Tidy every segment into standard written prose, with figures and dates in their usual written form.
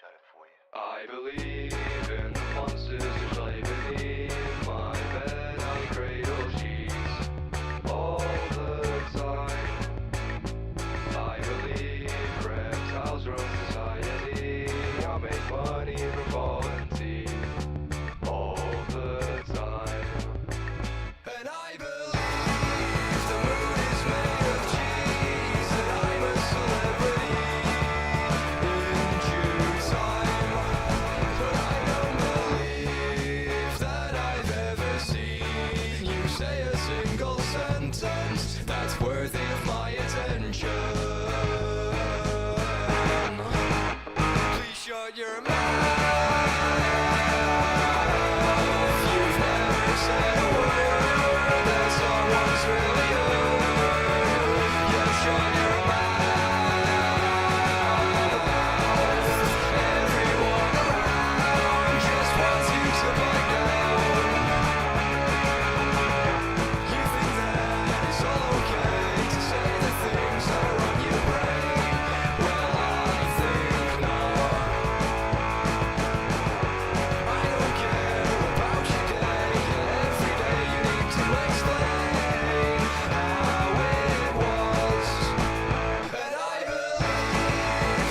shut it for you. I believe in the monsters which lay beneath my bed and cradle sheets all the time. I believe reptiles run society. I make money from volunteer all the time. And I believe the moon is made of cheese, and I'm a celebrity in due time. But I don't believe that I've ever seen you say a single sentence that's worthy of my attention. Please shut your mouth. You've never said a word that someone's really heard. Yeah, shut your mouth. Everyone around just wants you to back down. You think that it's all okay to say the things that are on your brain? Well, I think not. I don't care about your day. Every day you need to explain how it was. And I believe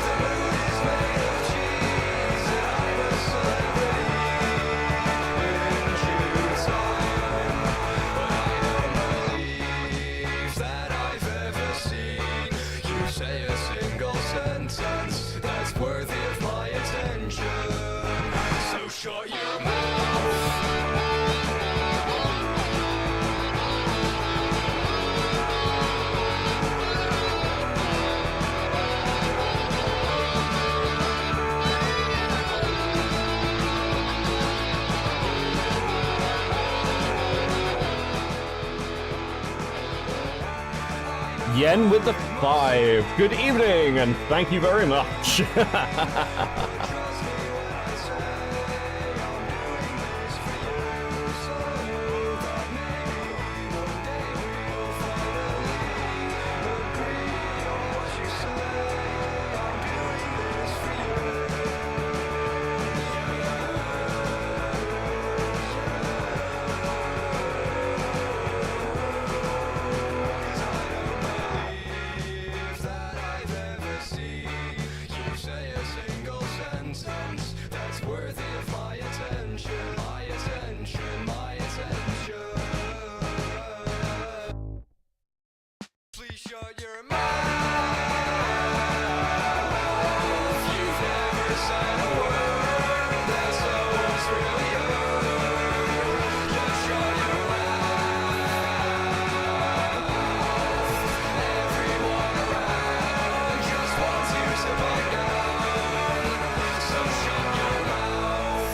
the moon is made of cheese, and I'm a celebrity in due time. But I don't believe that I've ever seen you say a single sentence that's worthy of my attention. So shut your mouth. Yen with the 5. Good evening, and thank you very much. Trust me when I say I'm doing this for you, so that maybe one day we'll finally agree on what you say. I'm doing this for you. Cause I don't believe that I've ever seen you say a single sentence that's worthy of my attention. My attention, my attention. Please shut your mouth. You've never said a word that someone's really heard. Just shut your mouth. Everyone around just wants you to back down. So shut your mouth.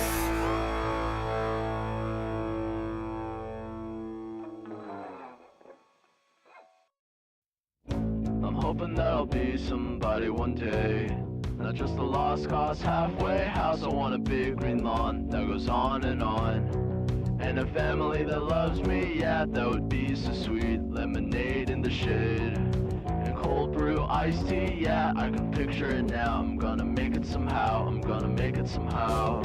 I'm hoping that I'll be somebody one day. Not just a lost cause halfway house. I want a big green lawn that goes on. And a family that loves me, yeah, that would be so sweet. Lemonade in the shade and cold brew iced tea, yeah, I can picture it now. I'm gonna make it somehow, I'm gonna make it somehow.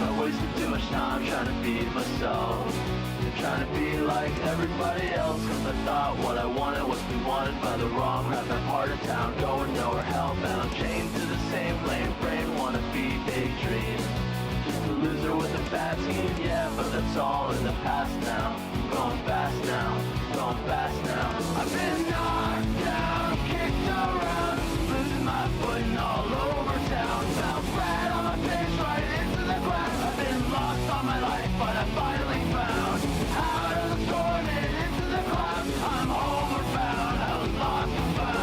I wasted too much time trying to feed myself and trying to be like everybody else. Cause I thought what I wanted was be wanted by the wrong crap. I'm part of town, going nowhere, hellbound. I'm chained to the same lane, brain wanna be daydream. Just a loser with a bad team, yeah, but that's all in the past now. I'm going fast now, going fast now. I've been knocked down, kicked around, losing my footing all over town. Fell flat on my face right into the ground. I've been lost all my life, but I finally found out of the storm and into the clouds. I'm homeward bound, I was lost and found.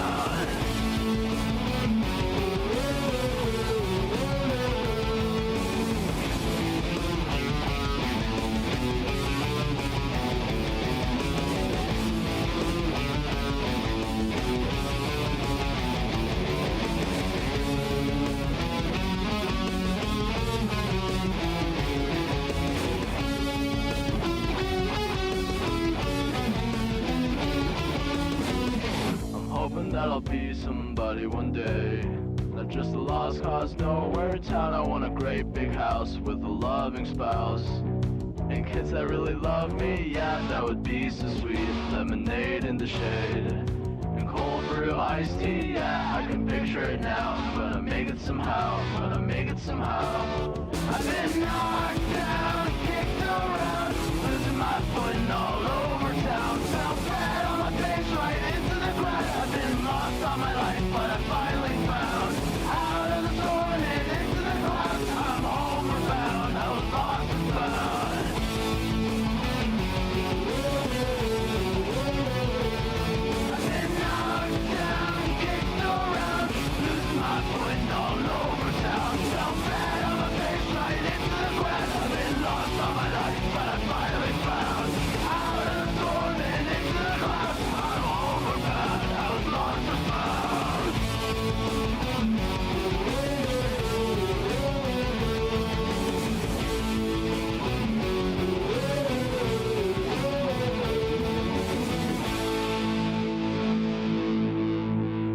that I'll be somebody one day. Not not just a lost cause, nowhere town. I want a great big house with a loving spouse and kids that really love me, yeah, that would be so sweet. Lemonade in the shade and cold brew iced tea, yeah, I can picture it now. I'm gonna make it somehow, I'm gonna make it somehow. I've been knocked down, kicked around, losing my footing all over town. Fell flat on my face right into the ground. I've been lost all my life, but I finally found out of the storm and into the clouds. I'm homeward bound, I was lost and found. I've been knocked down, kicked around, losing my footing all over town. Fell flat on my face right into the ground. I've been lost all my life, but I finally found out of the storm and into the clouds. I'm homeward bound, I was lost and found.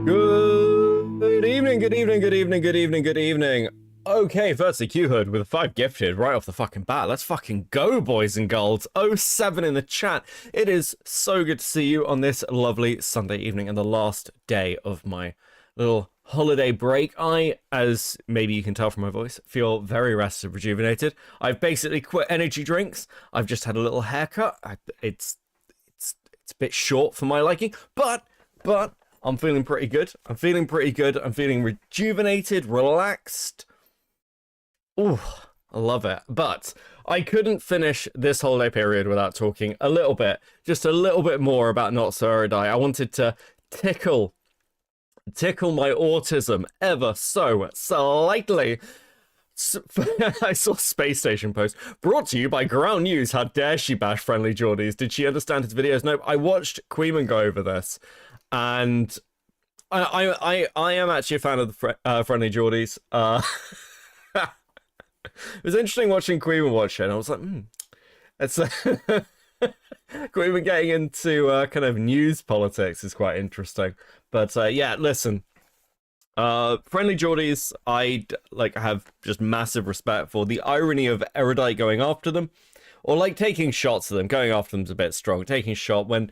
Good evening, good evening, good evening, good evening, good evening. Okay, firstly, Q-Hood with a 5 gifted right off the fucking bat. Let's fucking go, boys and girls. 07 in the chat. It is so good to see you on this lovely Sunday evening and the last day of my little holiday break. I, as maybe you can tell from my voice, feel very rested, rejuvenated. I've basically quit energy drinks. I've just had a little haircut. It's a bit short for my liking, but I'm feeling pretty good. I'm feeling rejuvenated, relaxed. Ooh, I love it. But I couldn't finish this holiday period without talking just a little bit more about Notsoerudite. I wanted to tickle my autism ever so slightly. I saw Space Station post, brought to you by Ground News. How dare she bash Friendly Geordies? Did she understand his videos? Nope. I watched Queeman go over this. And I am actually a fan of the Friendly Geordies. It was interesting watching Queeman watch it, and I was like, it's Queeman getting into kind of news politics is quite interesting. But yeah, listen, Friendly Geordies, I have just massive respect for. The irony of Erudite going after them, or like taking shots at them. Going after them's a bit strong. Taking a shot when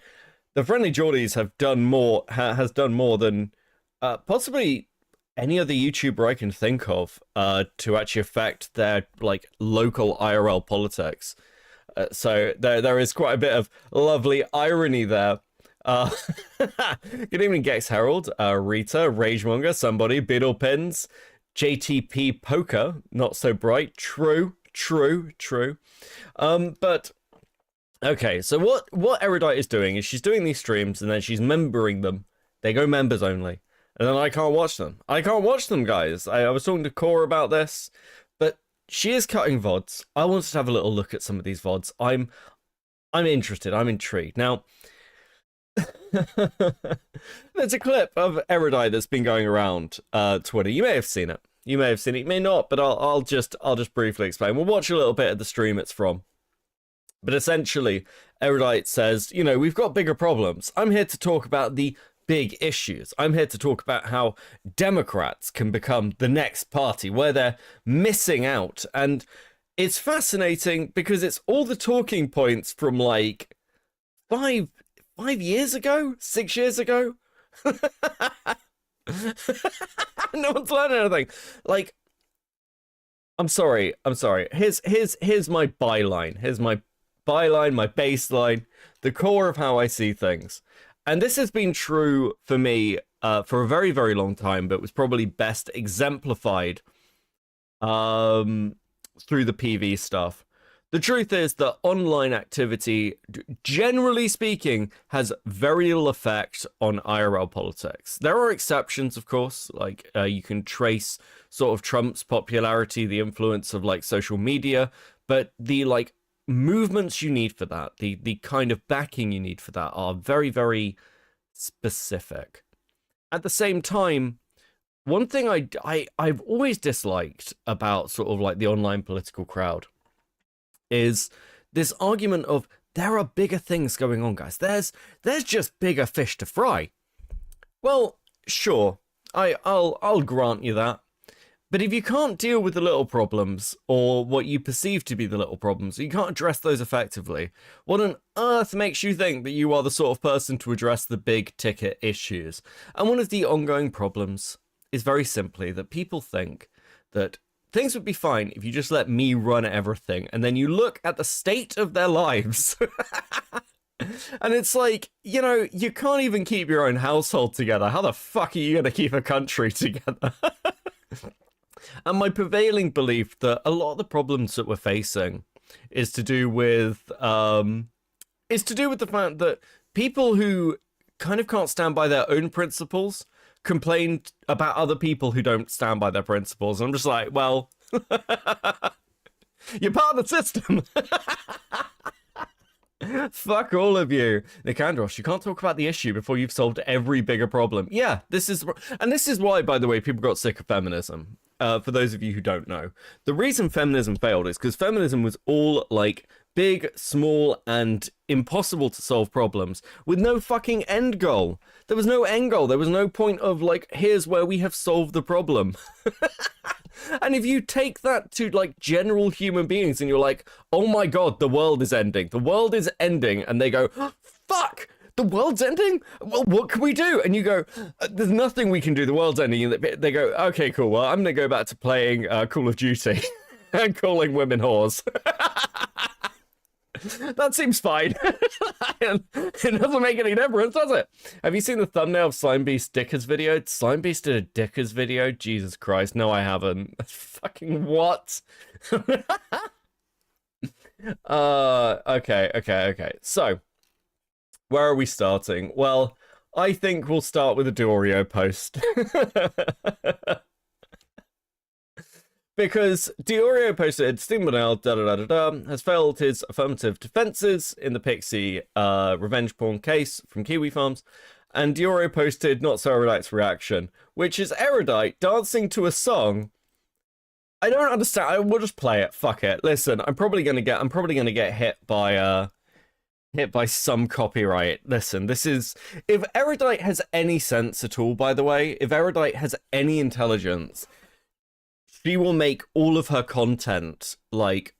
the Friendly Geordies have done more, has done more than possibly any other YouTuber I can think of to actually affect their like local IRL politics. So there is quite a bit of lovely irony there. Good evening, Gex Herald, Rita, Ragemonger, somebody, Biddlepins, JTP Poker, not so bright, true. But okay, so what Erudite is doing is she's doing these streams and then she's membering them. They go members only. And then I can't watch them. I can't watch them, guys. I was talking to Cora about this, but she is cutting VODs. I wanted to have a little look at some of these VODs. I'm interested. I'm intrigued. Now, there's a clip of Erudite that's been going around Twitter. You may have seen it. You may not, but I'll just briefly explain. We'll watch a little bit of the stream it's from. But essentially, Erudite says, you know, we've got bigger problems. I'm here to talk about the big issues. I'm here to talk about how Democrats can become the next party, where they're missing out. And it's fascinating because it's all the talking points from like 5 years ago, 6 years ago. No one's learning anything. Like, I'm sorry. Here's my byline. Here's my byline, my baseline, the core of how I see things. And this has been true for me for a very, very long time, but was probably best exemplified through the PV stuff. The truth is that online activity, generally speaking, has very little effect on IRL politics. There are exceptions, of course, like you can trace sort of Trump's popularity, the influence of like social media, but the like movements you need for that, the kind of backing you need for that are very, very specific. At the same time, one thing I've always disliked about sort of like the online political crowd is this argument of there are bigger things going on, guys. There's just bigger fish to fry. Well, sure, I'll grant you that. But if you can't deal with the little problems, or what you perceive to be the little problems, you can't address those effectively, what on earth makes you think that you are the sort of person to address the big ticket issues? And one of the ongoing problems is very simply that people think that things would be fine if you just let me run everything, and then you look at the state of their lives. And it's like, you know, you can't even keep your own household together. How the fuck are you going to keep a country together? And my prevailing belief that a lot of the problems that we're facing is to do with the fact that people who kind of can't stand by their own principles complain about other people who don't stand by their principles. And I'm just like, well, you're part of the system. Fuck all of you. Nicandros, you can't talk about the issue before you've solved every bigger problem. Yeah, this is why, by the way, people got sick of feminism. For those of you who don't know, the reason feminism failed is because feminism was all like big, small, and impossible to solve problems with no fucking end goal. There was no end goal. There was no point of like, here's where we have solved the problem. And if you take that to like general human beings and you're like, oh my God, the world is ending. The world is ending. And they go, fuck, the world's ending? Well, what can we do? And you go, there's nothing we can do. The world's ending. And they go, okay, cool. Well, I'm going to go back to playing Call of Duty and calling women whores. That seems fine. It doesn't make any difference, does it? Have you seen the thumbnail of Slimebeast Dickers video? Slimebeast did a Dickers video? Jesus Christ, no I haven't. Fucking what? Okay. So, where are we starting? Well, I think we'll start with a Diorio post. Because Diorio posted, Stephen Bonnell, has failed his affirmative defenses in the Pixie revenge porn case from Kiwi Farms. And Diorio posted Notsoerudite's reaction, which is Erudite dancing to a song. I don't understand. We'll just play it. Fuck it. Listen, I'm probably gonna get hit by some copyright. Listen, this is, if Erudite has any sense at all, by the way, if Erudite has any intelligence, she will make all of her content like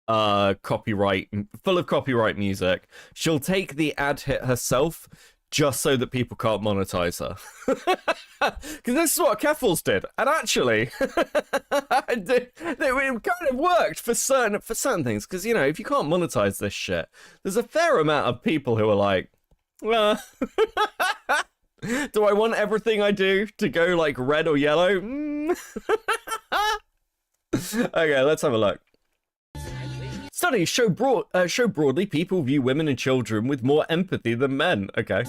copyright, full of copyright music. She'll take the ad hit herself just so that people can't monetize her. Because this is what Keffels did. And actually, it kind of worked for certain things. Because, you know, if you can't monetize this shit, there's a fair amount of people who are like, do I want everything I do to go like red or yellow? Okay, let's have a look. Studies show broadly people view women and children with more empathy than men. Okay.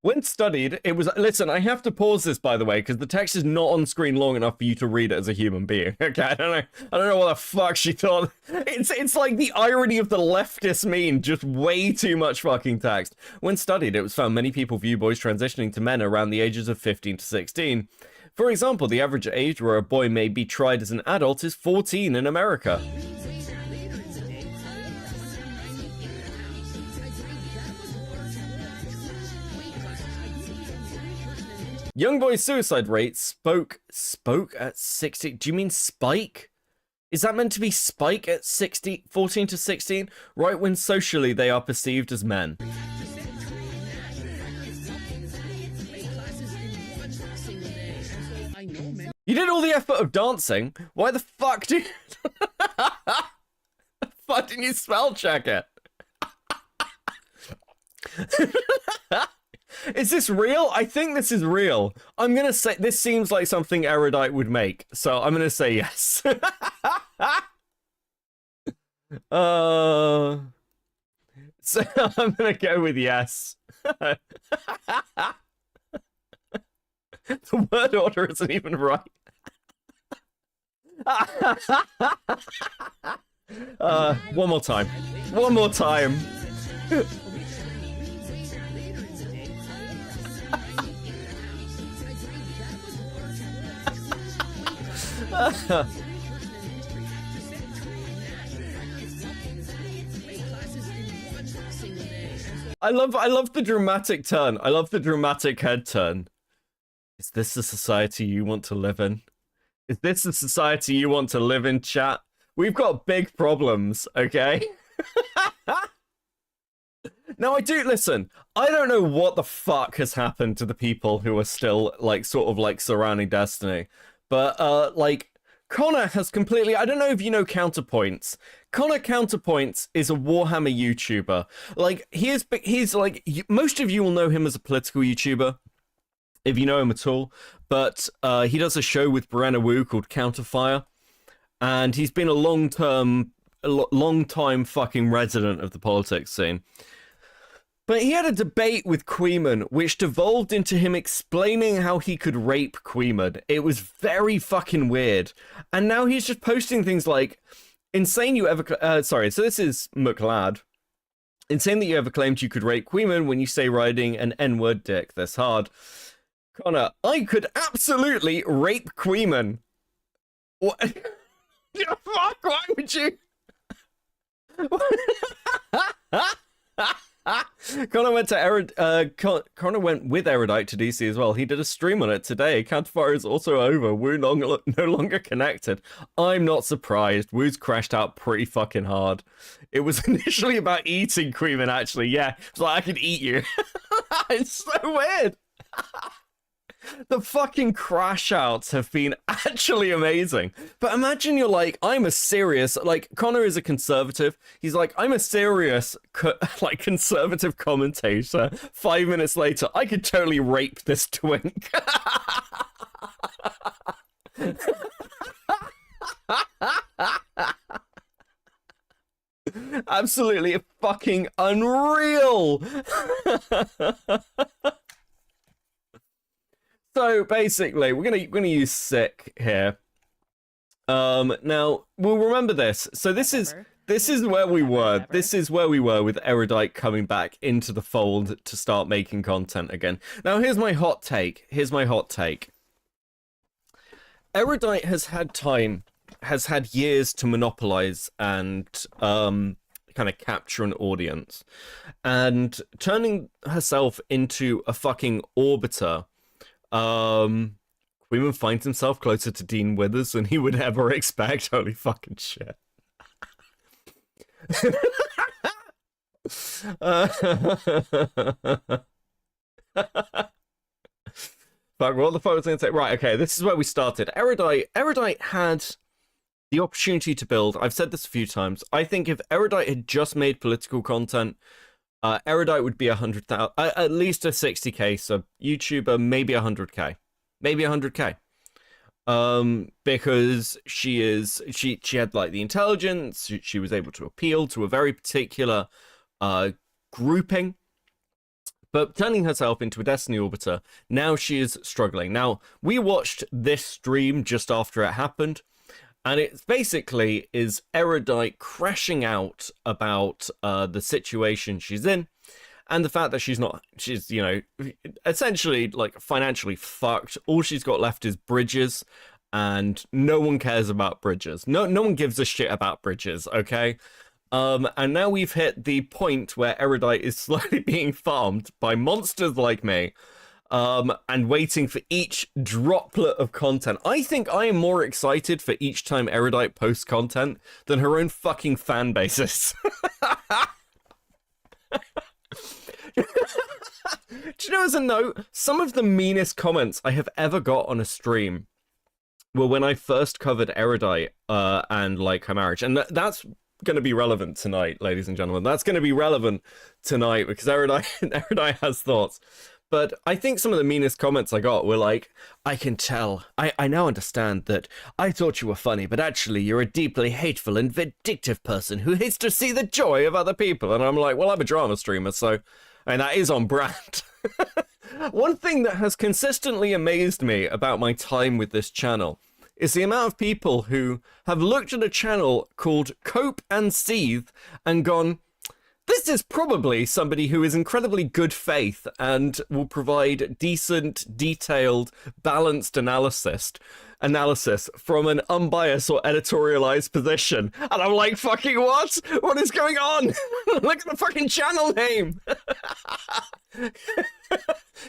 When studied, it was... Listen, I have to pause this, by the way, because the text is not on screen long enough for you to read it as a human being. Okay, I don't know what the fuck she thought. It's like the irony of the leftist meme, just way too much fucking text. When studied, it was found many people view boys transitioning to men around the ages of 15 to 16. For example, the average age where a boy may be tried as an adult is 14 in America. Young boys' suicide rate spoke at 60. Do you mean spike? Is that meant to be spike at 14 to 16? Right when socially they are perceived as men. You did all the effort of dancing. Why the fuck do you... Why didn't you spell check it? Is this real? I think this is real. I'm gonna say this seems like something Erudite would make, so I'm gonna say yes. So I'm gonna go with yes. The word order isn't even right. One more time. One more time. I love the dramatic turn. I love the dramatic head turn. Is this the society you want to live in? Is this the society you want to live in, chat? We've got big problems, okay? Now, listen, I don't know what the fuck has happened to the people who are still, like, sort of, like, surrounding Destiny. But, like, Connor has completely... I don't know if you know Counterpoints. Connor Counterpoints is a Warhammer YouTuber. Like, he's like... Most of you will know him as a political YouTuber, if you know him at all. But he does a show with Brenna Wu called Counterfire. And he's been a long-time fucking resident of the politics scene. But he had a debate with Queeman, which devolved into him explaining how he could rape Queeman. It was very fucking weird. And now he's just posting things like, insane you ever... so this is McLeod. Insane that you ever claimed you could rape Queeman when you say riding an N-word dick this hard. Connor, I could absolutely rape Queeman. What? Fuck, why would you... Connor went with Erudite to DC as well. He did a stream on it today. Counterfire is also over. Wu no longer connected. I'm not surprised. Wu's crashed out pretty fucking hard. It was initially about eating Queeman, actually. Yeah, it's like, I could eat you. It's so weird. The fucking crash outs have been actually amazing. But imagine you're like, I'm a serious, like, Connor is a conservative. He's like, I'm a serious, like, conservative commentator. 5 minutes later, I could totally rape this twink. Absolutely fucking unreal. So basically, we're gonna use sick here. Now we'll remember this. So this is where we were. This is where we were with Erudite coming back into the fold to start making content again. Now here's my hot take. Erudite has had years to monopolize and kind of capture an audience, and turning herself into a fucking orbiter. Queeman finds himself closer to Dean Withers than he would ever expect. Holy fucking shit. Fuck, what the fuck was I going to say? Right, okay, this is where we started. Erudite had the opportunity to build. I've said this a few times. I think if Erudite had just made political content, Erudite would be 100,000, at least a 60k sub YouTuber, maybe 100k, because she had like the intelligence, she was able to appeal to a very particular grouping, but turning herself into a Destiny Orbiter, now she is struggling. Now, we watched this stream just after it happened, and it basically is Erudite crashing out about the situation she's in, and the fact that she's, you know, essentially, like, financially fucked. All she's got left is Bridges, and no one cares about Bridges. No one gives a shit about Bridges, okay? And now we've hit the point where Erudite is slowly being farmed by monsters like me, and waiting for each droplet of content. I think I am more excited for each time Erudite posts content than her own fucking fan bases. Do you know, as a note, some of the meanest comments I have ever got on a stream were when I first covered Erudite and, like, her marriage. And that's going to be relevant tonight, ladies and gentlemen. That's going to be relevant tonight because Erudite has thoughts. But I think some of the meanest comments I got were like, I can tell, I now understand that I thought you were funny, but actually you're a deeply hateful and vindictive person who hates to see the joy of other people. And I'm like, well, I'm a drama streamer, so, and that is on brand. One thing that has consistently amazed me about my time with this channel is the amount of people who have looked at a channel called Cope and Seethe and gone, this is probably somebody who is incredibly good faith and will provide decent, detailed, balanced analysis from an unbiased or editorialized position. And I'm like, fucking what? What is going on? Look at the fucking channel name.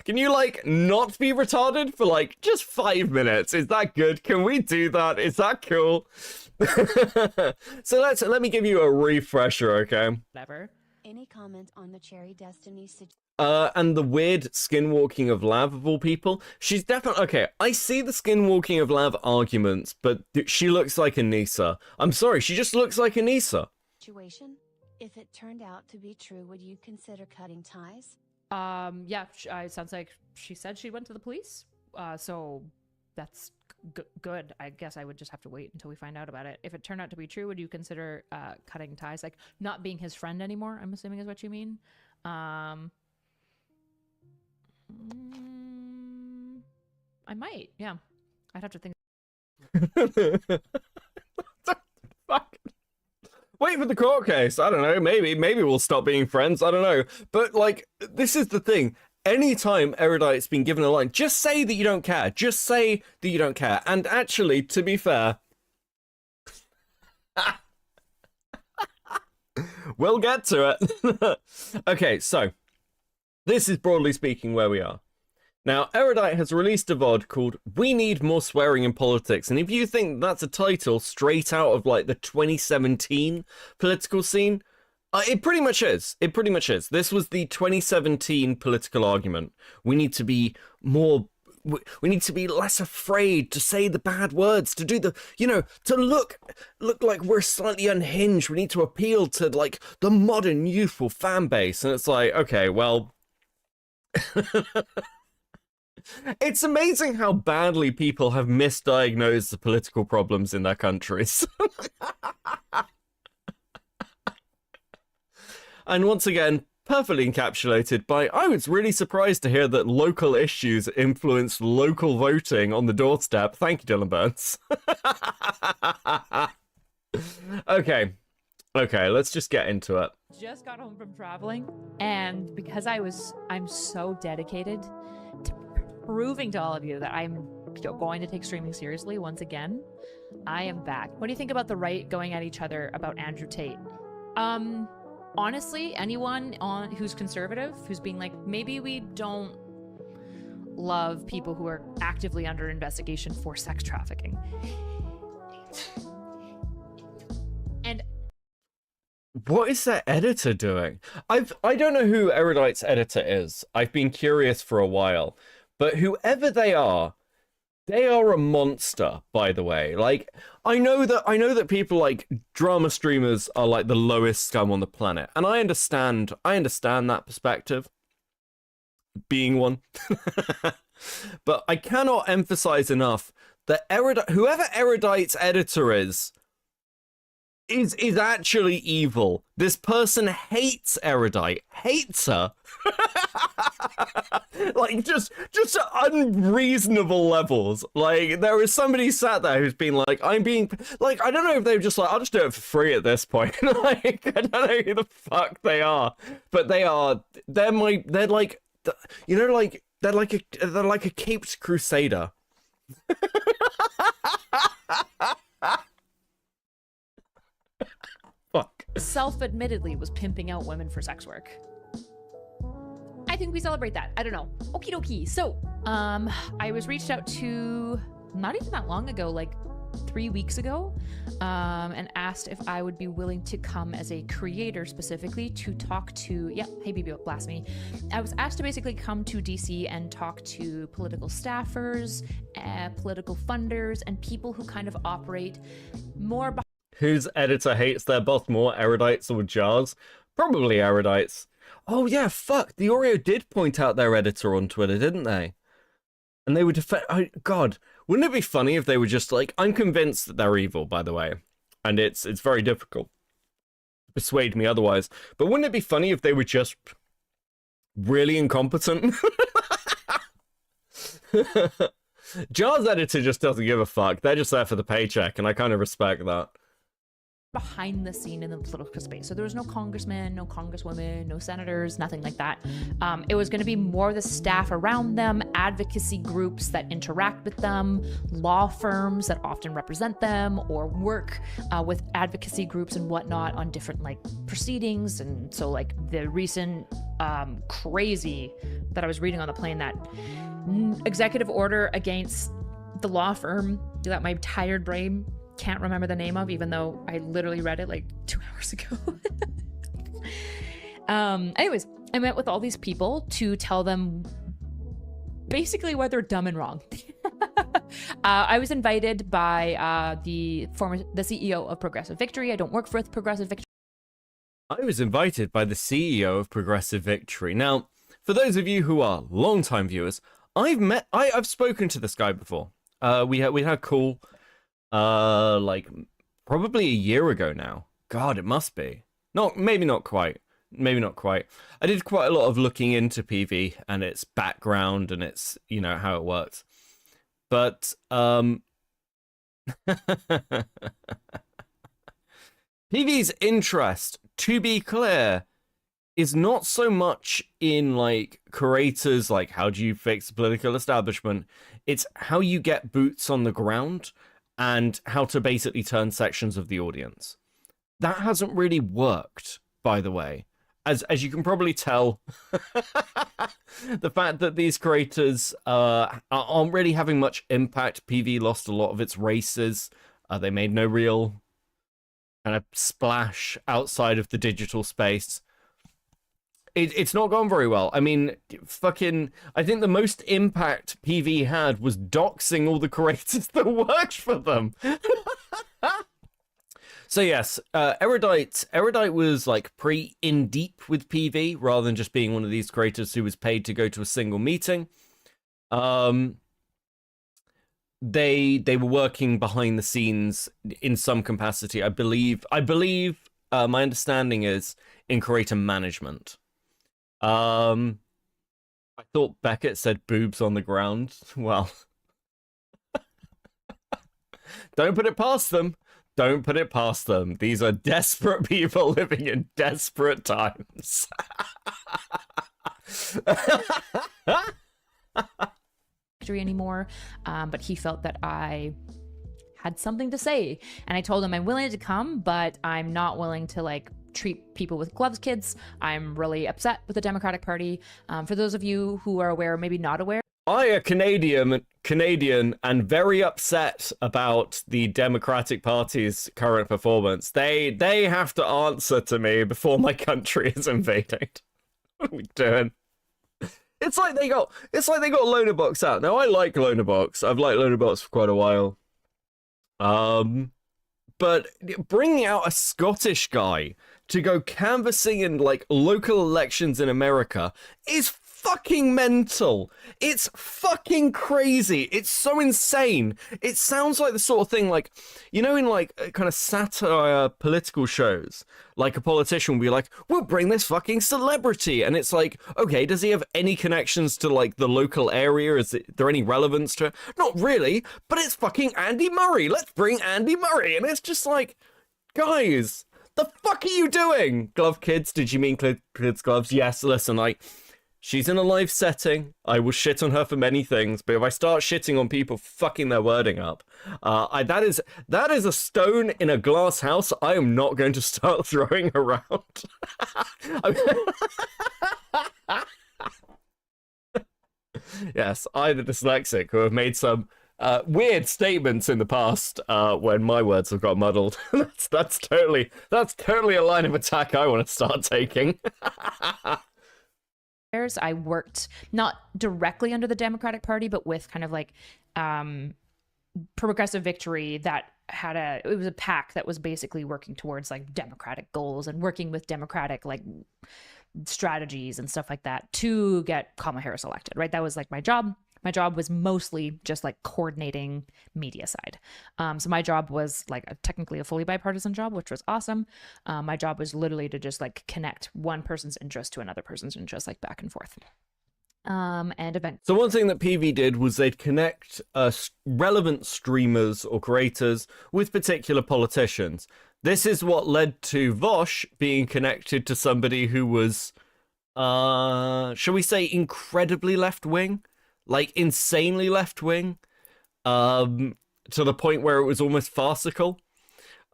Can you, like, not be retarded for, like, just 5 minutes? Is that good? Can we do that? Is that cool? So let me give you a refresher, okay? Whatever. Any comment on the Cherry Destiny situation? And the weird skinwalking of Lav of all people. She's definitely okay. I see the skinwalking of Lav arguments, but she looks like Anissa. I'm sorry, she just looks like Anissa. If it turned out to be true, would you consider cutting ties? Yeah, it sounds like she said she went to the police. So that's good. I guess I would just have to wait until we find out about it. If it turned out to be true, would you consider cutting ties, like not being his friend anymore? I'm assuming is what you mean. I might. Yeah, I'd have to think. Fuck. Wait for the court case. I don't know. Maybe we'll stop being friends. I don't know. But, like, this is the thing. Anytime Erudite's been given a line, just say that you don't care. Just say that you don't care. And actually, to be fair, we'll get to it. Okay, so this is broadly speaking where we are. Now, Erudite has released a VOD called We Need More Swearing in Politics, and if you think that's a title straight out of, like, the 2017 political scene, it pretty much is. It pretty much is. This was the 2017 political argument. We need to be more... We need to be less afraid to say the bad words, to do the, you know, to look like we're slightly unhinged. We need to appeal to, like, the modern youthful fan base. And it's like, okay, well... It's amazing how badly people have misdiagnosed the political problems in their countries. And once again, perfectly encapsulated by, I was really surprised to hear that local issues influenced local voting on the doorstep. Thank you, Dylan Burns. Okay, let's just get into it. Just got home from traveling, and because I'm so dedicated to proving to all of you that I'm going to take streaming seriously once again, I am back. What do you think about the right going at each other about Andrew Tate? Honestly, anyone who's conservative, who's being like, maybe we don't love people who are actively under investigation for sex trafficking. And what is that editor doing? I don't know who Erudite's editor is. I've been curious for a while. But whoever they are a monster, by the way. Like, I know that people like drama streamers are like the lowest scum on the planet. And I understand that perspective, being one. But I cannot emphasize enough that whoever Erudite's editor is actually evil. This person hates Erudite, hates her. Like, just unreasonable levels. Like, there is somebody sat there who's been like, I don't know if they're just like, I'll just do it for free at this point. Like, I don't know who the fuck they are, but they're like, you know, like, they're like a caped crusader. Fuck. Self-admittedly was pimping out women for sex work. I think we celebrate that. I don't know. Okie dokie. So, I was reached out to not even that long ago, like 3 weeks ago, and asked if I would be willing to come as a creator specifically to talk to, hey BB, blast me. I was asked to basically come to DC and talk to political staffers, political funders, and people who kind of operate more Whose editor hates their boss more, Erudites or Jars? Probably Erudites. Oh yeah, fuck. The Oreo did point out their editor on Twitter, didn't they? And they would God, wouldn't it be funny if they were just like, I'm convinced that they're evil, by the way. And it's very difficult to persuade me otherwise. But wouldn't it be funny if they were just really incompetent? Jar's editor just doesn't give a fuck. They're just there for the paycheck, and I kind of respect that. behind the scene in the political space. So there was no congressmen, no congresswomen, no senators, nothing like that. It was going to be more the staff around them, advocacy groups that interact with them, law firms that often represent them or work with advocacy groups and whatnot on different like proceedings. And so like the recent crazy that I was reading on the plane, that executive order against the law firm that my tired brain can't remember the name of, even though I literally read it like 2 hours ago. Anyways, I met with all these people to tell them basically why they're dumb and wrong. I was invited by the CEO of Progressive Victory. I don't work for Progressive Victory. I was invited by the CEO of Progressive Victory. Now, for those of you who are long-time viewers, I've spoken to this guy before. We had a call. Like probably a year ago now. God, it must be. Maybe not quite. I did quite a lot of looking into PV and its background and its, how it works. But PV's interest, to be clear, is not so much in like creators, like how do you fix the political establishment? It's how you get boots on the ground and how to basically turn sections of the audience. That hasn't really worked, by the way. As you can probably tell, the fact that these creators aren't really having much impact. PV lost a lot of its races. They made no real kind of splash outside of the digital space. It's not gone very well. I mean, I think the most impact PV had was doxing all the creators that worked for them. So yes, Erudite was like pretty in deep with PV rather than just being one of these creators who was paid to go to a single meeting. They were working behind the scenes in some capacity. I believe my understanding is in creator management. I thought Beckett said boobs on the ground. Well, don't put it past them. Don't put it past them. These are desperate people living in desperate times. Anymore, but he felt that I had something to say, and I told him I'm willing to come, but I'm not willing to like treat people with gloves, kids. I'm really upset with the Democratic Party. For those of you who are aware, maybe not aware, I, a Canadian, and very upset about the Democratic Party's current performance. They have to answer to me before my country is invaded. What are we doing? It's like they got Loner Box out. Now I like Loner Box. I've liked Loner Box for quite a while. But bringing out a Scottish guy to go canvassing in like local elections in America is fucking mental. It's fucking crazy. It's so insane. It sounds like the sort of thing like, in like kind of satire political shows, like a politician will be like, we'll bring this fucking celebrity. And it's like, okay, does he have any connections to like the local area? Is there any relevance to it? Not really, but it's fucking Andy Murray. Let's bring Andy Murray. And it's just like, guys, the fuck are you doing? Glove Kids, did you mean Kids Gloves? Yes, listen, she's in a live setting. I will shit on her for many things, but if I start shitting on people fucking their wording up, that is a stone in a glass house I am not going to start throwing around. Yes, I, the dyslexic, who have made some weird statements in the past when my words have got muddled. that's totally a line of attack I want to start taking. I worked not directly under the Democratic Party, but with kind of like Progressive Victory that it was a PAC that was basically working towards like democratic goals and working with democratic like strategies and stuff like that to get Kamala Harris elected, right? That was like my job. My job was mostly just like coordinating media side. So my job was like technically a fully bipartisan job, which was awesome. My job was literally to just like connect one person's interest to another person's interest, like back and forth. And event. So one thing that PV did was they'd connect relevant streamers or creators with particular politicians. This is what led to Vosh being connected to somebody who was, shall we say, incredibly left-wing? Like, insanely left-wing? To the point where it was almost farcical.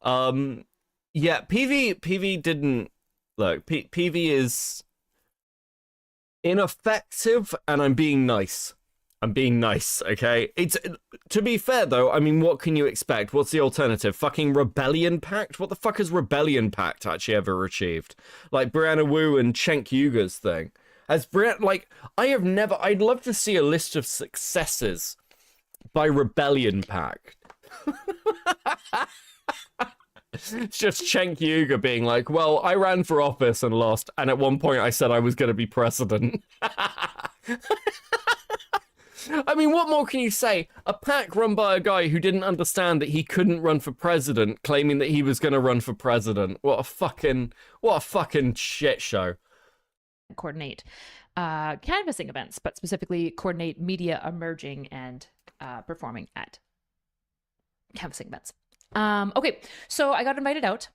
Yeah, PV didn't... Look, PV is ineffective, and I'm being nice. I'm being nice, okay? It's, to be fair, though, I mean, what can you expect? What's the alternative? Fucking Rebellion Pact? What the fuck has Rebellion Pact actually ever achieved? Like, Brianna Wu and Cenk Uga's thing. As Brianna, like, I'd love to see a list of successes by Rebellion Pact. It's just Cenk Uga being like, well, I ran for office and lost, and at one point I said I was going to be president. I mean, what more can you say? A pack run by a guy who didn't understand that he couldn't run for president, claiming that he was going to run for president. What a fucking shit show. Coordinate canvassing events, but specifically coordinate media emerging and performing at canvassing events. Okay, so I got invited out,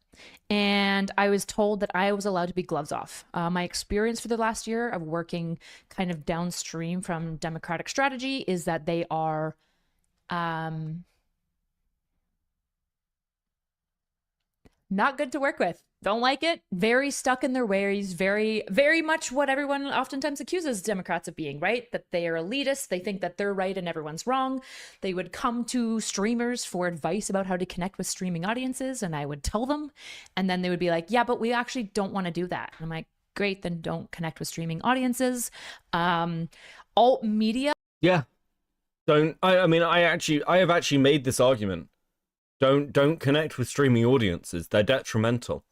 and I was told that I was allowed to be gloves off. My experience for the last year of working kind of downstream from Democratic strategy is that they are not good to work with. Don't like it. Very stuck in their ways. Very, very much what everyone oftentimes accuses Democrats of being, right? That they are elitist. They think that they're right and everyone's wrong. They would come to streamers for advice about how to connect with streaming audiences, and I would tell them. And then they would be like, yeah, but we actually don't want to do that. And I'm like, great, then don't connect with streaming audiences. Alt media. Yeah. I have actually made this argument. Don't connect with streaming audiences. They're detrimental.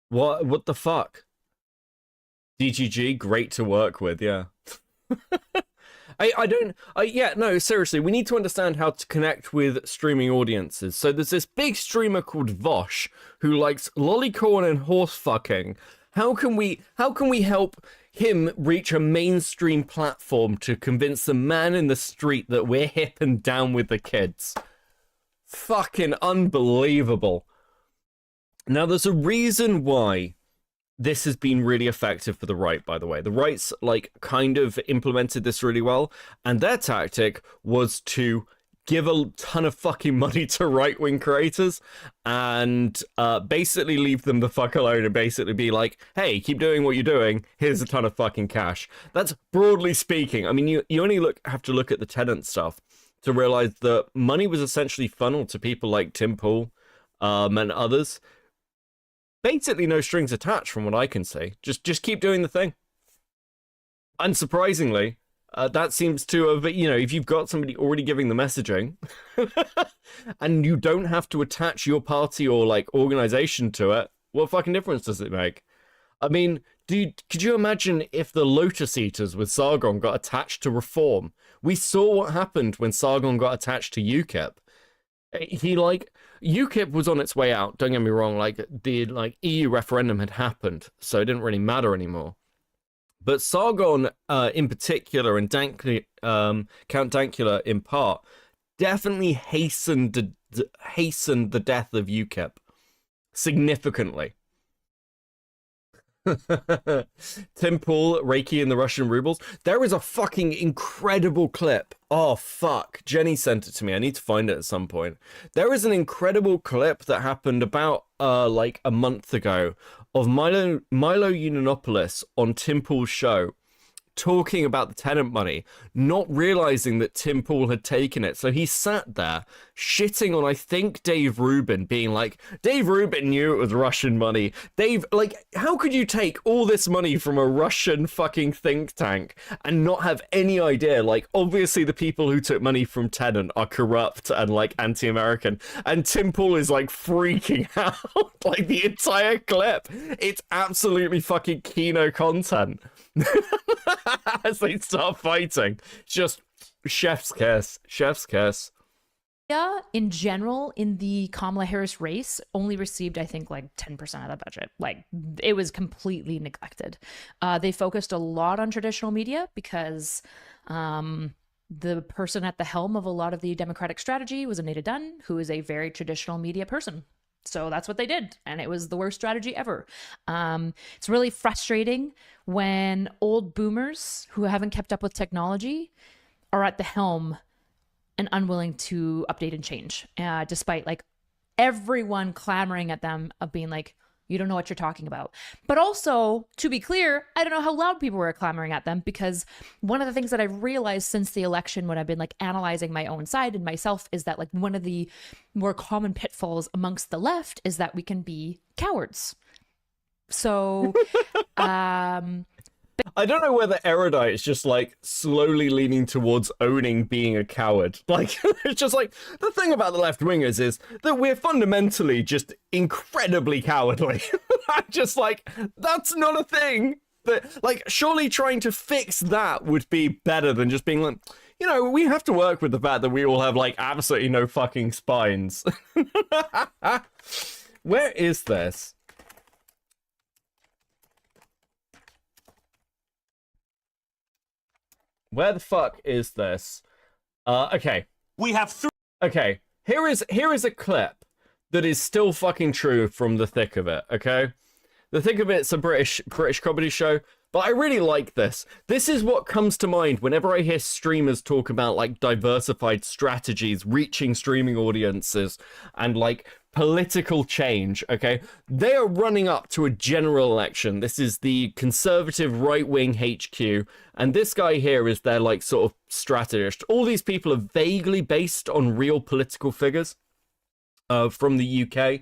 What the fuck? DGG, great to work with, yeah. No, seriously, we need to understand how to connect with streaming audiences. So there's this big streamer called Vosh who likes lollycorn and horse fucking. How can we help him reach a mainstream platform to convince the man in the street that we're hip and down with the kids? Fucking unbelievable. Now, there's a reason why this has been really effective for the right, by the way. The right's, like, kind of implemented this really well, and their tactic was to give a ton of fucking money to right-wing creators and basically leave them the fuck alone and basically be like, hey, keep doing what you're doing, here's a ton of fucking cash. That's broadly speaking. I mean, you only have to look at the Tenant stuff to realize that money was essentially funneled to people like Tim Pool and others. Basically no strings attached from what I can see. Just keep doing the thing. Unsurprisingly, that seems to have, if you've got somebody already giving the messaging and you don't have to attach your party or like organization to it, what fucking difference does it make? I mean, could you imagine if the Lotus Eaters with Sargon got attached to Reform? We saw what happened when Sargon got attached to UKIP. UKIP was on its way out, don't get me wrong, the EU referendum had happened, so it didn't really matter anymore. But Sargon in particular, and Count Dankula in part, definitely hastened the death of UKIP significantly. Tim Pool, Reiki and the Russian rubles. There is a fucking incredible clip. Oh fuck, Jenny sent it to me. I need to find it at some point. There is an incredible clip that happened about like a month ago of Milo Yiannopoulos on Tim Pool's show talking about the Tenant money, not realizing that Tim Pool had taken it. So he sat there shitting on, I think, Dave Rubin, being like, Dave Rubin knew it was Russian money. Dave, like, how could you take all this money from a Russian fucking think tank and not have any idea? Like, obviously the people who took money from Tenant are corrupt and like anti-American. And Tim Pool is like freaking out, like the entire clip. It's absolutely fucking Kino content. As they start fighting, just chef's kiss. Yeah, in general, in the Kamala Harris race, only received, I think, like 10% of the budget. Like, it was completely neglected. They focused a lot on traditional media because the person at the helm of a lot of the Democratic strategy was Anita Dunn, who is a very traditional media person. So that's what they did. And it was the worst strategy ever. It's really frustrating when old boomers who haven't kept up with technology are at the helm and unwilling to update and change, despite like everyone clamoring at them of being like, you don't know what you're talking about. But also, to be clear, I don't know how loud people were clamoring at them, because one of the things that I've realized since the election, when I've been like analyzing my own side and myself, is that like one of the more common pitfalls amongst the left is that we can be cowards. So, I don't know whether Erudite is just like slowly leaning towards owning being a coward. Like, it's just like the thing about the left wingers is that we're fundamentally just incredibly cowardly. I'm just like, that's not a thing. That, like, surely trying to fix that would be better than just being like, you know, we have to work with the fact that we all have like absolutely no fucking spines. Where is this? Where the fuck is this? Okay. We have Okay. Here is a clip that is still fucking true from the thick of it, okay? The thick of it's a British comedy show, but I really like this. This is what comes to mind whenever I hear streamers talk about like diversified strategies, reaching streaming audiences, and like political change, okay? They are running up to a general election. This is the conservative right-wing HQ, and this guy here is their like sort of strategist. All these people are vaguely based on real political figures from the UK,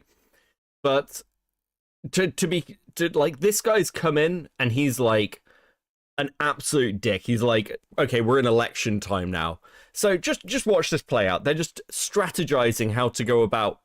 but like this guy's come in and he's like an absolute dick. He's like, okay, we're in election time now, so just watch this play out. They're just strategizing how to go about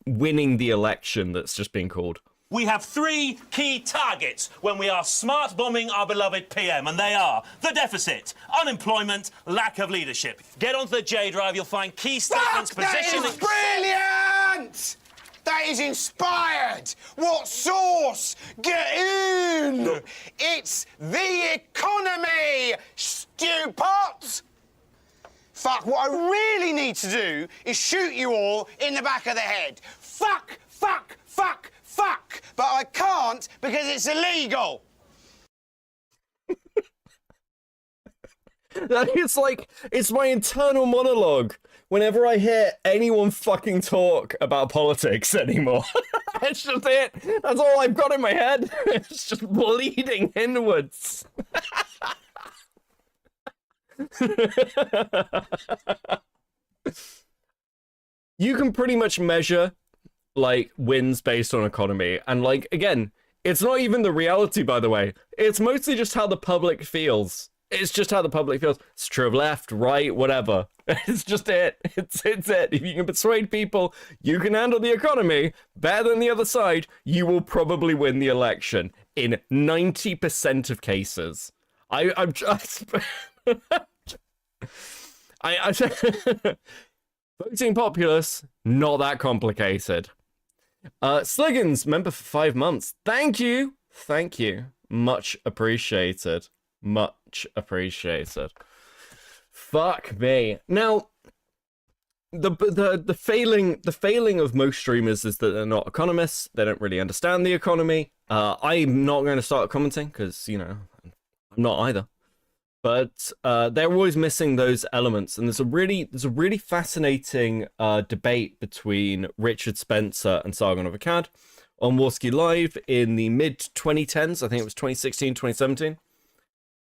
winning the election that's just been called. We have three key targets when we are smart bombing our beloved PM, and they are the deficit, unemployment, lack of leadership. Get onto the J Drive, you'll find key statements positioning... That is brilliant! That is inspired! What source? Get in! It's the economy, stupid! Fuck, what I really need to do is shoot you all in the back of the head. Fuck, fuck, fuck, fuck! But I can't because it's illegal. It's like, it's my internal monologue whenever I hear anyone fucking talk about politics anymore. It's just it. That's all I've got in my head. It's just bleeding inwards. You can pretty much measure like wins based on economy, and like again, it's not even the reality, by the way. It's mostly just how the public feels. It's just how the public feels. It's true of left, right, whatever. It's just it. It's it. If you can persuade people you can handle the economy better than the other side, you will probably win the election in 90% of cases. I'm just voting populace, not that complicated. Sliggins, member for 5 months. Thank you. Much appreciated. Fuck me. Now, the failing of most streamers is that they're not economists. They don't really understand the economy. I'm not going to start commenting because, you know, I'm not either. But they're always missing those elements, and there's a really fascinating debate between Richard Spencer and Sargon of Akkad on Warski Live in the mid 2010s. I think it was 2016, 2017,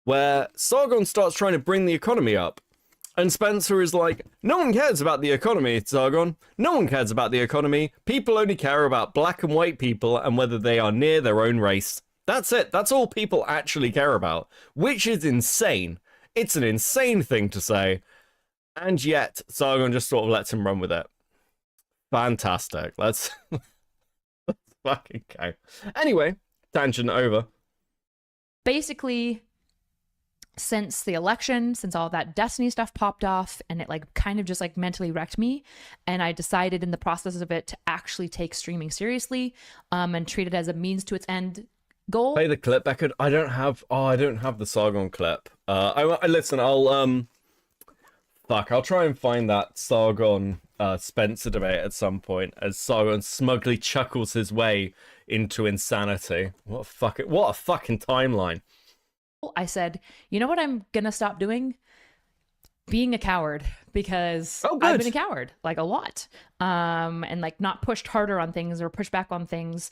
where Sargon starts trying to bring the economy up, and Spencer is like, "No one cares about the economy, Sargon. No one cares about the economy. People only care about black and white people and whether they are near their own race. That's it. That's all people actually care about," which is insane. It's an insane thing to say. And yet, Sargon just sort of lets him run with it. Fantastic. Let's fucking go. Anyway, tangent over. Basically, since the election, since all that Destiny stuff popped off, and it like kind of just like mentally wrecked me, and I decided in the process of it to actually take streaming seriously, and treat it as a means to its end goal. Play the clip, Beckett. I don't have the Sargon clip. I listen. Fuck, I'll try and find that Sargon Spencer debate at some point as Sargon smugly chuckles his way into insanity. What a fucking timeline. I said, you know what I'm gonna stop doing? Being a coward, because I've been a coward like a lot, and like not pushed harder on things or pushed back on things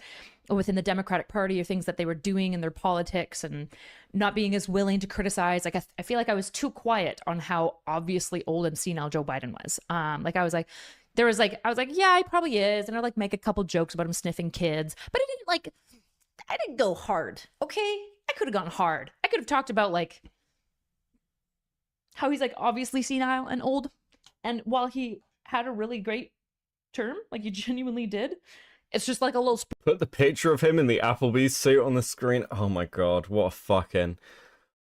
within the Democratic Party or things that they were doing in their politics, and not being as willing to criticize. Like I feel like I was too quiet on how obviously old and senile Joe Biden was. Like I was like, yeah, he probably is, and I like make a couple jokes about him sniffing kids, but I didn't go hard. Okay, I could have gone hard. I could have talked about like how he's like obviously senile and old, and while he had a really great term, like he genuinely did, it's just like a little Put the picture of him in the Applebee's suit on the screen. Oh my god, what a fucking...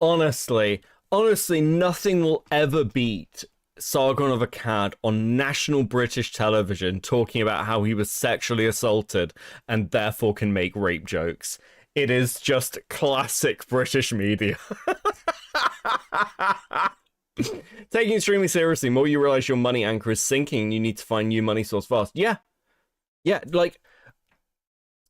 Honestly, nothing will ever beat Sargon of Akkad on national British television talking about how he was sexually assaulted and therefore can make rape jokes. It is just classic British media. Taking extremely seriously, more you realize your money anchor is sinking, you need to find new money source fast. Yeah, like,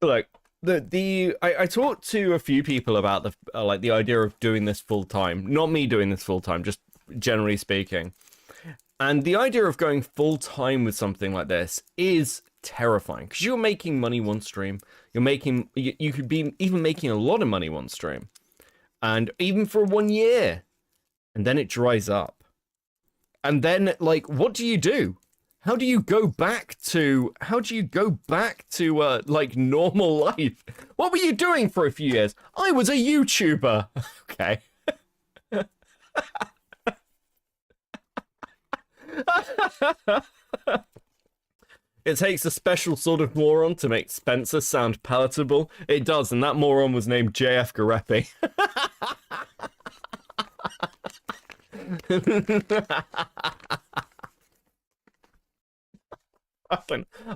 look, I talked to a few people about the idea of doing this full time. Not me doing this full time, just generally speaking. And the idea of going full time with something like this is terrifying, because you're making money one stream. You could be even making a lot of money one stream, and even for 1 year. And then it dries up. And then, like, what do you do? How do you go back to like, normal life? What were you doing for a few years? I was a YouTuber. Okay. It takes a special sort of moron to make Spencer sound palatable. It does, and that moron was named JF Garepi.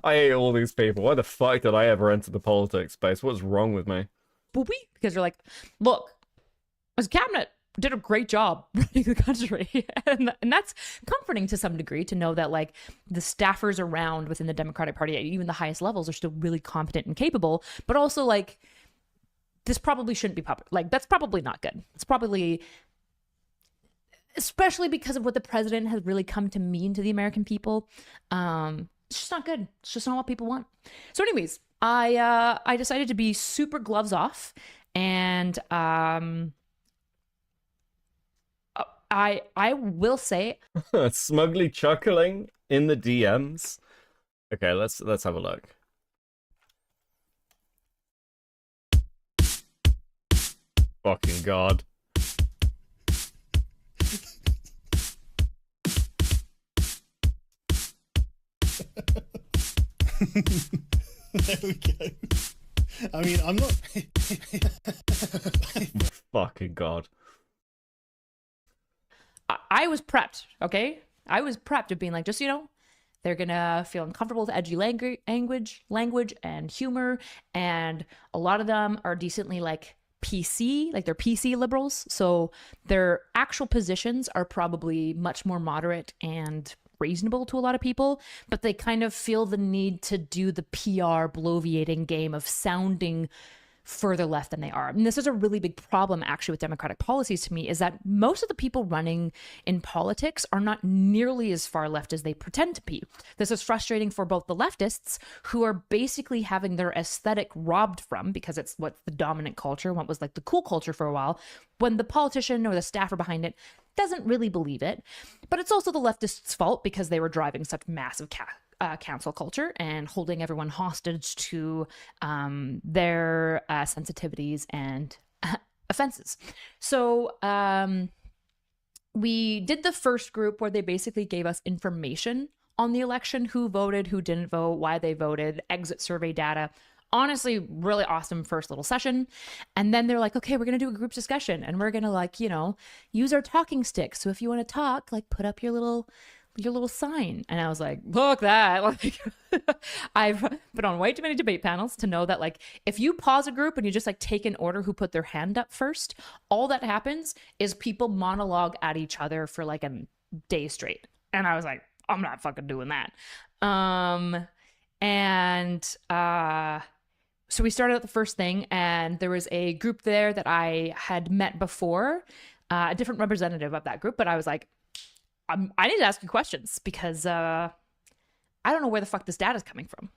I hate all these people. Why the fuck did I ever enter the politics space? What's wrong with me? Boopy, because you're like, look, as cabinet did a great job running the country, and that's comforting to some degree to know that like the staffers around within the Democratic Party at even the highest levels are still really competent and capable, but also like this probably shouldn't be public. Like that's probably not good. It's probably, especially because of what the president has really come to mean to the American people. It's just not good. It's just not what people want. So anyways, I decided to be super gloves off, and I will say smugly chuckling in the DMs. Okay, let's have a look. Fucking god. There we go. I mean, I'm not... Fucking god. I was prepped, okay? I was prepped of being like, just, you know, they're gonna feel uncomfortable with edgy language and humor, and a lot of them are decently like PC, like they're PC liberals, so their actual positions are probably much more moderate and reasonable to a lot of people, but they kind of feel the need to do the PR bloviating game of sounding further left than they are. And this is a really big problem actually with Democratic policies to me, is that most of the people running in politics are not nearly as far left as they pretend to be. This is frustrating for both the leftists, who are basically having their aesthetic robbed from, because it's what's the dominant culture, what was like the cool culture for a while, when the politician or the staffer behind it doesn't really believe it. But it's also the leftists' fault, because they were driving such massive cancel culture and holding everyone hostage to their sensitivities and offenses. So we did the first group where they basically gave us information on the election, who voted, who didn't vote, why they voted, exit survey data. Honestly, really awesome first little session. And then they're like, okay, we're going to do a group discussion, and we're going to, like, you know, use our talking sticks. So if you want to talk, like, put up your little sign. And I was like, look that, like, I've been on way too many debate panels to know that, like, if you pause a group and you just like take in order who put their hand up first, all that happens is people monologue at each other for like an days straight. And I was like, I'm not fucking doing that. So we started out the first thing, and there was a group there that I had met before, a different representative of that group, but I was like, I need to ask you questions because I don't know where the fuck this data is coming from.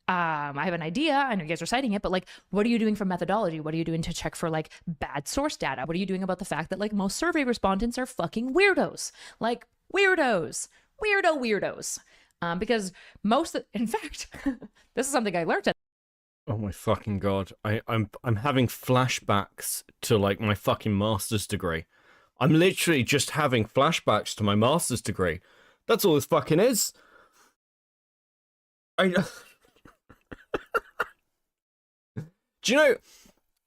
I have an idea. I know you guys are citing it, but like, what are you doing for methodology? What are you doing to check for like bad source data? What are you doing about the fact that like most survey respondents are fucking weirdos? Like weirdos. Because in fact, this is something I learned. Oh my fucking god. I'm having flashbacks to like my fucking master's degree. I'm literally just having flashbacks to my master's degree. That's all this fucking is. Do you know...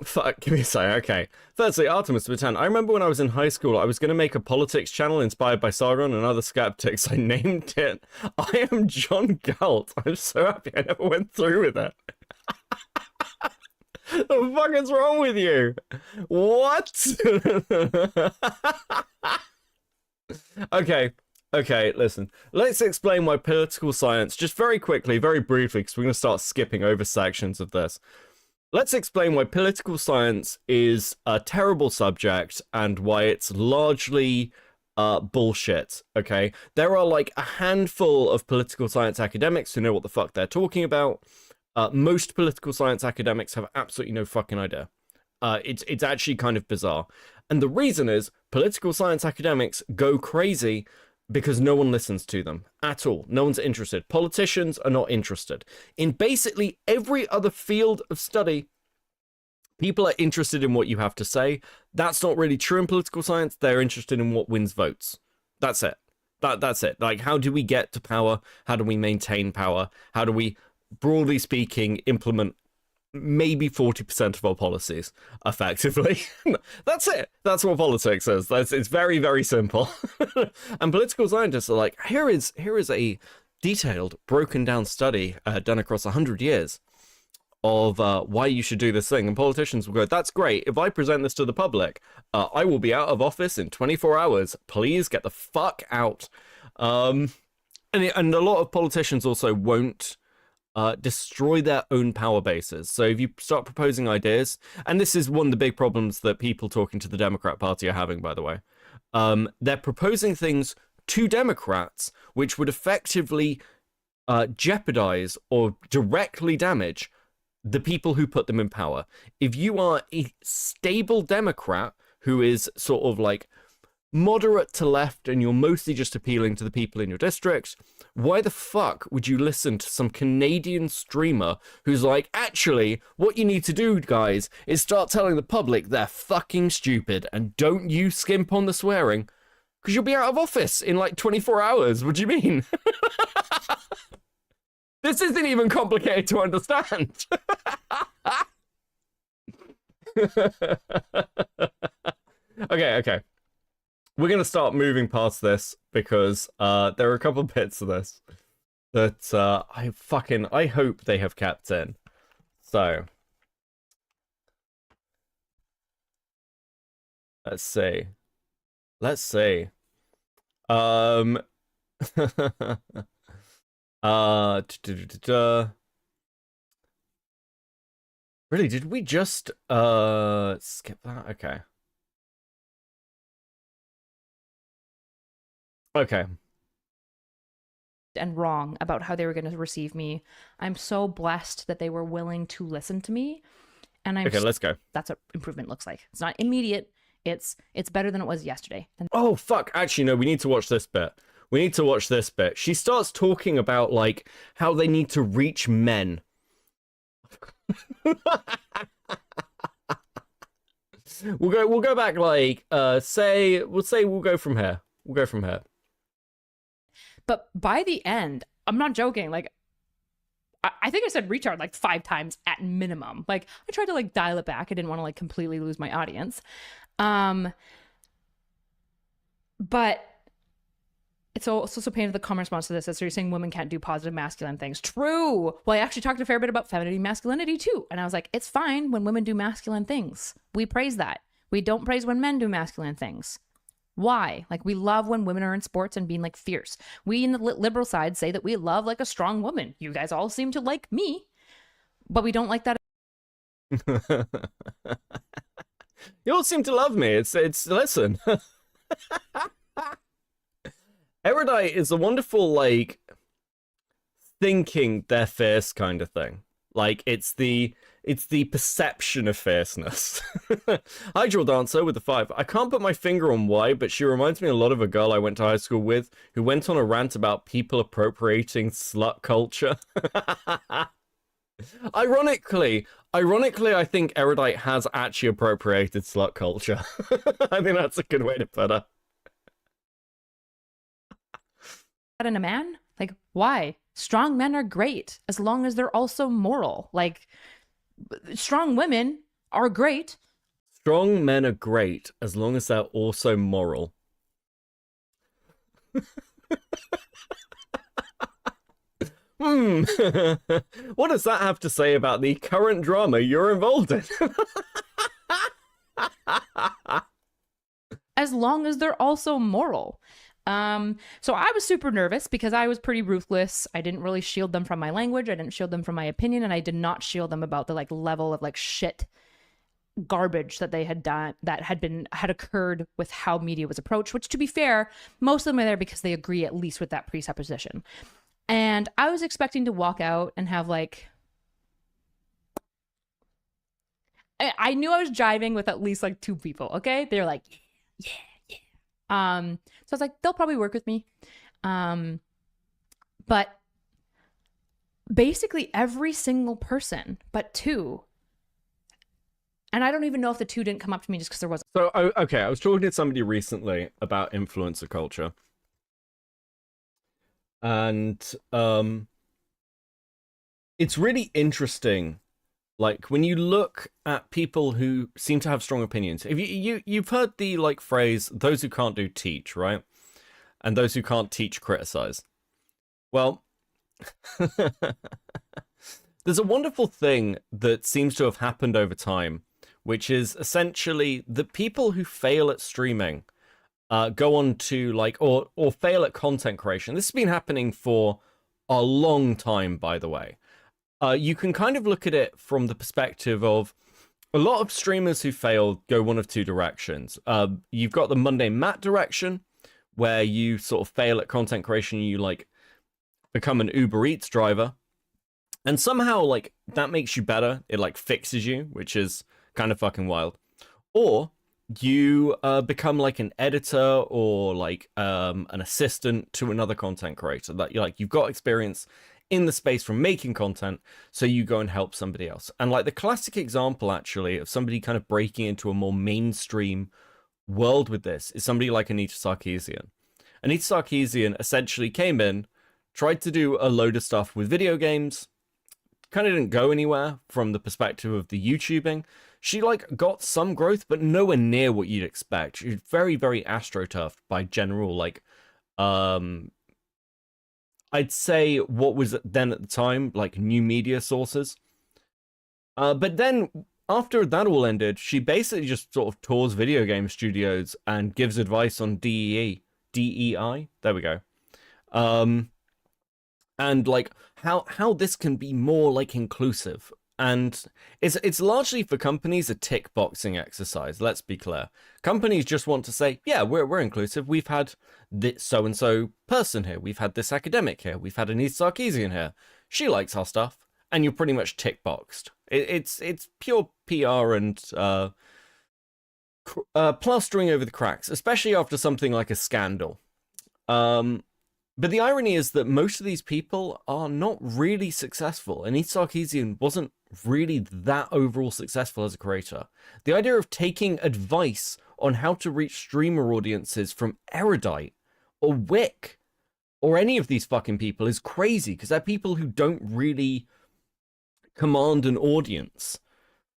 Fuck, give me a second. Okay. Firstly, Artemis Batan. I remember when I was in high school, I was going to make a politics channel inspired by Sargon and other skeptics. I named it I Am John Galt. I'm so happy I never went through with it. The fuck is wrong with you? What? Okay, listen. Let's explain why political science, just very quickly, very briefly, because we're going to start skipping over sections of this. Let's explain why political science is a terrible subject and why it's largely bullshit, okay? There are like a handful of political science academics who know what the fuck they're talking about. Most political science academics have absolutely no fucking idea. It's actually kind of bizarre. And the reason is political science academics go crazy because no one listens to them at all. No one's interested. Politicians are not interested. In basically every other field of study, people are interested in what you have to say. That's not really true in political science. They're interested in what wins votes. That's it. That's it. Like, how do we get to power? How do we maintain power? How do we, broadly speaking, implement maybe 40% of our policies effectively? That's it. That's what politics is. It's very, very simple. And political scientists are like, here is a detailed, broken down study done across 100 years of why you should do this thing. And politicians will go, that's great. If I present this to the public, I will be out of office in 24 hours. Please get the fuck out. And a lot of politicians also won't destroy their own power bases. So if you start proposing ideas, and this is one of the big problems that people talking to the Democrat Party are having, by the way, they're proposing things to Democrats which would effectively jeopardize or directly damage the people who put them in power. If you are a stable Democrat who is sort of like moderate to left and you're mostly just appealing to the people in your district, why the fuck would you listen to some Canadian streamer who's like, actually, what you need to do, guys, is start telling the public they're fucking stupid and don't you skimp on the swearing because you'll be out of office in like 24 hours. What do you mean? This isn't even complicated to understand. Okay. We're going to start moving past this because there are a couple bits of this that I hope they have kept in. So, let's see. Really, did we just skip that? Okay. And wrong about how they were going to receive me. I'm so blessed that they were willing to listen to me. And Okay, let's go. That's what improvement looks like. It's not immediate. It's better than it was yesterday. Oh, fuck. Actually, no, we need to watch this bit. She starts talking about, like, how they need to reach men. We'll go back, like, we'll go from here. But by the end, I'm not joking, like, I think I said reach out like 5 times at minimum. Like, I tried to like dial it back. I didn't want to like completely lose my audience. But it's also painted the common response to this as so you're saying women can't do positive masculine things. True. Well, I actually talked a fair bit about femininity and masculinity too. And I was like, it's fine when women do masculine things. We praise that. We don't praise when men do masculine things. Why? Like, we love when women are in sports and being like fierce. We in the liberal side say that we love like a strong woman. You guys all seem to like me, but we don't like that. You all seem to love me. It's listen. Erudite is a wonderful, like, thinking they're fierce kind of thing. Like, it's the perception of fierceness. Hi, Drill Dancer with the 5. I can't put my finger on why, but she reminds me a lot of a girl I went to high school with who went on a rant about people appropriating slut culture. Ironically, I think Erudite has actually appropriated slut culture. I think that's a good way to put it. In a man? Like, why? Strong men are great as long as they're also moral. Like, strong women are great. Strong men are great as long as they're also moral. What does that have to say about the current drama you're involved in? As long as they're also moral. So I was super nervous because I was pretty ruthless. I didn't really shield them from my language. I didn't shield them from my opinion. And I did not shield them about the like level of like shit garbage that they had done, that had occurred with how media was approached, which, to be fair, most of them are there because they agree at least with that presupposition. And I was expecting to walk out and have like, I knew I was jiving with at least like 2 people. Okay. They're like, yeah. So I was like, they'll probably work with me. But basically every single person but 2, and I don't even know if the 2 didn't come up to me just because there wasn't. So, okay, I was talking to somebody recently about influencer culture. And it's really interesting, like, when you look at people who seem to have strong opinions. If you've heard the like phrase, those who can't do teach, right? And those who can't teach criticize. Well, there's a wonderful thing that seems to have happened over time, which is essentially the people who fail at streaming go on to like, or fail at content creation. This has been happening for a long time, by the way. You can kind of look at it from the perspective of a lot of streamers who fail go one of 2 directions. You've got the Monday Matt direction, where you sort of fail at content creation, you like become an Uber Eats driver, and somehow like that makes you better. It like fixes you, which is kind of fucking wild. Or you become like an editor or like an assistant to another content creator. That you've got experience in the space from making content, so you go and help somebody else. And like the classic example actually of somebody kind of breaking into a more mainstream world with this is somebody like Anita Sarkeesian. Anita Sarkeesian essentially came in, tried to do a load of stuff with video games, kind of didn't go anywhere from the perspective of the YouTubing. She like got some growth, but nowhere near what you'd expect. She's very, very astroturfed by general like I'd say what was then at the time like new media sources. But then after that all ended, she basically just sort of tours video game studios and gives advice on DEI. There we go. And like how this can be more like inclusive. And it's largely for companies a tick boxing exercise. Let's be clear. Companies just want to say, yeah, we're inclusive. We've had this so-and-so person here. We've had this academic here. We've had Anita Sarkeesian here. She likes our stuff. And you're pretty much tick boxed. It's pure PR and plastering over the cracks, especially after something like a scandal. But the irony is that most of these people are not really successful. Anita Sarkeesian wasn't really that overall successful as a creator. The idea of taking advice on how to reach streamer audiences from Erudite or Wick or any of these fucking people is crazy, because they're people who don't really command an audience.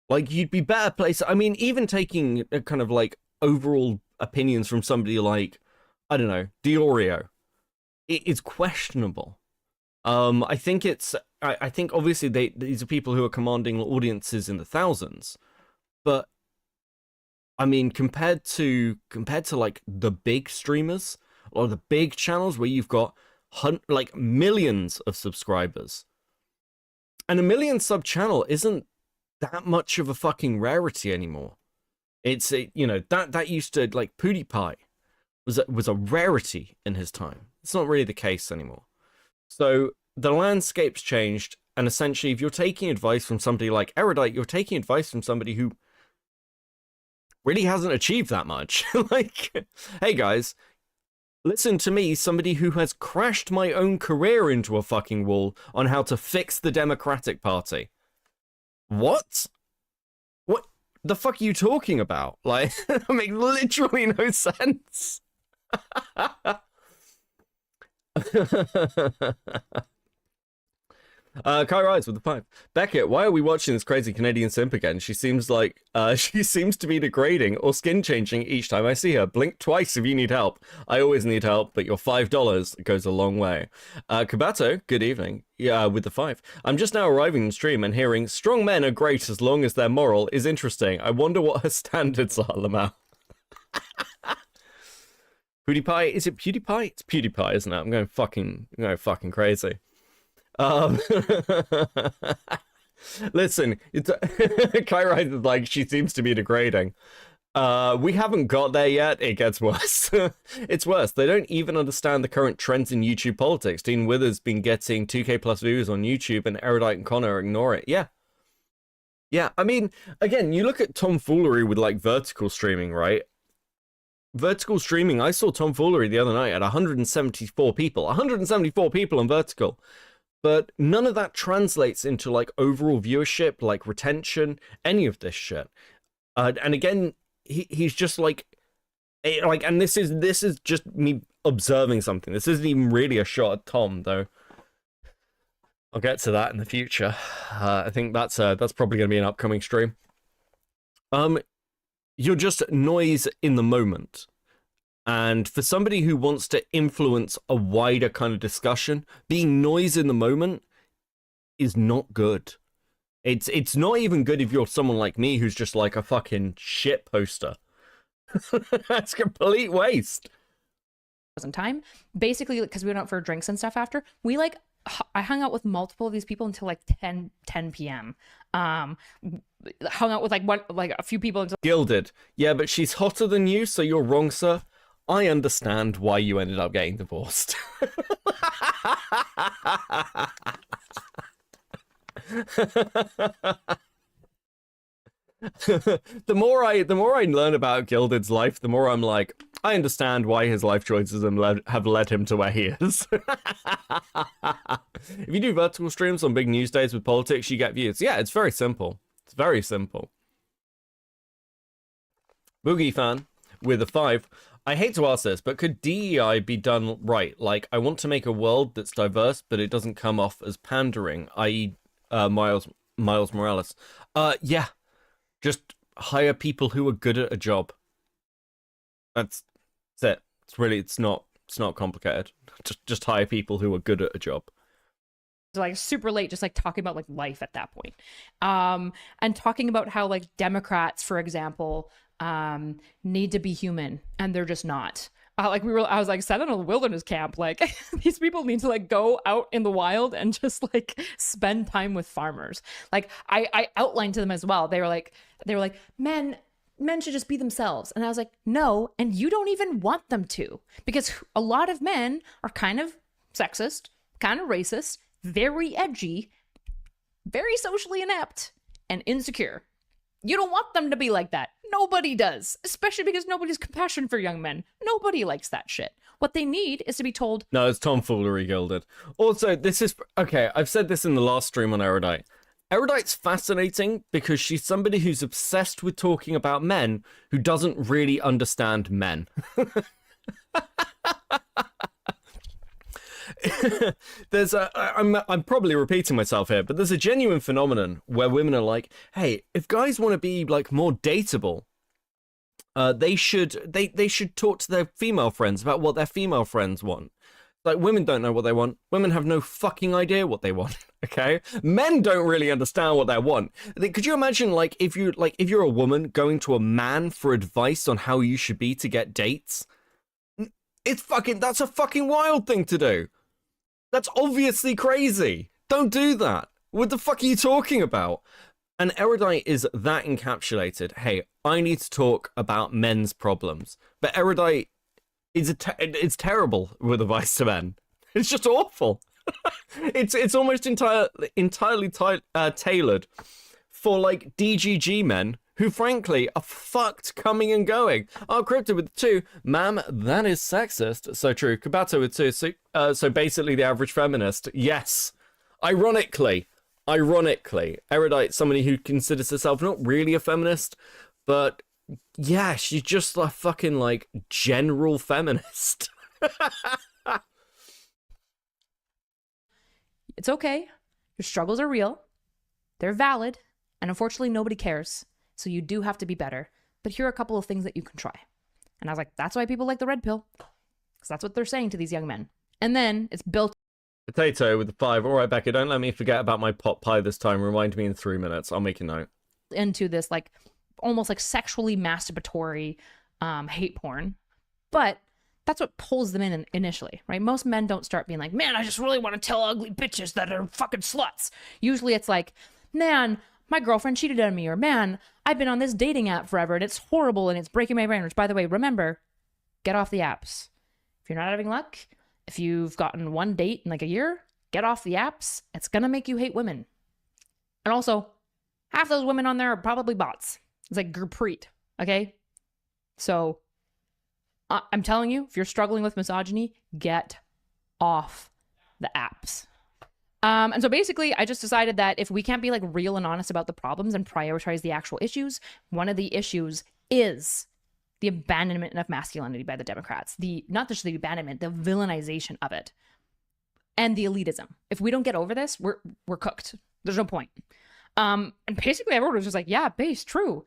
Like, you'd be better placed. I mean, even taking a kind of like overall opinions from somebody like, I don't know, Diorio, it's questionable. I think obviously these are people who are commanding audiences in the thousands, but I mean, compared to like the big streamers or the big channels where you've got like millions of subscribers, and a million sub channel isn't that much of a fucking rarity anymore. It's you know, that used to, like, PewDiePie was a rarity in his time. It's not really the case anymore. So the landscape's changed, and essentially, if you're taking advice from somebody like Erudite, you're taking advice from somebody who really hasn't achieved that much. Like, hey guys, listen to me, somebody who has crashed my own career into a fucking wall on how to fix the Democratic Party. What? What the fuck are you talking about? Like, that makes literally no sense. Kai Rise with the 5. Beckett, why are we watching this crazy Canadian simp again? She seems like she seems to be degrading or skin changing each time I see her. Blink twice if you need help. I always need help, but your $5 goes a long way. Kabato, good evening. Yeah, with the 5. I'm just now arriving in stream and hearing strong men are great as long as they're moral is interesting. I wonder what her standards are, Lamau. PewDiePie, is it PewDiePie? It's PewDiePie, isn't it? I'm going fucking crazy. Listen, it's Kyra is like, she seems to be degrading. We haven't got there yet. It gets worse. It's worse. They don't even understand the current trends in YouTube politics. Dean Wither's been getting 2K plus views on YouTube, and Erudite and Connor ignore it. Yeah, I mean, again, you look at tomfoolery with, like, vertical streaming, right? Vertical streaming, I saw tomfoolery the other night at 174 people. 174 people on vertical. But none of that translates into, like, overall viewership, like retention, any of this shit. And again, he's just like, and this is just me observing something. This isn't even really a shot at Tom, though. I'll get to that in the future. I think that's probably going to be an upcoming stream. You're just noise in the moment. And for somebody who wants to influence a wider kind of discussion, being noise in the moment is not good. It's not even good if you're someone like me who's just like a fucking shit poster. That's complete waste. Time, basically, because we went out for drinks and stuff after, I hung out with multiple of these people until like 10 p.m. Hung out with a few people until Gilded. Yeah, but she's hotter than you, so you're wrong, sir. I understand why you ended up getting divorced. The more I learn about Gilded's life, the more I'm like, I understand why his life choices have led him to where he is. If you do vertical streams on big news days with politics, you get views. Yeah, it's very simple. It's very simple. Boogie fan with a 5. I hate to ask this, but could DEI be done right? Like, I want to make a world that's diverse, but it doesn't come off as pandering, i.e. Miles Morales. Yeah. Just hire people who are good at a job. That's it. It's not complicated. Just hire people who are good at a job. like super late, just like talking about like life at that point. And talking about how like Democrats, for example, need to be human and they're just not. I was like, set in a wilderness camp. Like these people need to like go out in the wild and just like spend time with farmers. Like I outlined to them as well. They were like, men should just be themselves. And I was like, no. And you don't even want them to, because a lot of men are kind of sexist, kind of racist, very edgy, very socially inept and insecure. You don't want them to be like that. Nobody does, especially because nobody's compassion for young men. Nobody likes that shit. What they need is to be told. No, it's tomfoolery, Gilded. Also, this is okay. I've said this in the last stream on Erudite. Erudite's fascinating because she's somebody who's obsessed with talking about men who doesn't really understand men. I'm probably repeating myself here, but there's a genuine phenomenon where women are like, hey, if guys want to be like more dateable, they should talk to their female friends about what their female friends want. Like, women don't know what they want. Women have no fucking idea what they want. Okay, men don't really understand what they want. Could you imagine, like, if you're a woman going to a man for advice on how you should be to get dates? That's a fucking wild thing to do. That's obviously crazy. Don't do that. What the fuck are you talking about? And Erudite is that encapsulated. Hey, I need to talk about men's problems, but Erudite is it's terrible with advice to men. It's just awful. It's almost entirely tailored for like DGG men who frankly are fucked coming and going. Oh, Crypto with 2, ma'am, that is sexist. So true. Kabato with 2, so basically the average feminist. Yes, ironically, Erudite, somebody who considers herself not really a feminist, but yeah, she's just a fucking like general feminist. It's okay. Your struggles are real. They're valid. And unfortunately, nobody cares. So you do have to be better. But here are a couple of things that you can try. And I was like, that's why people like the red pill. Because that's what they're saying to these young men. And then it's built Potato with the 5. All right, Becca, don't let me forget about my pot pie this time. Remind me in 3 minutes. I'll make a note. into this like almost like sexually masturbatory hate porn. But that's what pulls them in initially, right? Most men don't start being like, man, I just really want to tell ugly bitches that are fucking sluts. Usually it's like, man, my girlfriend cheated on me, or man, I've been on this dating app forever and it's horrible and it's breaking my brain. Which, by the way, remember, get off the apps. If you're not having luck, if you've gotten one date in like a year, get off the apps. It's gonna make you hate women. And also, half those women on there are probably bots. It's like Gurpreet, okay? So I'm telling you, if you're struggling with misogyny, get off the apps. And so basically, I just decided that if we can't be like real and honest about the problems and prioritize the actual issues, one of the issues is the abandonment of masculinity by the Democrats. Not just the abandonment, the villainization of it. And the elitism. If we don't get over this, we're cooked. There's no point. And basically everyone was just like, yeah, base, true.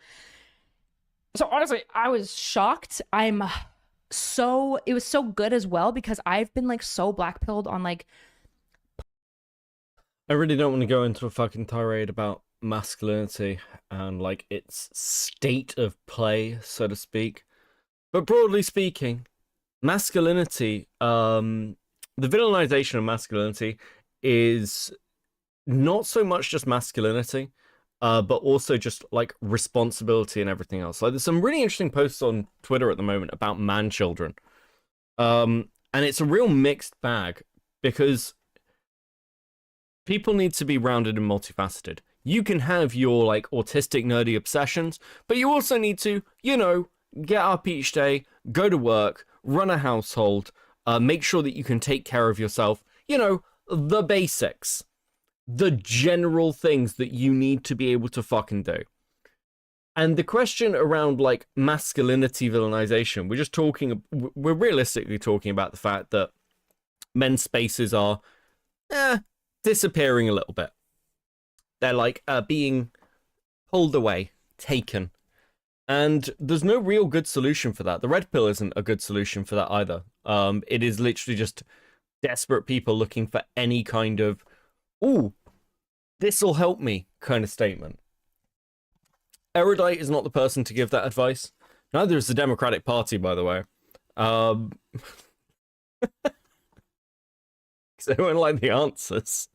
So honestly, I was shocked. It was so good as well because I've been like so blackpilled on like. I really don't want to go into a fucking tirade about masculinity and like its state of play, so to speak. But broadly speaking, masculinity, the villainization of masculinity is not so much just masculinity, but also just like responsibility and everything else. Like there's some really interesting posts on Twitter at the moment about man children. And it's a real mixed bag because people need to be rounded and multifaceted. You can have your like autistic nerdy obsessions, but you also need to, get up each day, go to work, run a household, make sure that you can take care of yourself, the basics. The general things that you need to be able to fucking do. And the question around like masculinity villainization, we're realistically talking about the fact that men's spaces are disappearing a little bit. They're like being pulled away, taken. And there's no real good solution for that. The red pill isn't a good solution for that either. It is literally just desperate people looking for any kind of ooh, this'll help me kind of statement. Erudite is not the person to give that advice. Neither is the Democratic Party, by the way. Because they won't like the answers.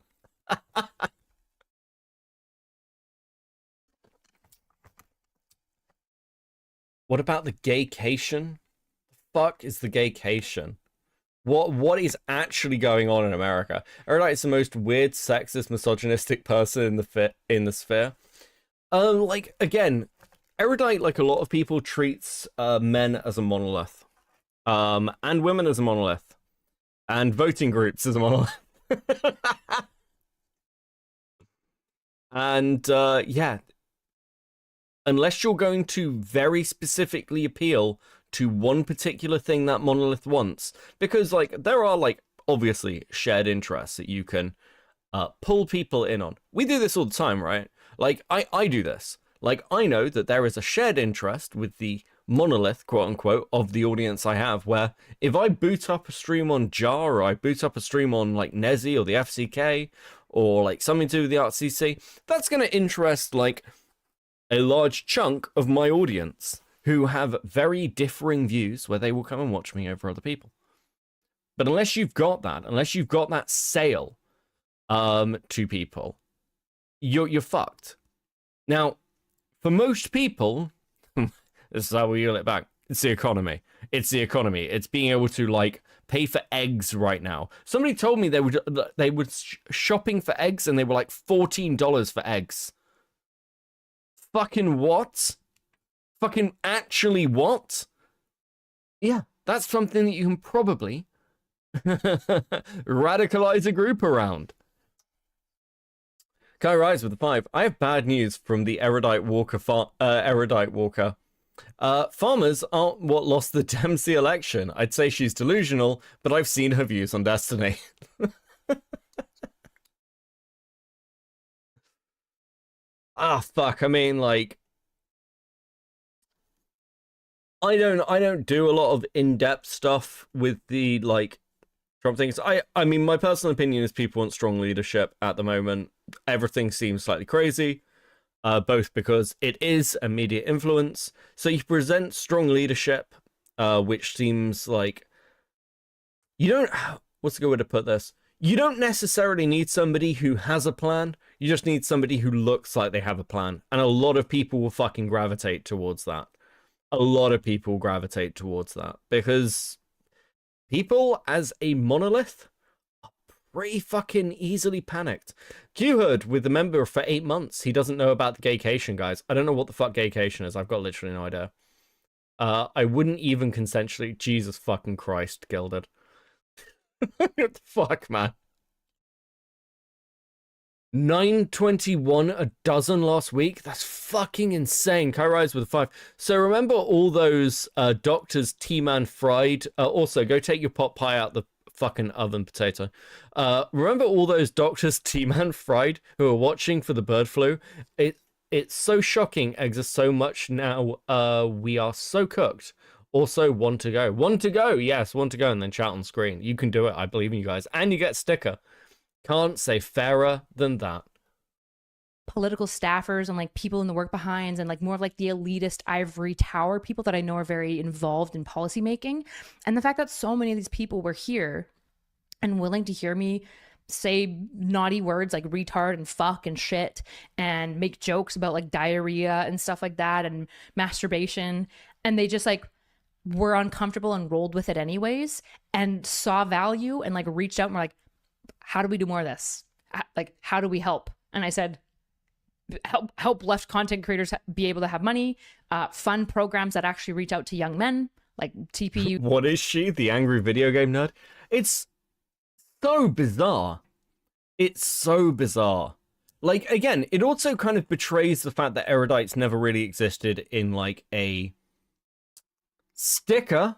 What about the gaycation? The fuck is the gaycation? What is actually going on in America? Erudite is the most weird, sexist, misogynistic person in the sphere. Like again, Erudite, like a lot of people, treats men as a monolith, and women as a monolith, and voting groups as a monolith. And yeah, unless you're going to very specifically appeal to one particular thing that monolith wants, because like there are like obviously shared interests that you can pull people in on. We do this all the time, right? Like I do this. Like I know that there is a shared interest with the monolith, quote unquote, of the audience I have, where if I boot up a stream on Jar, or I boot up a stream on like Nezzy or the FCK, or like something to do with the RCC, that's going to interest like a large chunk of my audience who have very differing views, where they will come and watch me over other people. But unless you've got that sale to people, you're fucked. Now, for most people, this is how we reel it back. It's the economy. It's the economy. It's being able to like pay for eggs right now. Somebody told me they were shopping for eggs and they were like $14 for eggs. Fucking what? Fucking actually what? Yeah, that's something that you can probably radicalize a group around. Kai Rise with the 5. I have bad news from the Erudite Walker. Farmers aren't what lost the Dempsey election. I'd say she's delusional, but I've seen her views on Destiny. Ah, fuck. I mean, like, I don't do a lot of in-depth stuff with the like Trump things. I mean, my personal opinion is people want strong leadership at the moment. Everything seems slightly crazy, both because it is a media influence. So you present strong leadership, which seems like you don't. What's a good way to put this? You don't necessarily need somebody who has a plan. You just need somebody who looks like they have a plan, and a lot of people will fucking gravitate towards that. A lot of people gravitate towards that because people as a monolith are pretty fucking easily panicked. Q-Hood with the member for 8 months. He doesn't know about the gaycation, guys. I don't know what the fuck gaycation is. I've got literally no idea. I wouldn't even consensually. Jesus fucking Christ, Gilded. What the fuck, man? 921 a dozen last week. That's fucking insane. Kai Rise with a 5. So remember all those doctors T-Man fried. Also, go take your pot pie out the fucking oven, potato. Remember all those doctors T-Man fried who are watching for the bird flu? It's so shocking. Eggs are so much now. We are so cooked. Also, one to go. One to go. Yes, one to go, and then chat on screen. You can do it. I believe in you guys. And you get a sticker. Can't say fairer than that. Political staffers and like people in the work behinds and like more of like the elitist ivory tower people that I know are very involved in policy making. And the fact that so many of these people were here and willing to hear me say naughty words like retard and fuck and shit and make jokes about like diarrhea and stuff like that and masturbation. And they just like were uncomfortable and rolled with it anyways and saw value and like reached out and were like, how do we do more of this? Like, how do we help? And I said, help left content creators be able to have money, fund programs that actually reach out to young men, like TPU. What is she? The angry video game nerd? It's so bizarre. It's so bizarre. Like, again, it also kind of betrays the fact that erudites never really existed in, like, a sticker.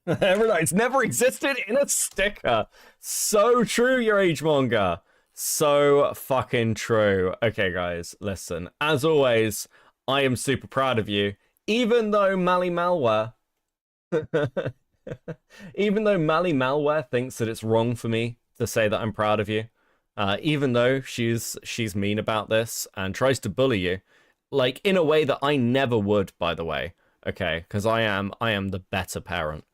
Erudites never existed in a sticker. So true, your age monger. So fucking true. Okay, guys, listen. As always, I am super proud of you. Even though Mally Malware... even though Mally Malware thinks that it's wrong for me to say that I'm proud of you, even though she's mean about this and tries to bully you, like, in a way that I never would, by the way. Okay, because I am the better parent.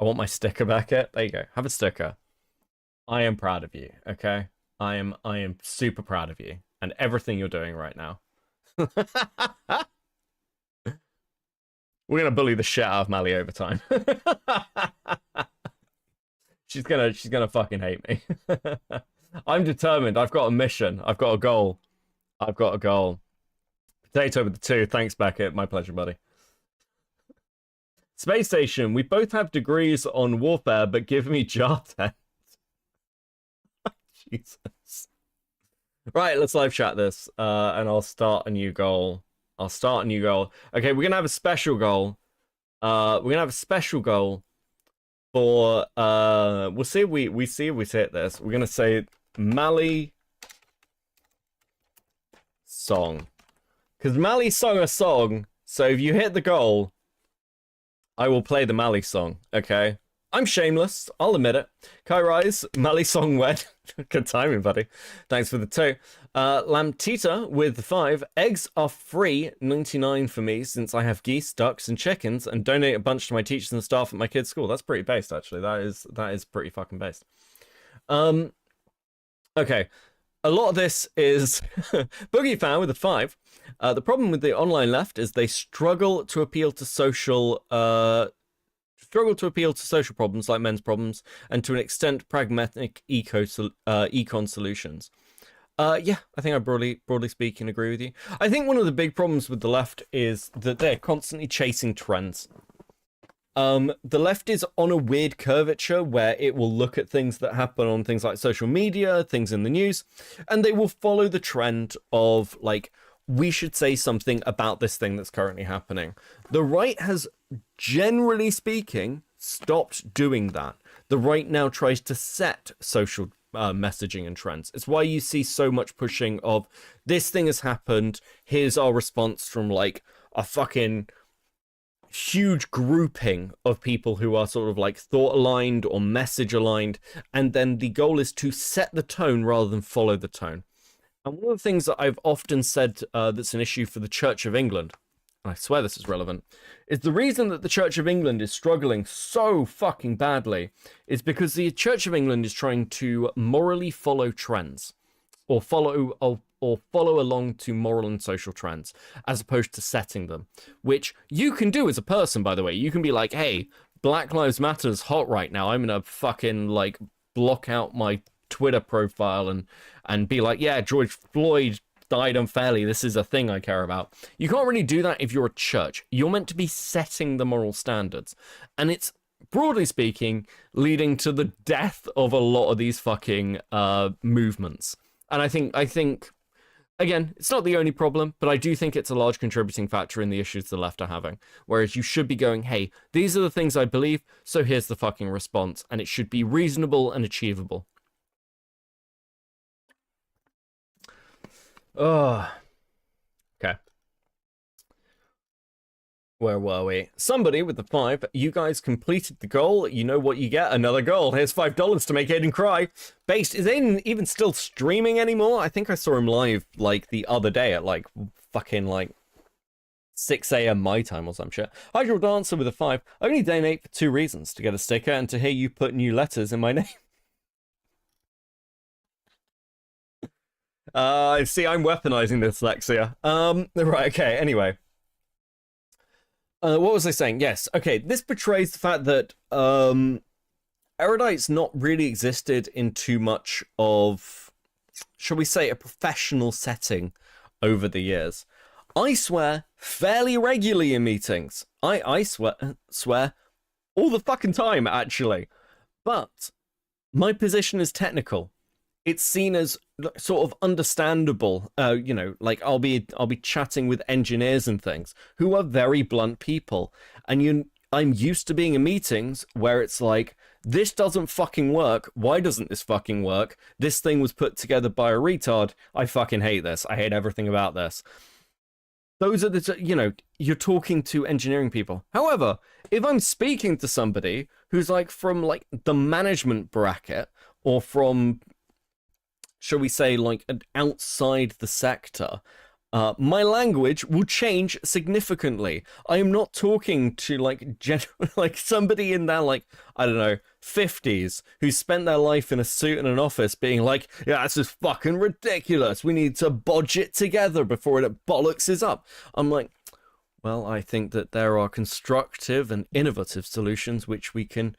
I want my sticker back yet. There you go. Have a sticker. I am proud of you, okay? I am super proud of you and everything you're doing right now. We're gonna bully the shit out of Mally over time. she's gonna fucking hate me. I'm determined. I've got a mission. I've got a goal. Potato with the 2. Thanks, Beckett. My pleasure, buddy. Space Station, we both have degrees on warfare, but give me jar test. Jesus. Right, let's live chat this, and I'll start a new goal. Okay, we're gonna have a special goal. For we'll see if we hit this. We're gonna say Mally song, because Mally sung a song. So if you hit the goal, I will play the Mali song, okay? I'm shameless, I'll admit it. Kai Rise, Mali song wed. Good timing, buddy. Thanks for the 2. Lamtita with the 5. Eggs are free, 99 for me, since I have geese, ducks, and chickens, and donate a bunch to my teachers and staff at my kid's school. That's pretty based, actually. That is pretty fucking based. Okay. A lot of this is Boogie Fan with a 5. The problem with the online left is they struggle to appeal to social problems like men's problems, and to an extent pragmatic econ solutions. Yeah, I think I broadly speaking agree with you. I think one of the big problems with the left is that they're constantly chasing trends. The left is on a weird curvature where it will look at things that happen on things like social media, things in the news, and they will follow the trend of, like, we should say something about this thing that's currently happening. The right has, generally speaking, stopped doing that. The right now tries to set social messaging and trends. It's why you see so much pushing of, this thing has happened, here's our response, from like a fucking huge grouping of people who are sort of like thought aligned or message aligned, and then the goal is to set the tone rather than follow the tone. And one of the things that I've often said that's an issue for the Church of England, and I swear this is relevant, is the reason that the Church of England is struggling so fucking badly is because the Church of England is trying to morally follow trends, or follow along to moral and social trends, as opposed to setting them, which you can do as a person, by the way. You can be like, hey, Black Lives Matter's hot right now. I'm gonna fucking like block out my Twitter profile and be like, yeah, George Floyd died unfairly, this is a thing I care about. You can't really do that if you're a church. You're meant to be setting the moral standards, and it's, broadly speaking, leading to the death of a lot of these fucking movements. And I think again, it's not the only problem, but I do think it's a large contributing factor in the issues the left are having. Whereas you should be going, hey, these are the things I believe, so here's the fucking response, and it should be reasonable and achievable. Oh, okay. Where were we? Somebody with the 5. You guys completed the goal. You know what you get. Another goal. Here's $5 to make Aiden cry. Based. Is Aiden even still streaming anymore? I think I saw him live like the other day at like fucking like 6 a.m. my time or some shit. Hydro Dancer with a 5. I only donate for 2 reasons: to get a sticker and to hear you put new letters in my name. See, I'm weaponizing dyslexia. Right, okay, anyway. What was I saying? Yes, okay, this betrays the fact that, Erudite's not really existed in too much of, shall we say, a professional setting over the years. I swear fairly regularly in meetings. I swear all the fucking time, actually. But my position is technical. It's seen as sort of understandable. You know, like I'll be chatting with engineers and things who are very blunt people, and I'm used to being in meetings where it's like, this doesn't fucking work. Why doesn't this fucking work? This thing was put together by a retard. I fucking hate this. I hate everything about this. Those are the, you know, you're talking to engineering people. However, if I'm speaking to somebody who's like from like the management bracket, or from, shall we say, like an outside the sector, my language will change significantly. I am not talking to like like somebody in their like, I don't know, 50s who spent their life in a suit in an office being like, yeah, this is fucking ridiculous. We need to bodge it together before it bollocks up. I'm like, well, I think that there are constructive and innovative solutions which we can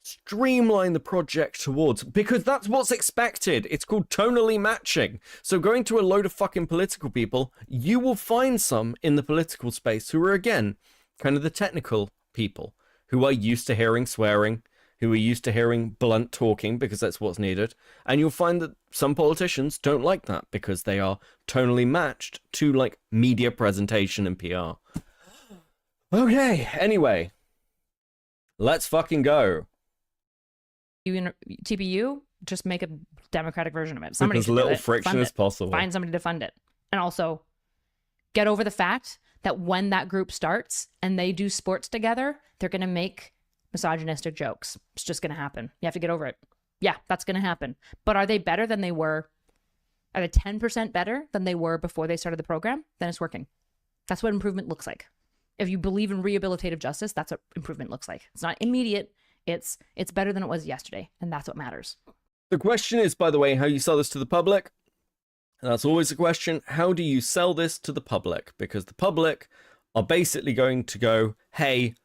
streamline the project towards, because that's what's expected. It's called tonally matching. So going to a load of fucking political people, you will find some in the political space who are, again, kind of the technical people, who are used to hearing swearing, who are used to hearing blunt talking because that's what's needed. And you'll find that some politicians don't like that because they are tonally matched to like media presentation and PR. Okay, anyway, let's fucking go. TPU, just make a democratic version of it. Somebody With as should little do it. friction Fund as it. possible. Find somebody to fund it. And also, get over the fact that when that group starts and they do sports together, they're going to make misogynistic jokes. It's just going to happen. You have to get over it. Yeah, that's going to happen. But are they better than they were? Are they 10% better than they were before they started the program? Then it's working. That's what improvement looks like. If you believe in rehabilitative justice, that's what improvement looks like. It's not immediate. It's better than it was yesterday. And that's what matters. The question is, by the way, how you sell this to the public. And that's always the question. How do you sell this to the public? Because the public are basically going to go, hey,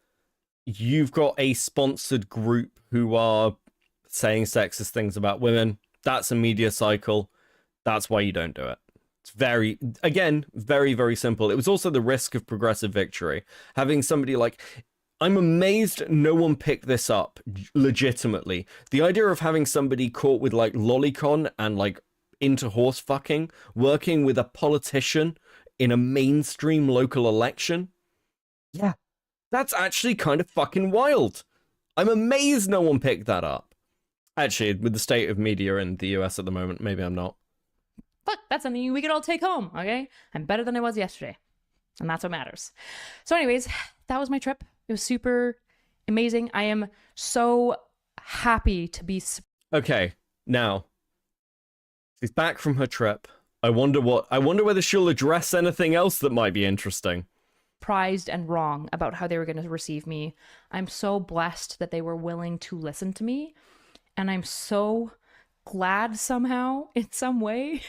you've got a sponsored group who are saying sexist things about women. That's a media cycle. That's why you don't do it. It's very, again, very, very simple. It was also the risk of progressive victory. Having somebody like, I'm amazed no one picked this up legitimately. The idea of having somebody caught with like lolicon and like into horse fucking, working with a politician in a mainstream local election. Yeah, that's actually kind of fucking wild. I'm amazed no one picked that up. Actually, with the state of media in the US at the moment, maybe I'm not. But that's something we could all take home, okay? I'm better than I was yesterday. And that's what matters. So anyways, that was my trip. It was super amazing. I am so happy to be... Okay, now, she's back from her trip. I wonder whether she'll address anything else that might be interesting. Surprised and wrong about how they were going to receive me. I'm so blessed that they were willing to listen to me. And I'm so glad somehow, in some way,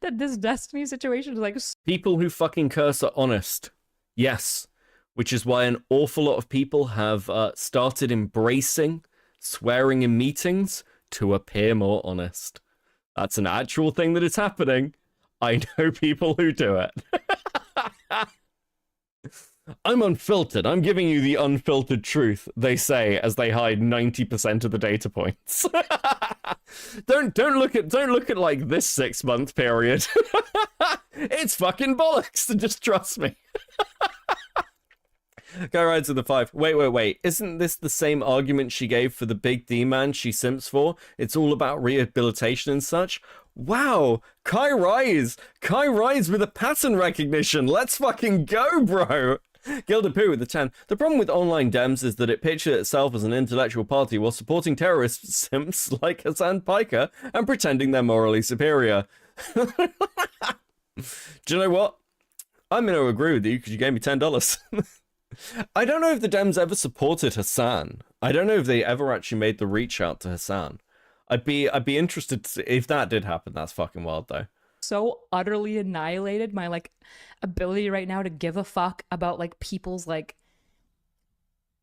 that this destiny situation is like... People who fucking curse are honest. Yes. Which is why an awful lot of people have started embracing swearing in meetings to appear more honest. That's an actual thing that is happening. I know people who do it. I'm unfiltered. I'm giving you the unfiltered truth, they say as they hide 90% of the data points. Don't look at like this 6-month period. It's fucking bollocks. Just trust me. Guy rides with the 5. Wait. Isn't this the same argument she gave for the big D man she simps for? It's all about rehabilitation and such. Wow, Kai Rise with a pattern recognition. Let's fucking go, bro. Gilda Poo with the 10. The problem with online Dems is that it pictures itself as an intellectual party while supporting terrorist simps like Hassan Piker and pretending they're morally superior. Do you know what? I'm going to agree with you because you gave me $10. I don't know if the Dems ever supported Hassan. I don't know if they ever actually made the reach out to Hassan. I'd be interested to see if that did happen. That's fucking wild though. So utterly annihilated my like ability right now to give a fuck about like people's like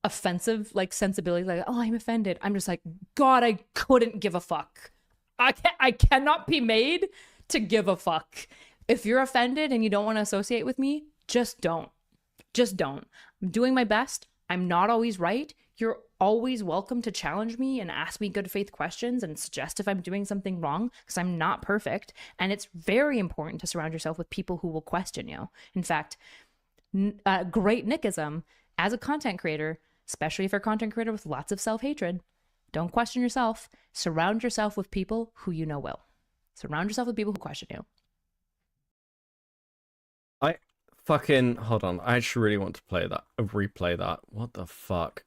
offensive like sensibility. Like, oh, I'm offended. I'm just like, God, I couldn't give a fuck. I cannot be made to give a fuck. If you're offended and you don't want to associate with me, just don't. Just don't. I'm doing my best. I'm not always right. You're always welcome to challenge me and ask me good faith questions and suggest if I'm doing something wrong, because I'm not perfect. And it's very important to surround yourself with people who will question you. In fact, great Nickism as a content creator, especially if you're a content creator with lots of self-hatred, don't question yourself. Surround yourself with people who you know will. Surround yourself with people who question you. Hold on. I actually really want to replay that. What the fuck?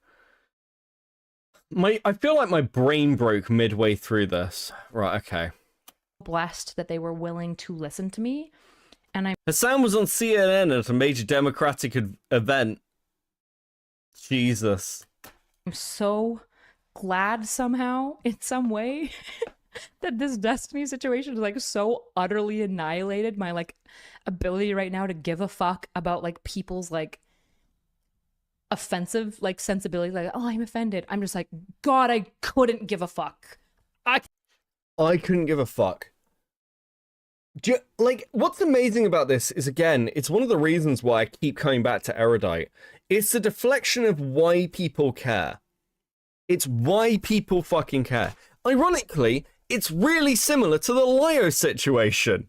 I feel like my brain broke midway through this. Right, okay. Blessed that they were willing to listen to me. And Hassan was on CNN at a major Democratic event. Jesus. I'm so glad somehow, in some way, that this destiny situation is like so utterly annihilated my like ability right now to give a fuck about like people's like offensive like sensibility. Like, oh, I'm offended. I'm just like, God, I couldn't give a fuck. I couldn't give a fuck. Like, what's amazing about this is, again, it's one of the reasons why I keep coming back to Erudite. It's a deflection of why people care. It's why people fucking care. Ironically, it's really similar to the Lyo situation.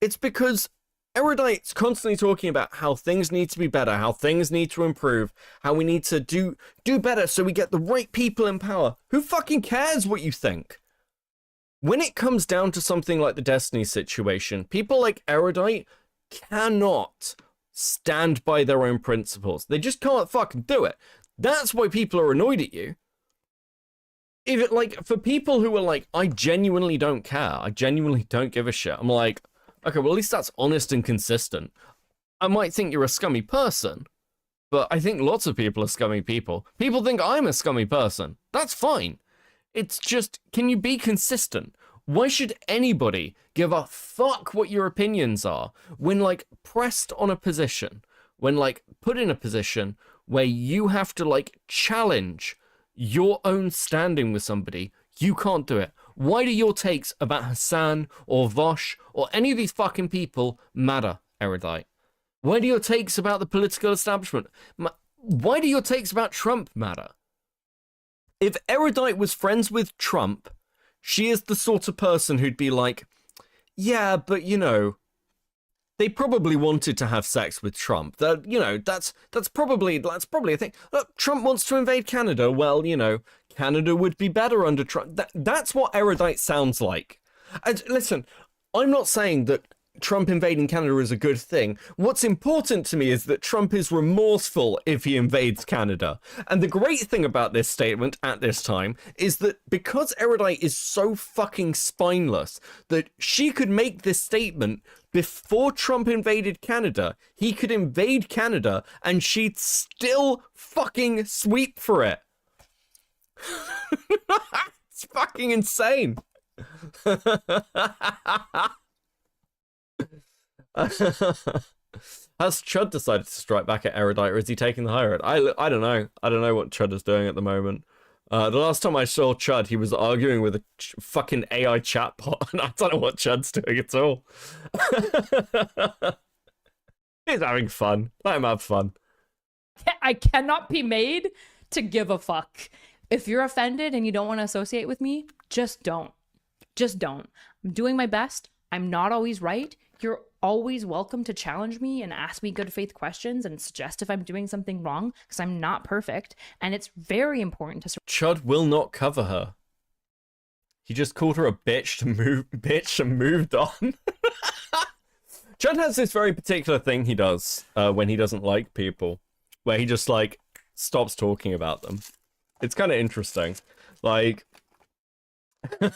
It's because Erudite's constantly talking about how things need to be better, how things need to improve, how we need to do better so we get the right people in power. Who fucking cares what you think? When it comes down to something like the Destiny situation, people like Erudite cannot stand by their own principles. They just can't fucking do it. That's why people are annoyed at you. Even like for people who are like, I genuinely don't care, I genuinely don't give a shit, I'm like, okay, well at least that's honest and consistent. I might think you're a scummy person, but I think lots of people are scummy people. People think I'm a scummy person. That's fine. It's just, can you be consistent? Why should anybody give a fuck what your opinions are when like pressed on a position, when like put in a position where you have to like challenge your own standing with somebody? You can't do it. Why do your takes about Hassan or Vosh or any of these fucking people matter, Erudite? Why do your takes about the political establishment? Why do your takes about Trump matter? If Erudite was friends with Trump, she is the sort of person who'd be like, yeah, but you know, they probably wanted to have sex with Trump. That, you know, that's probably a thing. Look, Trump wants to invade Canada. Well, you know, Canada would be better under Trump. That's what Erudite sounds like. And listen, I'm not saying that Trump invading Canada is a good thing. What's important to me is that Trump is remorseful if he invades Canada. And the great thing about this statement at this time is that because Erudite is so fucking spineless that she could make this statement before Trump invaded Canada, he could invade Canada and she'd still fucking sweep for it. It's fucking insane. Has Chud decided to strike back at Erudite, or is he taking the high road? I don't know. I don't know what Chud is doing at the moment. The last time I saw Chud, he was arguing with a fucking AI chatbot, and I don't know what Chud's doing at all. He's having fun. Let him have fun. I cannot be made to give a fuck. If you're offended and you don't want to associate with me, just don't. Just don't. I'm doing my best. I'm not always right. You're always welcome to challenge me and ask me good faith questions and suggest if I'm doing something wrong, because I'm not perfect. And it's very important to... Chud will not cover her. He just called her a bitch and moved on. Chud has this very particular thing he does when he doesn't like people, where he just like stops talking about them. It's kind of interesting. Like, I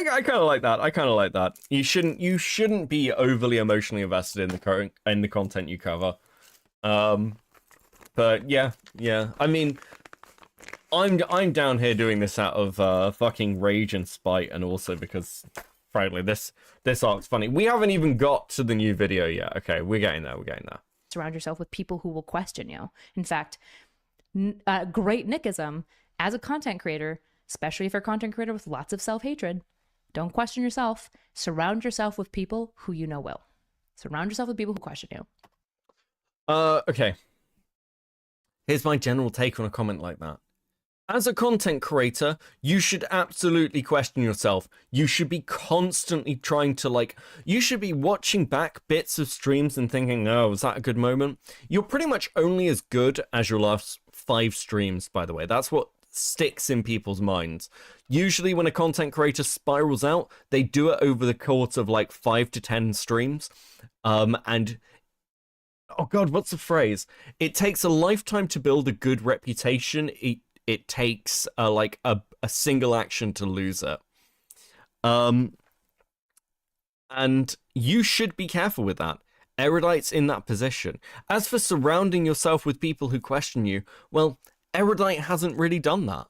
kind of like that. I kind of like that. You shouldn't be overly emotionally invested in the content you cover. But yeah. I mean, I'm down here doing this out of fucking rage and spite, and also because, frankly, this arc's funny. We haven't even got to the new video yet. Okay, we're getting there. Surround yourself with people who will question you. In fact, great Nickism as a content creator, especially if you're a content creator with lots of self-hatred, don't question yourself. Surround yourself with people who you know will. Surround yourself with people who question you. Okay. Here's my general take on a comment like that. As a content creator, you should absolutely question yourself. You should be constantly trying to, like, you should be watching back bits of streams and thinking, oh, was that a good moment? You're pretty much only as good as your last 5 streams, by the way. That's what sticks in people's minds. Usually when a content creator spirals out, they do it over the course of like 5 to 10 streams. And oh god, what's the phrase? It takes a lifetime to build a good reputation. It takes like a single action to lose it. And you should be careful with that. Erudite's in that position. As for surrounding yourself with people who question you, well, Erudite hasn't really done that.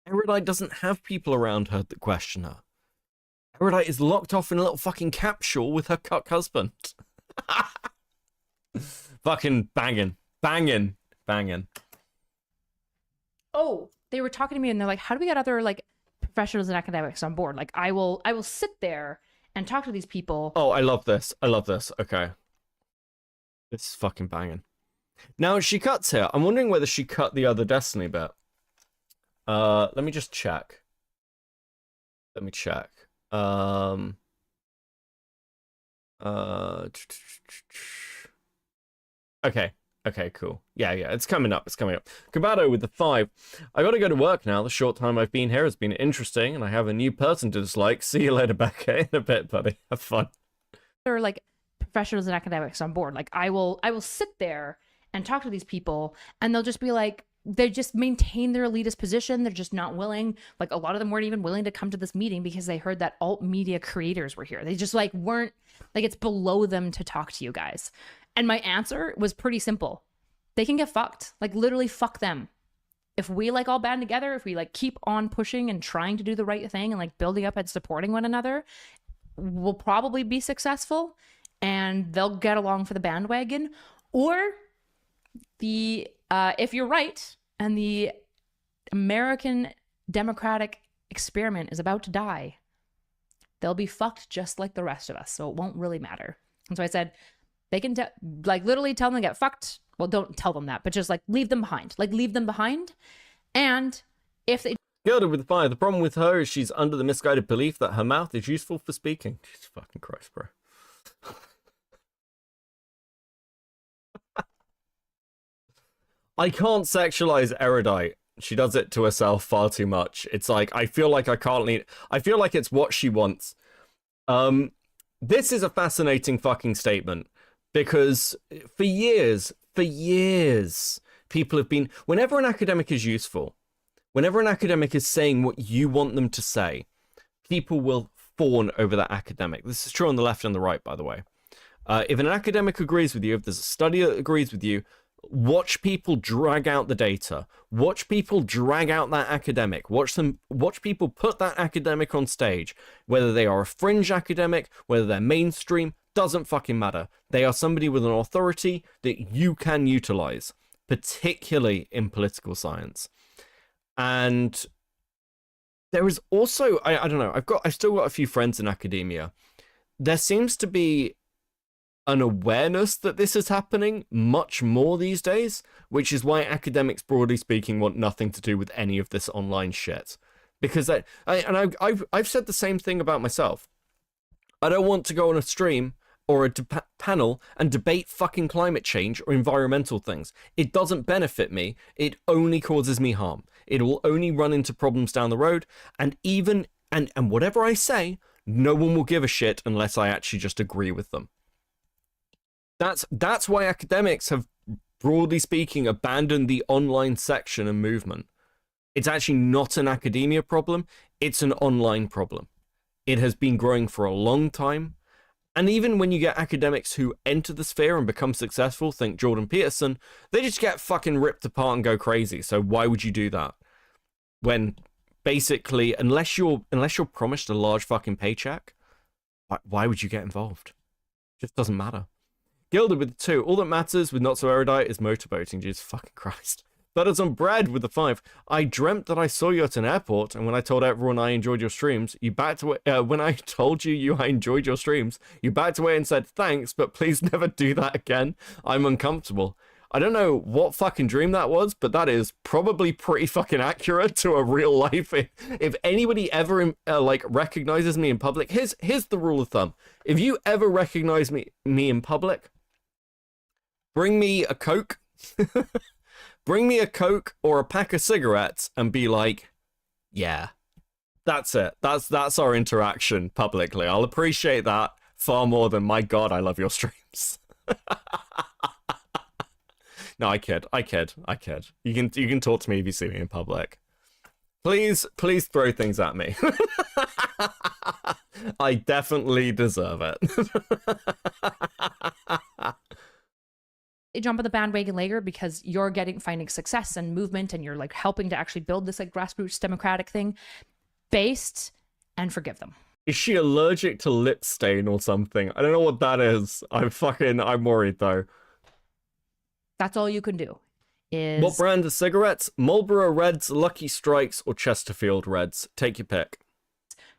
Erudite doesn't have people around her that question her. Erudite is locked off in a little fucking capsule with her cuck husband. Fucking banging. Oh, they were talking to me and they're like, how do we get other like professionals and academics on board? Like I will sit there and talk to these people. Oh, I love this. Okay. This is fucking banging. Now she cuts here. I'm wondering whether she cut the other Destiny bit. Let me just check. Okay, cool. Yeah, it's coming up. Kabato with the 5. I gotta go to work now. The short time I've been here has been interesting, and I have a new person to dislike. See you later, Becca. In a bit, buddy. Have fun. They're like professionals and academics on board. Like I will sit there and talk to these people, and they'll just be like, they just maintain their elitist position. They're just not willing. Like a lot of them weren't even willing to come to this meeting because they heard that alt media creators were here. They just like weren't, like, it's below them to talk to you guys. And my answer was pretty simple. They can get fucked. Like literally fuck them. If we like all band together, if we like keep on pushing and trying to do the right thing and like building up and supporting one another, we'll probably be successful and they'll get along for the bandwagon. Or the if you're right and the American democratic experiment is about to die, they'll be fucked just like the rest of us. So it won't really matter. And so I said, they can like literally tell them to get fucked. Well, don't tell them that, but just like leave them behind. Like leave them behind. And if they Gilded with fire. The problem with her is she's under the misguided belief that her mouth is useful for speaking. Jesus fucking Christ, bro. I can't sexualize Erudite. She does it to herself far too much. It's like, I feel like I can't lead. I feel like it's what she wants. This is a fascinating fucking statement because for years, people have been, whenever an academic is useful, whenever an academic is saying what you want them to say, people will fawn over that academic. This is true on the left and the right, by the way. If an academic agrees with you, if there's a study that agrees with you, watch people drag out the data. Watch people drag out that academic. Watch people put that academic on stage. Whether they are a fringe academic, whether they're mainstream, doesn't fucking matter. They are somebody with an authority that you can utilize, particularly in political science. And there is also, I don't know, I've still got a few friends in academia. There seems to be an awareness that this is happening much more these days, which is why academics, broadly speaking, want nothing to do with any of this online shit. Because I've said the same thing about myself. I don't want to go on a stream or a panel and debate fucking climate change or environmental things. It doesn't benefit me. It only causes me harm. It will only run into problems down the road. And even and whatever I say, no one will give a shit unless I actually just agree with them. That's why academics have, broadly speaking, abandoned the online section and movement. It's actually not an academia problem. It's an online problem. It has been growing for a long time. And even when you get academics who enter the sphere and become successful, think Jordan Peterson, they just get fucking ripped apart and go crazy. So why would you do that? When basically, unless you're promised a large fucking paycheck, why would you get involved? It just doesn't matter. Gilded with the 2. All that matters with Notsoerudite is motorboating. Jesus fucking Christ. Butters on bread with the 5. I dreamt that I saw you at an airport, and when I told everyone I enjoyed your streams, you backed away. When I told you I enjoyed your streams, you backed away and said thanks, but please never do that again. I'm uncomfortable. I don't know what fucking dream that was, but that is probably pretty fucking accurate to a real life. If anybody ever like recognizes me in public, here's the rule of thumb. If you ever recognize me in public, bring me a Coke. Bring me a Coke or a pack of cigarettes and be like, yeah, that's it. That's our interaction publicly. I'll appreciate that far more than, my God, I love your streams. No, I kid. You can talk to me if you see me in public. Please throw things at me. I definitely deserve it. jump on the bandwagon later because you're finding success and movement and you're like helping to actually build this like grassroots democratic thing based, and forgive them. Is she allergic to lip stain or something? I don't know what that is. I'm worried though. That's all you can do. Is what brand of cigarettes? Marlboro Reds, Lucky Strikes, or Chesterfield Reds? Take your pick.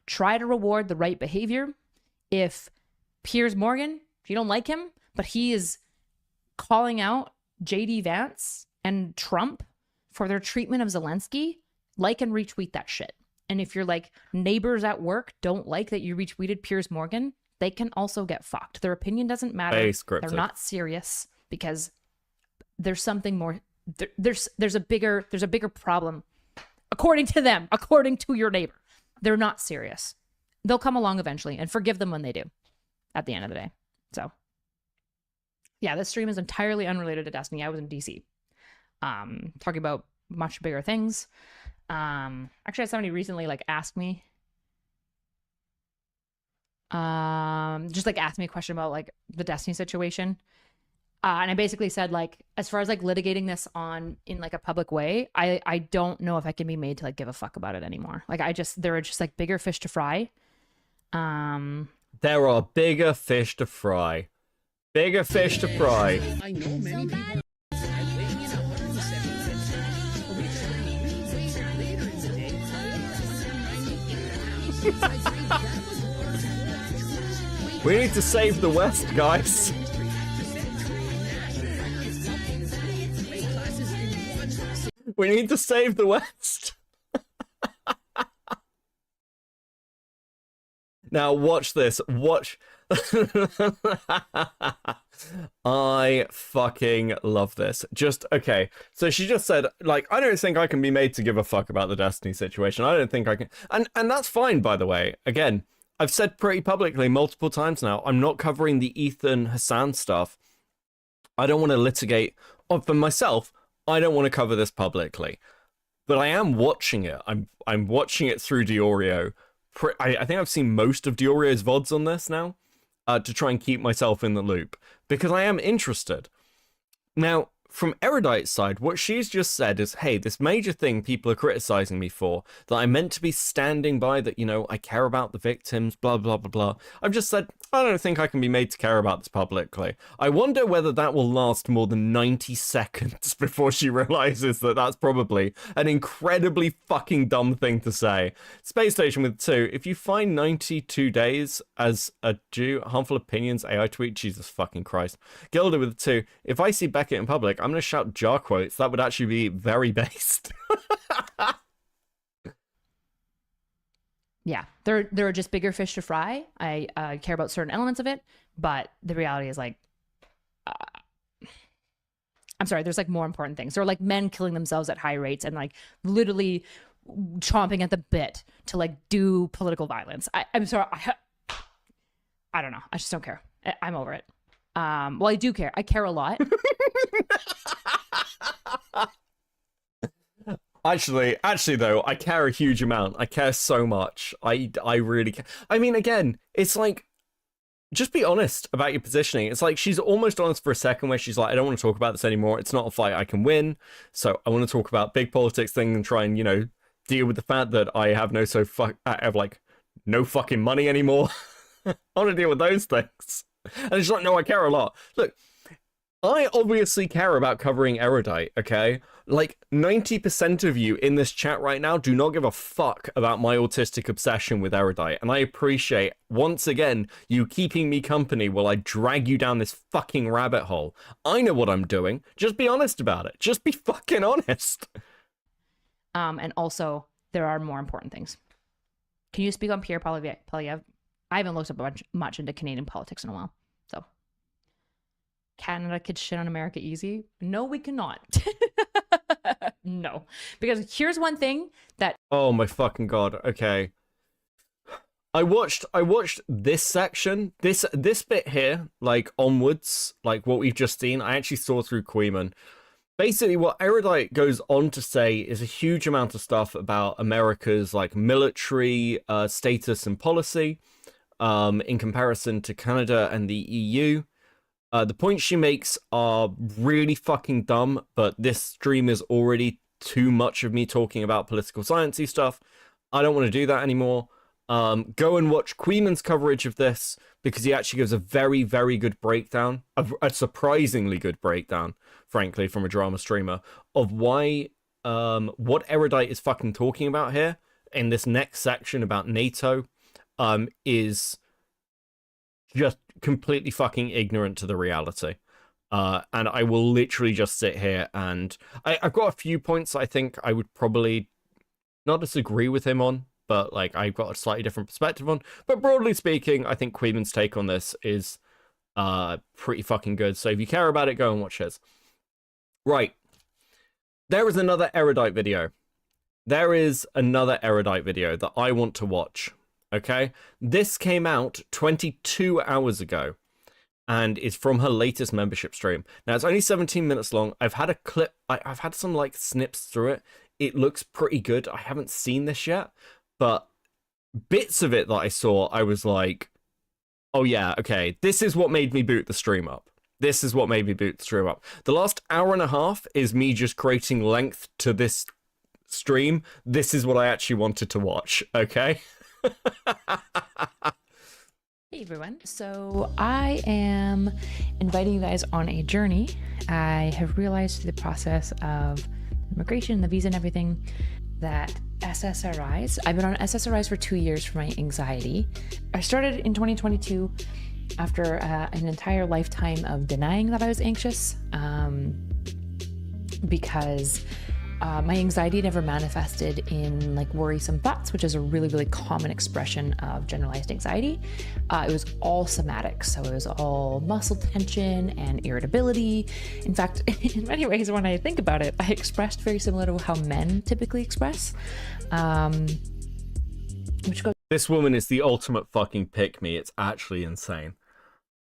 Try to reward the right behavior. If Piers Morgan, if you don't like him, but he is calling out JD Vance and Trump for their treatment of Zelensky, like and retweet that shit. And if you're like neighbors at work don't like that you retweeted Piers Morgan, they can also get fucked. Their opinion doesn't matter. They're not serious because there's something more. There's a bigger problem, according to them, according to your neighbor. They're not serious. They'll come along eventually, and forgive them when they do. At the end of the day, so yeah, this stream is entirely unrelated to Destiny. I was in DC, talking about much bigger things. Actually, I had somebody recently like ask me, just like asked me a question about like the Destiny situation. And I basically said, like, as far as like litigating this on in like a public way, I don't know if I can be made to like give a fuck about it anymore. Like there are just like bigger fish to fry. There are bigger fish to fry. Bigger fish to fry. I know many people. We need to save the West, guys. We need to save the West. Now watch this. Watch. I fucking love this. Just, okay. So she just said, like, I don't think I can be made to give a fuck about the Destiny situation. I don't think I can. And that's fine, by the way. Again, I've said pretty publicly multiple times now, I'm not covering the Ethan Hassan stuff. I don't want to litigate. For myself, I don't want to cover this publicly. But I am watching it. I'm watching it through Diorio. I think I've seen most of Diorio's VODs on this now, to try and keep myself in the loop, because I am interested. Now, from Erudite's side, what she's just said is, hey, this major thing people are criticizing me for, that I'm meant to be standing by, that, you know, I care about the victims, blah, blah, blah, blah. I've just said, I don't think I can be made to care about this publicly. I wonder whether that will last more than 90 seconds before she realizes that that's probably an incredibly fucking dumb thing to say. Space Station with 2, if you find 92 days as a Jew, harmful opinions, AI tweet, Jesus fucking Christ. Gilda with 2, if I see Beckett in public, I'm going to shout jar quotes. That would actually be very based. Yeah, there are just bigger fish to fry. I care about certain elements of it, but the reality is like, I'm sorry, there's like more important things. There are like men killing themselves at high rates and like literally chomping at the bit to like do political violence. I'm sorry, I don't know. I just don't care. I'm over it. Well, I do care. I care a lot. Actually, though, I care a huge amount. I care so much. I really care. I mean, again, it's like, just be honest about your positioning. It's like she's almost honest for a second where she's like, I don't want to talk about this anymore. It's not a fight I can win. So I want to talk about big politics thing and try and, you know, deal with the fact that I have I have like no fucking money anymore. I want to deal with those things. And she's like, no, I care a lot. Look, I obviously care about covering Erudite, okay? Like, 90% of you in this chat right now do not give a fuck about my autistic obsession with Erudite, and I appreciate, once again, you keeping me company while I drag you down this fucking rabbit hole. I know what I'm doing. Just be honest about it. Just be fucking honest. And also, there are more important things. Can you speak on Pierre Poilievre? I haven't looked up much into Canadian politics in a while, so. Canada could shit on America easy? No, we cannot. No, because here's one thing that. Oh my fucking god. Okay. I watched this section, this bit here, like onwards, like what we've just seen. I actually saw through Queeman. Basically, what Erudite goes on to say is a huge amount of stuff about America's like military status and policy, in comparison to Canada and the EU. The points she makes are really fucking dumb, but this stream is already too much of me talking about political sciencey stuff. I don't want to do that anymore. Go and watch Queeman's coverage of this, because he actually gives a very, very good breakdown, a surprisingly good breakdown, frankly, from a drama streamer, of why, what Erudite is fucking talking about here in this next section about NATO, is just completely fucking ignorant to the reality. And I will literally just sit here and I've got a few points I think I would probably not disagree with him on, but like I've got a slightly different perspective on. But broadly speaking, I think Queeman's take on this is pretty fucking good. So if you care about it, go and watch his. Right. There is another Erudite video. There is another Erudite video that I want to watch. Okay, this came out 22 hours ago. and it's from her latest membership stream. Now it's only 17 minutes long. I've had a clip, I've had some like snips through it. It looks pretty good. I haven't seen this yet, but bits of it that I saw, I was like, oh yeah, okay, this is what made me boot the stream up. This is what made me boot the stream up. The last hour and a half is me just creating length to this stream. This is what I actually wanted to watch, okay? Hey everyone, so I am inviting you guys on a journey. I have realized through the process of immigration, the visa and everything, that SSRIs, I've been on SSRIs for 2 years for my anxiety. I started in 2022 after an entire lifetime of denying that I was anxious, because my anxiety never manifested in like worrisome thoughts, which is a really, really common expression of generalized anxiety. It was all somatic. So it was all muscle tension and irritability. In fact, in many ways, when I think about it, I expressed very similar to how men typically express, which goes. This woman is the ultimate fucking pick-me. It's actually insane.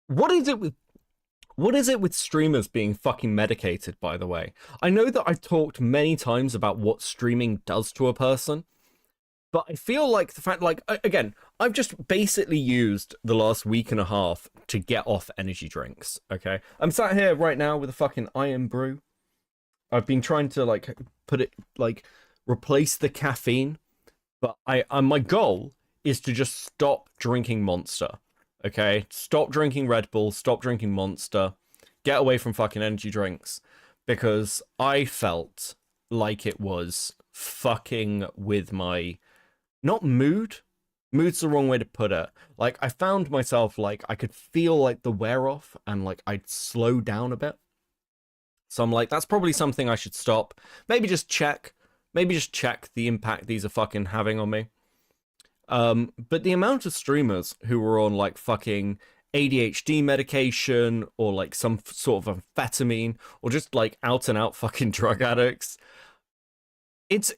What is it with streamers being fucking medicated, by the way? I know that I've talked many times about what streaming does to a person, but I feel like the fact, like, again, I've just basically used the last week and a half to get off energy drinks, okay? I'm sat here right now with a fucking Iron Brew. I've been trying to, like, put it, like, replace the caffeine, but my goal is to just stop drinking Monster. Okay, stop drinking Red Bull, stop drinking Monster, get away from fucking energy drinks, because I felt like it was fucking with my, not mood, mood's the wrong way to put it. Like, I found myself, like, I could feel, like, the wear off, and, like, I'd slow down a bit. So I'm like, that's probably something I should stop. Maybe just check the impact these are fucking having on me. But the amount of streamers who were on like fucking ADHD medication or like some sort of amphetamine or just like out and out fucking drug addicts, it's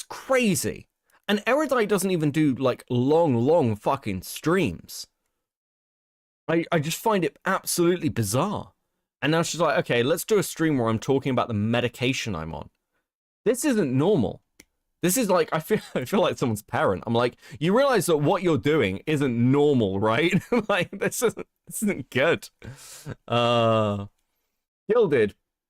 crazy. And Erudite doesn't even do like long fucking streams. I just find it absolutely bizarre. And now she's like, okay, let's do a stream where I'm talking about the medication I'm on. This isn't normal. This is like, I feel like someone's parent. I'm like, you realize that what you're doing isn't normal, right? Like, this isn't good. Gilded,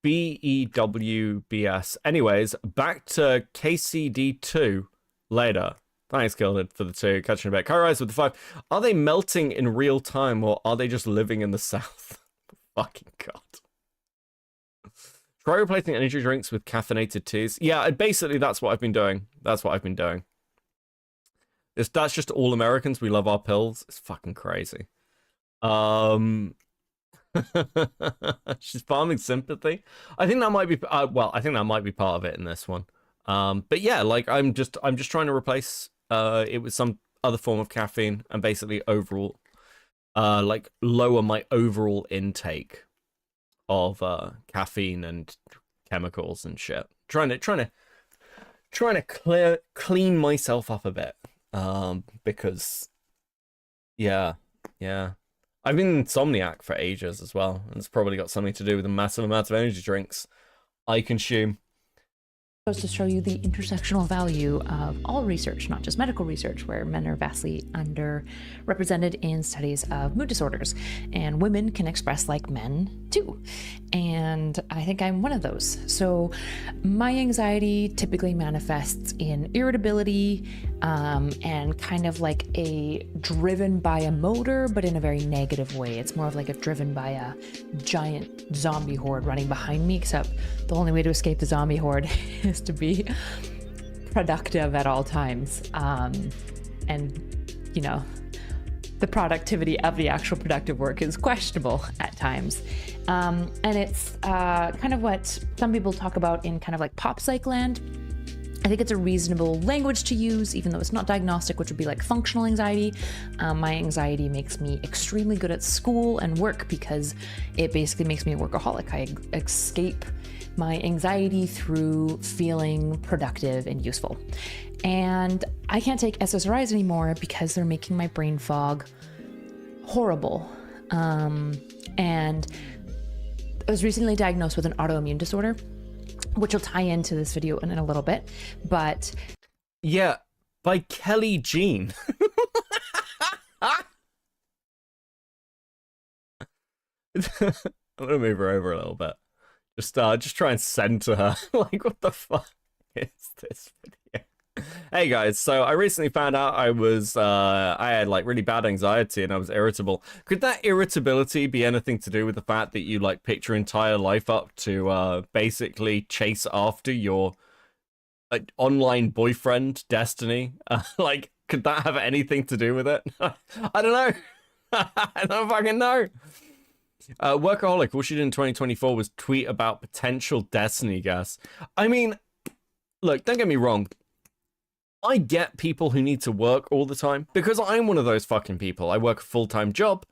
BEWBS. Anyways, back to KCD2 later. Thanks, Gilded, for the 2. Catching a bit. Kairise with the 5. Are they melting in real time, or are they just living in the south? Fucking God. Try replacing energy drinks with caffeinated teas. Yeah, basically that's what I've been doing. That's just all Americans. We love our pills. It's fucking crazy. She's farming sympathy. I think that might be I think that might be part of it in this one. But yeah, like I'm just trying to replace it with some other form of caffeine and basically overall like lower my overall intake of caffeine and chemicals and shit. Trying to clean myself up a bit. Because yeah. I've been insomniac for ages as well, and it's probably got something to do with the massive amounts of energy drinks I consume. To show you the intersectional value of all research, not just medical research, where men are vastly underrepresented in studies of mood disorders, and women can express like men too. And I think I'm one of those. So my anxiety typically manifests in irritability, and kind of like a driven by a motor, but in a very negative way. It's more of like a driven by a giant zombie horde running behind me, except the only way to escape the zombie horde is to be productive at all times. And, you know, the productivity of the actual productive work is questionable at times. And it's kind of what some people talk about in kind of like pop psych land. I think it's a reasonable language to use, even though it's not diagnostic, which would be like functional anxiety. My anxiety makes me extremely good at school and work because it basically makes me a workaholic. I escape my anxiety through feeling productive and useful. And I can't take SSRIs anymore because they're making my brain fog horrible. And I was recently diagnosed with an autoimmune disorder, which will tie into this video in a little bit. But yeah, by Kelly Jean. I'm gonna move her over a little bit. Just try and center her. Like, what the fuck is this video? Hey guys, so I recently found out I had like really bad anxiety and I was irritable. Could that irritability be anything to do with the fact that you like picked your entire life up to basically chase after your online boyfriend, Destiny? Like, could that have anything to do with it? I don't know. I don't fucking know. Workaholic, all she did in 2024 was tweet about potential Destiny guests. I mean, look, don't get me wrong. I get people who need to work all the time because I'm one of those fucking people. I work a full-time job.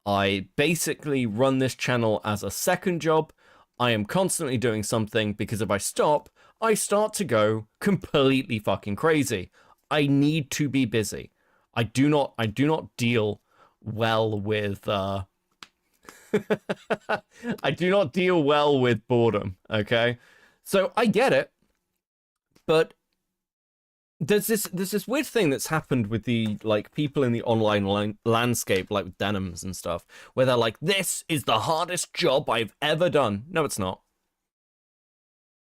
I basically run this channel as a second job. I am constantly doing something because if I stop, I start to go completely fucking crazy. I need to be busy. I do not deal well with I do not deal well with boredom, okay? So I get it. But there's this weird thing that's happened with the like people in the online landscape, like with denims and stuff, where they're like, this is the hardest job I've ever done. No, it's not.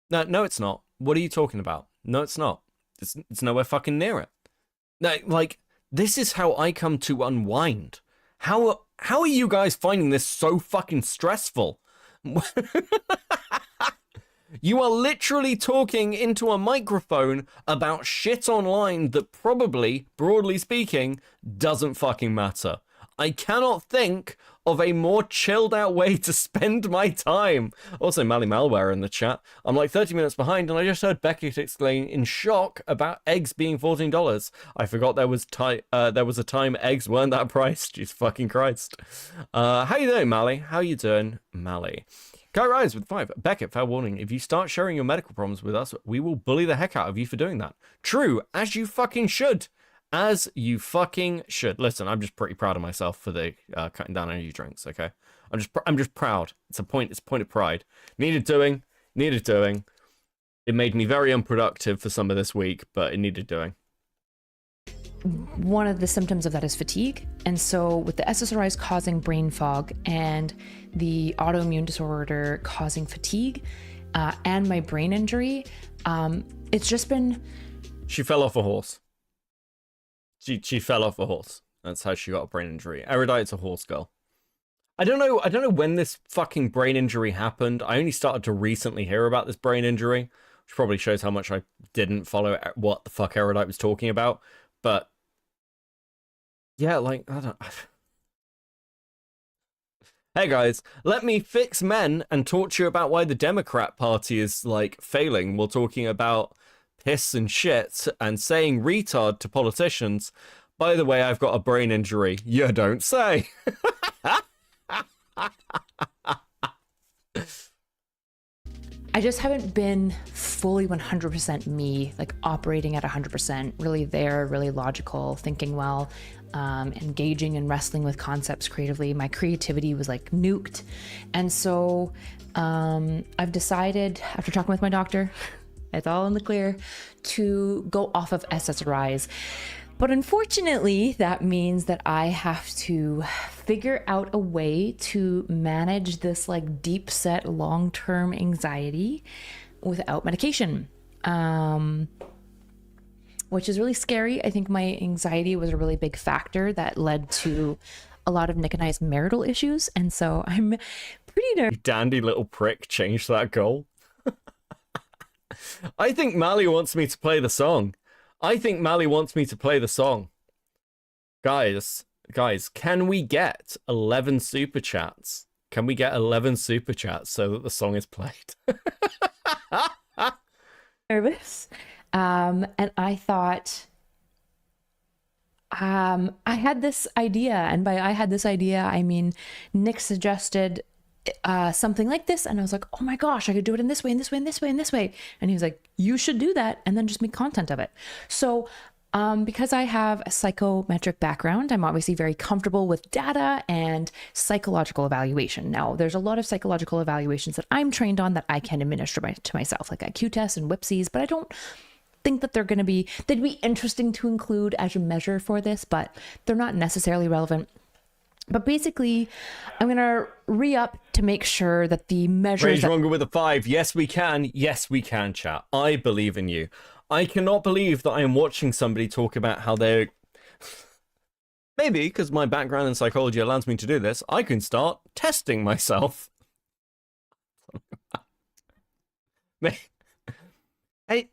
No, it's not. What are you talking about? No, it's not. It's nowhere fucking near it. No, like, this is how I come to unwind. How are you guys finding this so fucking stressful? You are literally talking into a microphone about shit online that probably, broadly speaking, doesn't fucking matter. I cannot think of a more chilled out way to spend my time. Also, Mally Malware in the chat. I'm like 30 minutes behind and I just heard Beckett exclaim in shock about eggs being $14. I forgot there was a time eggs weren't that price. Jesus fucking Christ. How you doing, Mally? How you doing, Mally? Guy Rise with 5. Beckett, fair warning. If you start sharing your medical problems with us, we will bully the heck out of you for doing that. True, as you fucking should. As you fucking should. Listen, I'm just pretty proud of myself for the cutting down energy drinks, okay? I'm just proud. It's a point of pride. Needed doing. It made me very unproductive for some of this week, but it needed doing. one of the symptoms of that is fatigue. And so with the SSRIs causing brain fog and the autoimmune disorder causing fatigue and my brain injury, it's just been... She fell off a horse. She fell off a horse. That's how she got a brain injury. Erudite's a horse girl. I don't know when this fucking brain injury happened. I only started to recently hear about this brain injury, which probably shows how much I didn't follow what the fuck Erudite was talking about. But yeah, like, I don't... Hey guys, let me fix men and talk to you about why the Democrat Party is, like, failing while talking about piss and shit and saying retard to politicians. By the way, I've got a brain injury. You don't say. I just haven't been fully 100% me, like operating at 100%, really there, really logical, thinking well, engaging and wrestling with concepts creatively. My creativity was like nuked. And so I've decided, after talking with my doctor, it's all in the clear, to go off of SSRIs. But unfortunately, that means that I have to figure out a way to manage this like deep set long-term anxiety without medication, which is really scary. I think my anxiety was a really big factor that led to a lot of Nick and I's marital issues. And so I'm pretty nervous. Dandy little prick changed that goal. I think Mally wants me to play the song. Guys, can we get 11 super chats? Can we get 11 super chats so that the song is played? Nervous. And I thought, I had this idea, and by I had this idea, I mean, Nick suggested something like this, and I was like, oh my gosh, I could do it in this way, and this way, and this way, and this way. And he was like, you should do that, and then just make content of it. So Because I have a psychometric background, I'm obviously very comfortable with data and psychological evaluation. Now, there's a lot of psychological evaluations that I'm trained on that I can administer to myself, like IQ tests and WIPSEs, but I don't think that they'd be interesting to include as a measure for this, but they're not necessarily relevant. But basically, I'm going to re-up to make sure that the measures... Rage Wrongler with a 5. Yes, we can. Yes, we can, chat. I believe in you. I cannot believe that I am watching somebody talk about how they're... Maybe, because my background in psychology allows me to do this, I can start testing myself. Hey...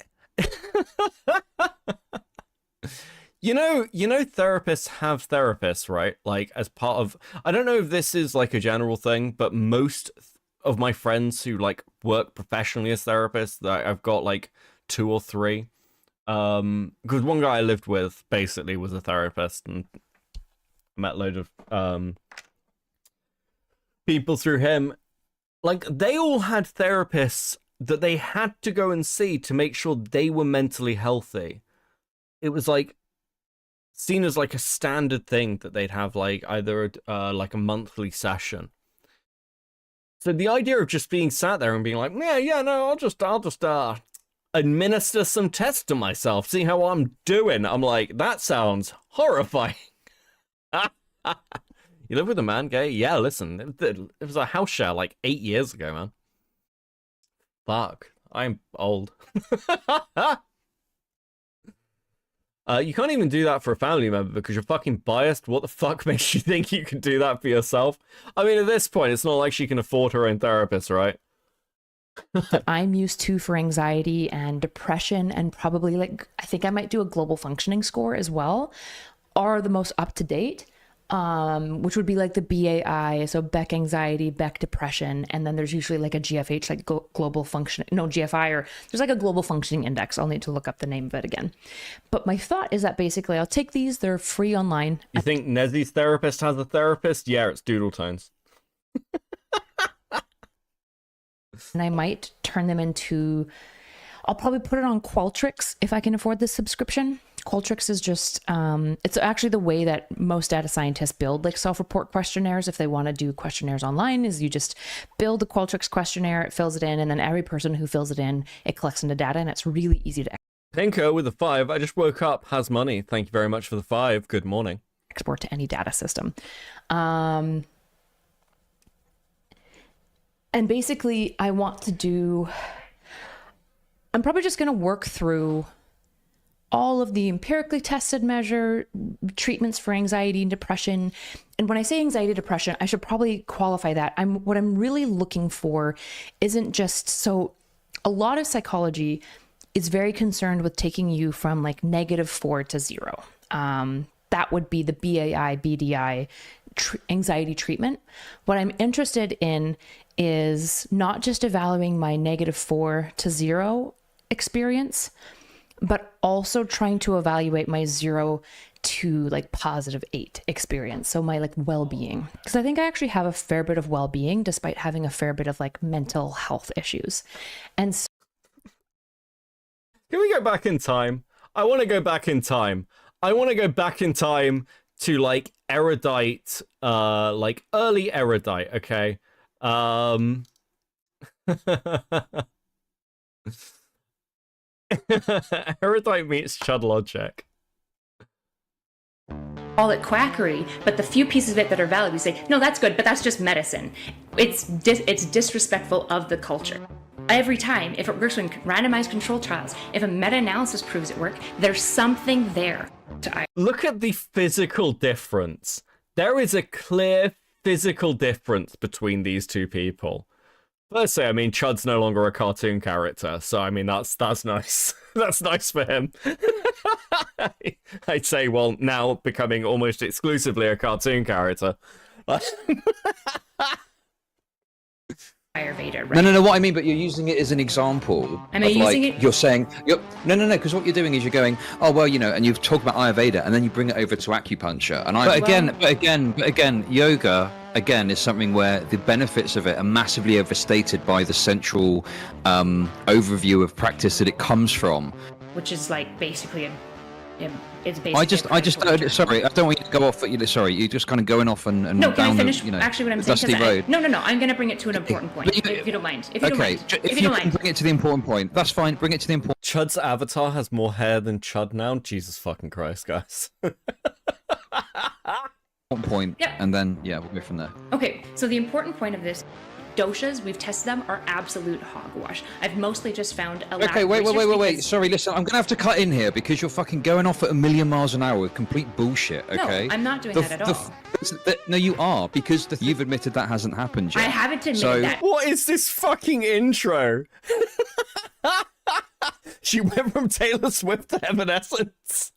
You know, therapists have therapists, right? Like, as part of... I don't know if this is, like, a general thing, but most of my friends who, like, work professionally as therapists, that I've got, like, 2 or 3. Because one guy I lived with, basically, was a therapist, and I met a load of people through him. Like, they all had therapists that they had to go and see to make sure they were mentally healthy. It was, like... seen as like a standard thing that they'd have like either like a monthly session. So the idea of just being sat there and being like, yeah, no, I'll just administer some tests to myself, see how I'm doing. I'm like, that sounds horrifying. You live with a man, gay? Yeah, listen, it was a house share like 8 years ago, man. Fuck, I'm old. You can't even do that for a family member because you're fucking biased. What the fuck makes you think you can do that for yourself? I mean, at this point, it's not like she can afford her own therapist, right? That I'm used to for anxiety and depression, and probably like, I think I might do a global functioning score as well, are the most up to date. Which would be like the BAI, so Beck anxiety, Beck depression, and then there's usually like a GFH, like global functioning, no, GFI, or there's like a global functioning index. I'll need to look up the name of it again. But my thought is that basically I'll take these, they're free online. You think Nezzy's therapist has a therapist? Yeah, it's Doodle Tones. And I might turn them into, I'll probably put it on Qualtrics if I can afford this subscription. Qualtrics is just, it's actually the way that most data scientists build like self-report questionnaires. If they want to do questionnaires online, is you just build the Qualtrics questionnaire, it fills it in, and then every person who fills it in, it collects into data, and it's really easy to Pinko with a 5. I just woke up, has money. Thank you very much for the 5. Good morning. export to any data system. And basically I want to do, I'm probably just going to work through all of the empirically tested measure treatments for anxiety and depression. And when I say anxiety, depression, I should probably qualify that. What I'm really looking for isn't just, so a lot of psychology is very concerned with taking you from like -4 to 0. That would be the BAI, BDI anxiety treatment. What I'm interested in is not just evaluating my -4 to 0 experience, but also trying to evaluate my 0 to like +8 experience. So my like well-being, because I think I actually have a fair bit of well-being despite having a fair bit of like mental health issues. And so can we go back in time? I want to go back in time. I want to go back in time to like erudite, like early erudite, okay? Erudite meets Chud Logic. Call it quackery, but the few pieces of it that are valid, we say, no, that's good, but that's just medicine. It's disrespectful of the culture. Every time, if it works in randomized control trials, if a meta-analysis proves it works, there's something there. Look at the physical difference. There is a clear physical difference between these two people. Firstly, I mean, Chud's no longer a cartoon character, so I mean, that's nice. That's nice for him. I'd say, well, now becoming almost exclusively a cartoon character. Ayurveda, right? No, what I mean, but you're using it as an example. Am I using it? You're saying, no, because what you're doing is you're going, oh, well, you know, and you've talked about Ayurveda, and then you bring it over to acupuncture. And but again, yoga, again, is something where the benefits of it are massively overstated by the central overview of practice that it comes from. Which is like basically It's basically. Sorry, I don't want you to go off. Sorry, you're just kind of going off and no, can down I finish? the, actually, what I'm dusty saying? road. No. I'm going to bring it to an important point, if you don't mind. If you don't mind. If you can bring it to the important point, that's fine. Bring it to the important. Chud's avatar has more hair than Chud now. Jesus fucking Christ, guys. Point. Yep. And then we'll go from there. Okay, so the important point of this. Doshas, we've tested them, are absolute hogwash. I've mostly just found a Okay, wait. Sorry, listen, I'm gonna have to cut in here because you're fucking going off at 1,000,000 miles an hour with complete bullshit, okay? No, I'm not doing that at all. No, you are, because you've admitted that hasn't happened yet. I haven't admitted that. What is this fucking intro? She went from Taylor Swift to Evanescence.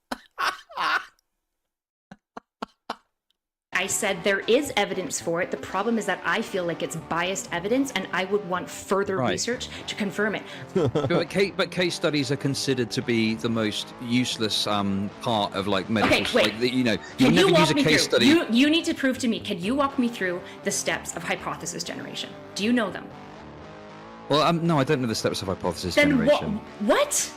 I said there is evidence for it. The problem is that I feel like it's biased evidence, and I would want further research to confirm it. But case studies are considered to be the most useless part of like medical. Okay, wait. Like, you know, Can you you never walk use a me case through? study. You need to prove to me. Can you walk me through the steps of hypothesis generation? Do you know them? Well, no, I don't know the steps of hypothesis Then generation. what?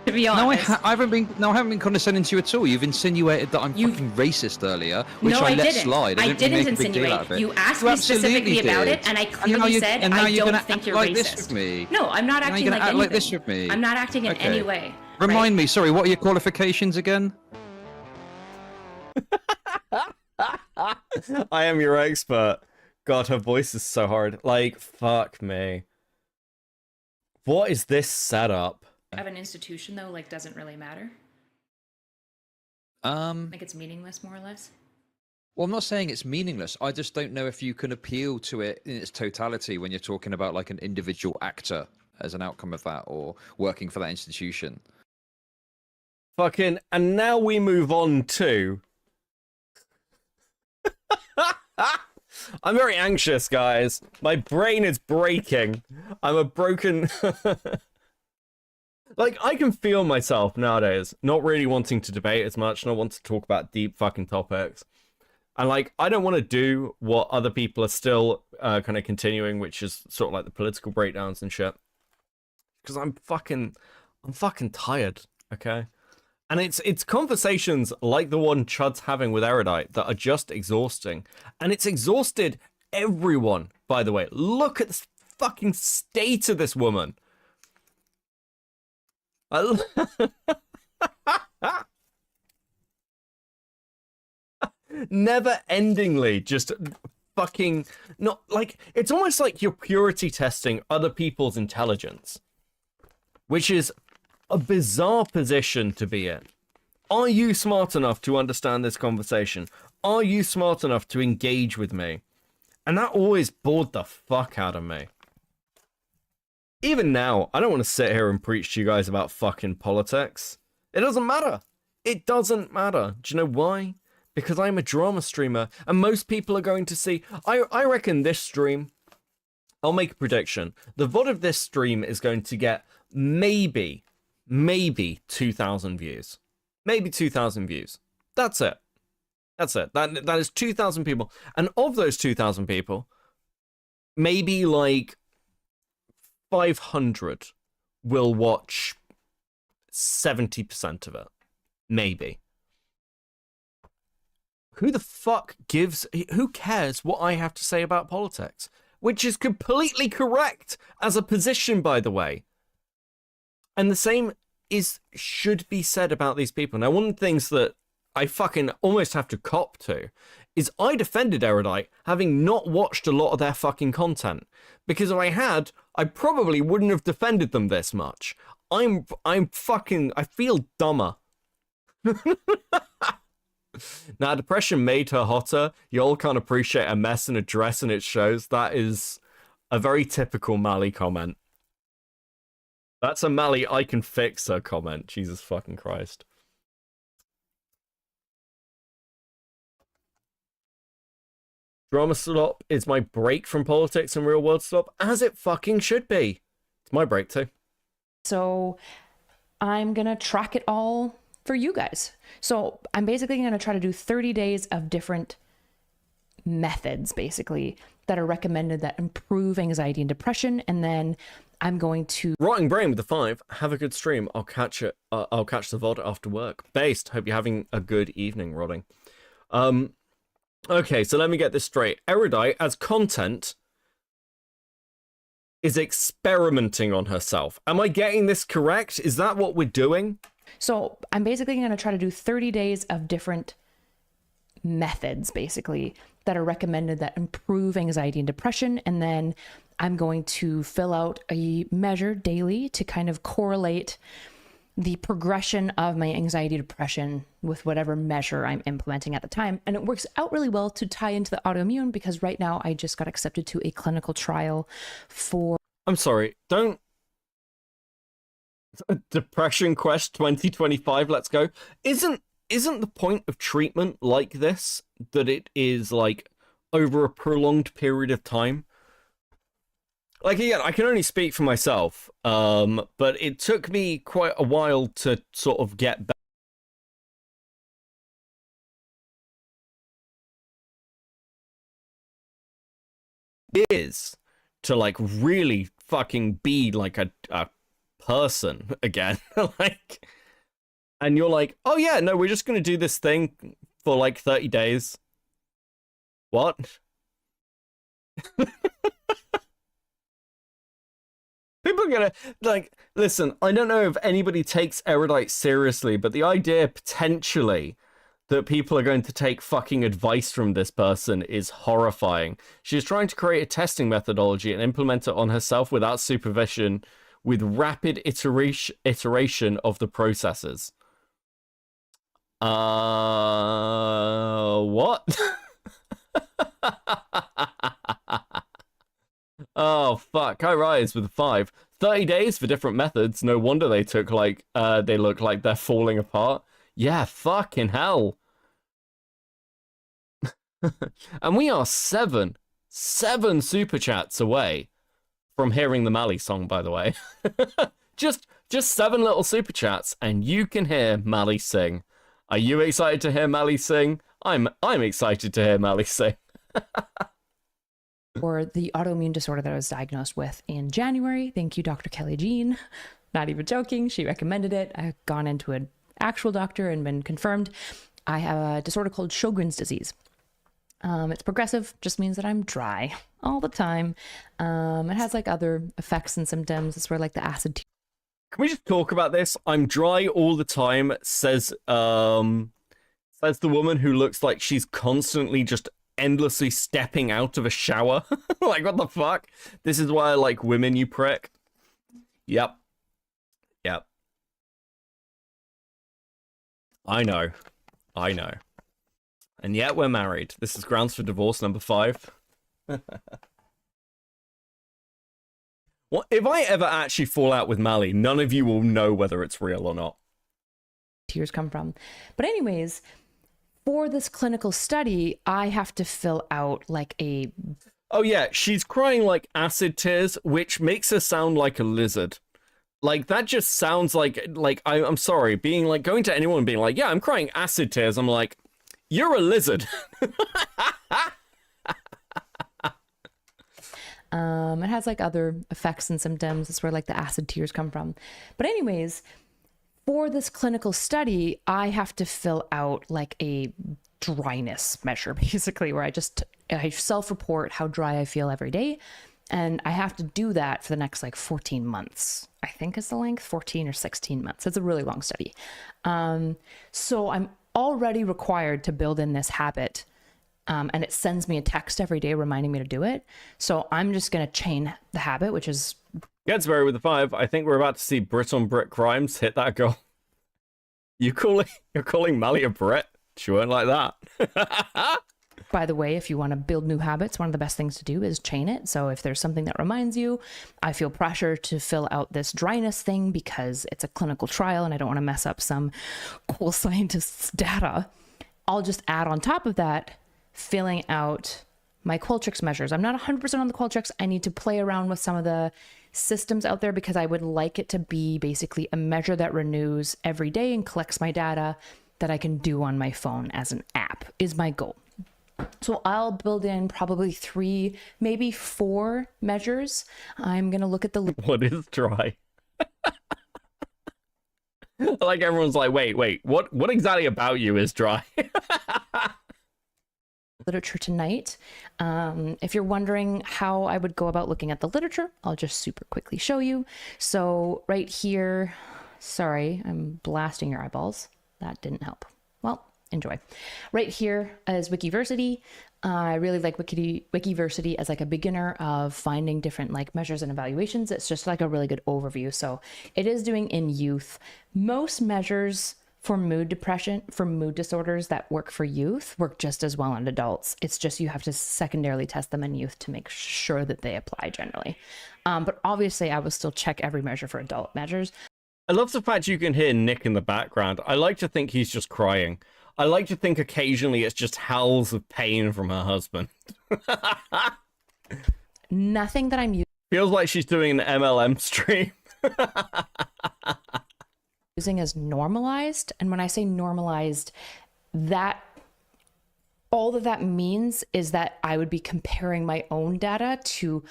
To be honest. No, I haven't been condescending to you at all. You've insinuated that I'm fucking racist earlier, which no, I let didn't. slide. I didn't insinuate. You asked me specifically about it, and I clearly said I don't think you're like racist. This with me. No, I'm not acting like act anything. like this with me. I'm not acting in any way. Remind me, sorry, what are your qualifications again? I am your expert. God, her voice is so hard. Like, fuck me. What is this setup? Of an institution, though, like, doesn't really matter. Like, it's meaningless, more or less. Well, I'm not saying it's meaningless. I just don't know if you can appeal to it in its totality when you're talking about like an individual actor as an outcome of that, or working for that institution. Fucking, and now we move on to... I'm very anxious, guys. My brain is breaking. I'm a broken... Like, I can feel myself nowadays not really wanting to debate as much, not want to talk about deep fucking topics. And, like, I don't want to do what other people are still kind of continuing, which is sort of like the political breakdowns and shit. Because I'm fucking tired, okay? And it's conversations like the one Chud's having with Erudite that are just exhausting. And it's exhausted everyone, by the way. Look at the fucking state of this woman. Never endingly just fucking not like it's almost like you're purity testing other people's intelligence, which is a bizarre position to be in. Are you smart enough to understand this conversation? Are you smart enough to engage with me? And that always bored the fuck out of me. Even now, I don't want to sit here and preach to you guys about fucking politics. It doesn't matter. It doesn't matter. Do you know why? Because I'm a drama streamer, and most people are going to see... I reckon this stream... I'll make a prediction. The VOD of this stream is going to get maybe 2,000 views. Maybe 2,000 views. That's it. That's it. That is 2,000 people. And of those 2,000 people, maybe like 500 will watch 70% of it. Maybe. Who the fuck gives... Who cares what I have to say about politics? Which is completely correct as a position, by the way. And the same should be said about these people. Now, one of the things that I fucking almost have to cop to is I defended Erudite having not watched a lot of their fucking content. Because if I had, I probably wouldn't have defended them this much. I feel dumber. Now, depression made her hotter. You all can't appreciate a mess in a dress and it shows. That is a very typical Mally comment. That's a Mally I can fix her comment. Jesus fucking Christ. Drama slop is my break from politics and real world slop, as it fucking should be. It's my break too. So I'm gonna track it all for you guys. So I'm basically going to try to do 30 days of different methods, basically, that are recommended that improve anxiety and depression. And then I'm going to Rotting Brain with the 5. Have a good stream. I'll catch it. I'll catch the VOD after work. Based. Hope you're having a good evening, Rotting. Okay, so let me get this straight. Erudite, as content, is experimenting on herself. Am I getting this correct? Is that what we're doing? So I'm basically going to try to do 30 days of different methods, basically, that are recommended that improve anxiety and depression. And then I'm going to fill out a measure daily to kind of correlate the progression of my anxiety depression with whatever measure I'm implementing at the time. And it works out really well to tie into the autoimmune, because right now I just got accepted to a clinical trial for... I'm sorry, don't... Depression Quest 2025, let's go. Isn't the point of treatment like this that it is like over a prolonged period of time? Like, again, I can only speak for myself, but it took me quite a while to sort of get back. Is to like really fucking be like a person again. Like, and you're like, oh yeah, no, we're just gonna do this thing for like 30 days. What? People are gonna, like, listen, I don't know if anybody takes Erudite seriously, but the idea potentially that people are going to take fucking advice from this person is horrifying. She's trying to create a testing methodology and implement it on herself without supervision, with rapid iteration of the processes. What? Oh, fuck. I rise with a 5. 30 days for different methods. No wonder they took, like, they look like they're falling apart. Yeah, fucking hell. And we are 7 super chats away from hearing the Mally song, by the way. just 7 little super chats, and you can hear Mally sing. Are you excited to hear Mally sing? I'm excited to hear Mally sing. For the autoimmune disorder that I was diagnosed with in January. Thank you, Dr. Kelly Jean. Not even joking. She recommended it. I've gone into an actual doctor and been confirmed. I have a disorder called Sjogren's disease. It's progressive, just means that I'm dry all the time. It has like other effects and symptoms. It's where like the acid... Can we just talk about this? I'm dry all the time, says the woman who looks like she's constantly just endlessly stepping out of a shower. Like, what the fuck? This is why I like women, you prick. Yep. I know. And yet we're married. This is grounds for divorce number 5. Well, if I ever actually fall out with Mally, none of you will know whether it's real or not. Tears come from. But anyways, for this clinical study, I have to fill out like a... Oh yeah, she's crying like acid tears, which makes her sound like a lizard. Like, that just sounds like I'm sorry, being like, going to anyone and being like, yeah, I'm crying acid tears. I'm like, you're a lizard. It has like other effects and symptoms. It's where like the acid tears come from. But anyways, for this clinical study, I have to fill out like a dryness measure, basically, where I self-report how dry I feel every day. And I have to do that for the next like 14 months, I think is the length, 14 or 16 months. It's a really long study. So I'm already required to build in this habit. And it sends me a text every day reminding me to do it. So I'm just going to chain the habit, which is... Gadsbury with the 5. I think we're about to see Brit on Brit crimes hit that goal. You're calling Mally a Brit? She weren't like that. By the way, if you want to build new habits, one of the best things to do is chain it. So if there's something that reminds you, I feel pressure to fill out this dryness thing because it's a clinical trial and I don't want to mess up some cool scientist's data. I'll just add on top of that, filling out my Qualtrics measures. I'm not 100% on the Qualtrics. I need to play around with some of the systems out there because I would like it to be basically a measure that renews every day and collects my data that I can do on my phone as an app is my goal. So I'll build in probably 3, maybe 4 measures. I'm going to look at the What is dry? Like everyone's like, wait, what exactly about you is dry? literature tonight. If you're wondering how I would go about looking at the literature, I'll just super quickly show you. So right here, sorry, I'm blasting your eyeballs. That didn't help. Well, enjoy. Right here is Wikiversity. I really like Wikiversity as like a beginner of finding different like measures and evaluations. It's just like a really good overview. So it is doing in youth. Most measures for mood depression, for mood disorders that work for youth, work just as well on adults. It's just you have to secondarily test them in youth to make sure that they apply generally. But obviously I will still check every measure for adult measures. I love the fact you can hear Nick in the background. I like to think he's just crying. I like to think occasionally it's just howls of pain from her husband. Nothing that I'm Feels like she's doing an MLM stream. using as normalized. And when I say normalized, that all that means is that I would be comparing my own data to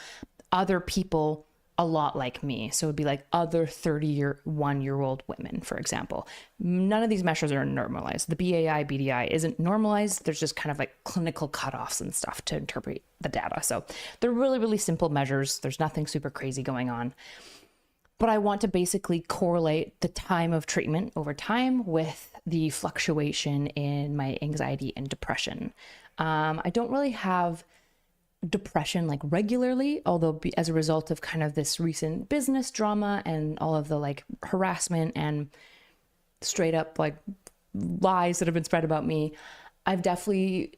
other people a lot like me. So it would be like other 31-year-old women, for example. None of these measures are normalized. The BAI, BDI isn't normalized. There's just kind of like clinical cutoffs and stuff to interpret the data. So they're really, really simple measures. There's nothing super crazy going on. But I want to basically correlate the time of treatment over time with the fluctuation in my anxiety and depression. I don't really have depression like regularly, although as a result of kind of this recent business drama and all of the like harassment and straight up like lies that have been spread about me, I've definitely...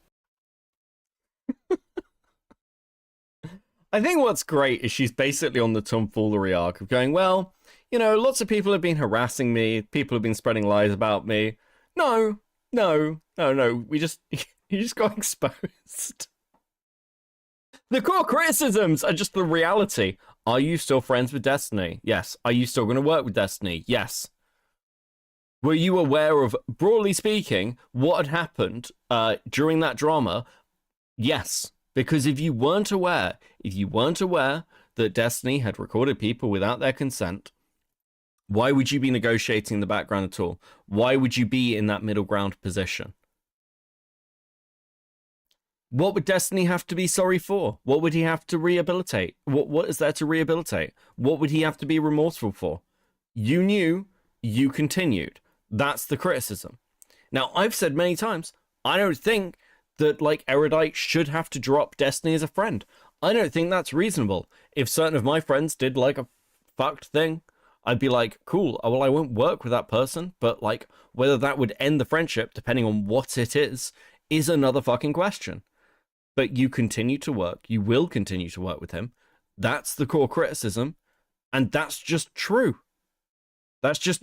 I think what's great is she's basically on the tomfoolery arc of going, well, you know, lots of people have been harassing me. People have been spreading lies about me. No. You just got exposed. The core criticisms are just the reality. Are you still friends with Destiny? Yes. Are you still going to work with Destiny? Yes. Were you aware of, broadly speaking, what had happened during that drama? Yes. Because if you weren't aware that Destiny had recorded people without their consent, why would you be negotiating in the background at all? Why would you be in that middle ground position? What would Destiny have to be sorry for? What would he have to rehabilitate? What is there to rehabilitate? What would he have to be remorseful for? You knew, you continued. That's the criticism. Now, I've said many times, I don't think that like Erudite should have to drop Destiny as a friend. I don't think that's reasonable. If certain of my friends did like a fucked thing, I'd be like, cool, well, I won't work with that person, but like whether that would end the friendship, depending on what it is another fucking question. But you continue to work, you will continue to work with him. That's the core criticism, and that's just true. That's just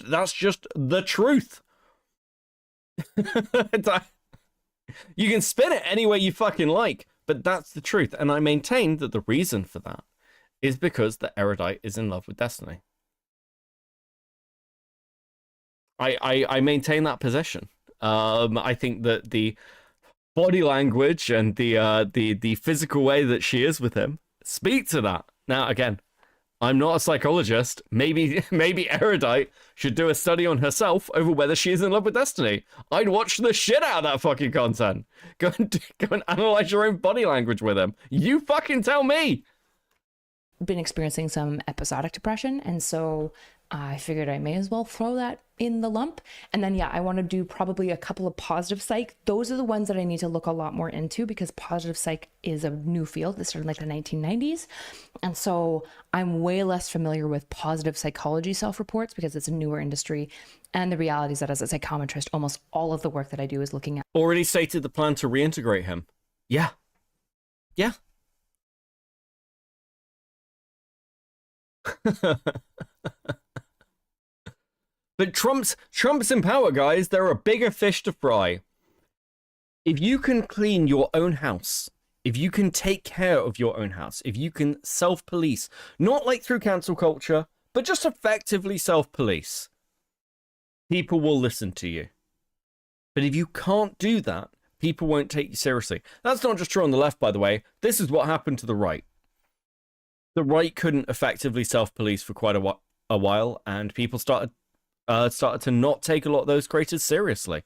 the truth. You can spin it any way you fucking like, but that's the truth. And I maintain that the reason for that is because the Erudite is in love with Destiny. I maintain that position. I think that the body language and the physical way that she is with him speak to that. Now, again, I'm not a psychologist. Maybe Erudite should do a study on herself over whether she is in love with Destiny. I'd watch the shit out of that fucking content. Go and analyze your own body language with him. You fucking tell me. Been experiencing some episodic depression, and so I figured I may as well throw that in the lump. And then, yeah, I want to do probably a couple of positive psych. Those are the ones that I need to look a lot more into because positive psych is a new field that started in like the 1990s. And so I'm way less familiar with positive psychology self-reports because it's a newer industry. And the reality is that as a psychometrist, almost all of the work that I do is looking at. Already stated the plan to reintegrate him. Yeah. Yeah. But Trump's in power, guys. There are bigger fish to fry. If you can clean your own house, if you can take care of your own house, if you can self-police, not like through cancel culture, but just effectively self-police, people will listen to you. But if you can't do that people won't take you seriously. That's not just true on the left, by the way. This is what happened to the right. The right couldn't effectively self-police for quite a while, and people started to not take a lot of those creators seriously.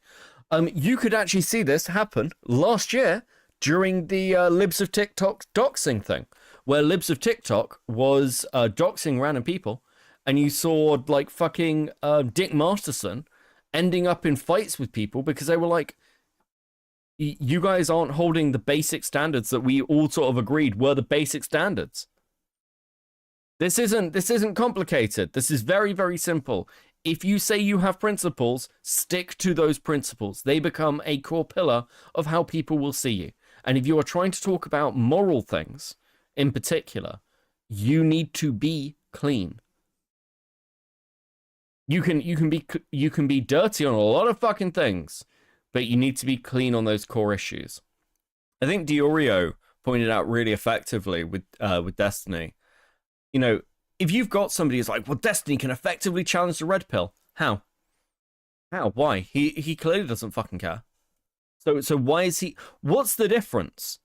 You could actually see this happen last year during the Libs of TikTok doxing thing, where Libs of TikTok was doxing random people, and you saw like fucking Dick Masterson ending up in fights with people because they were like, you guys aren't holding the basic standards that we all sort of agreed were the basic standards. This isn't complicated. This is very, very simple. If you say you have principles, stick to those principles. They become a core pillar of how people will see you. And if you are trying to talk about moral things in particular, you need to be clean. You can be dirty on a lot of fucking things, but you need to be clean on those core issues. I think Diorio pointed out really effectively with Destiny. You know, if you've got somebody who's like, well, Destiny can effectively challenge the red pill. How? Why? He clearly doesn't fucking care. So why is he? What's the difference?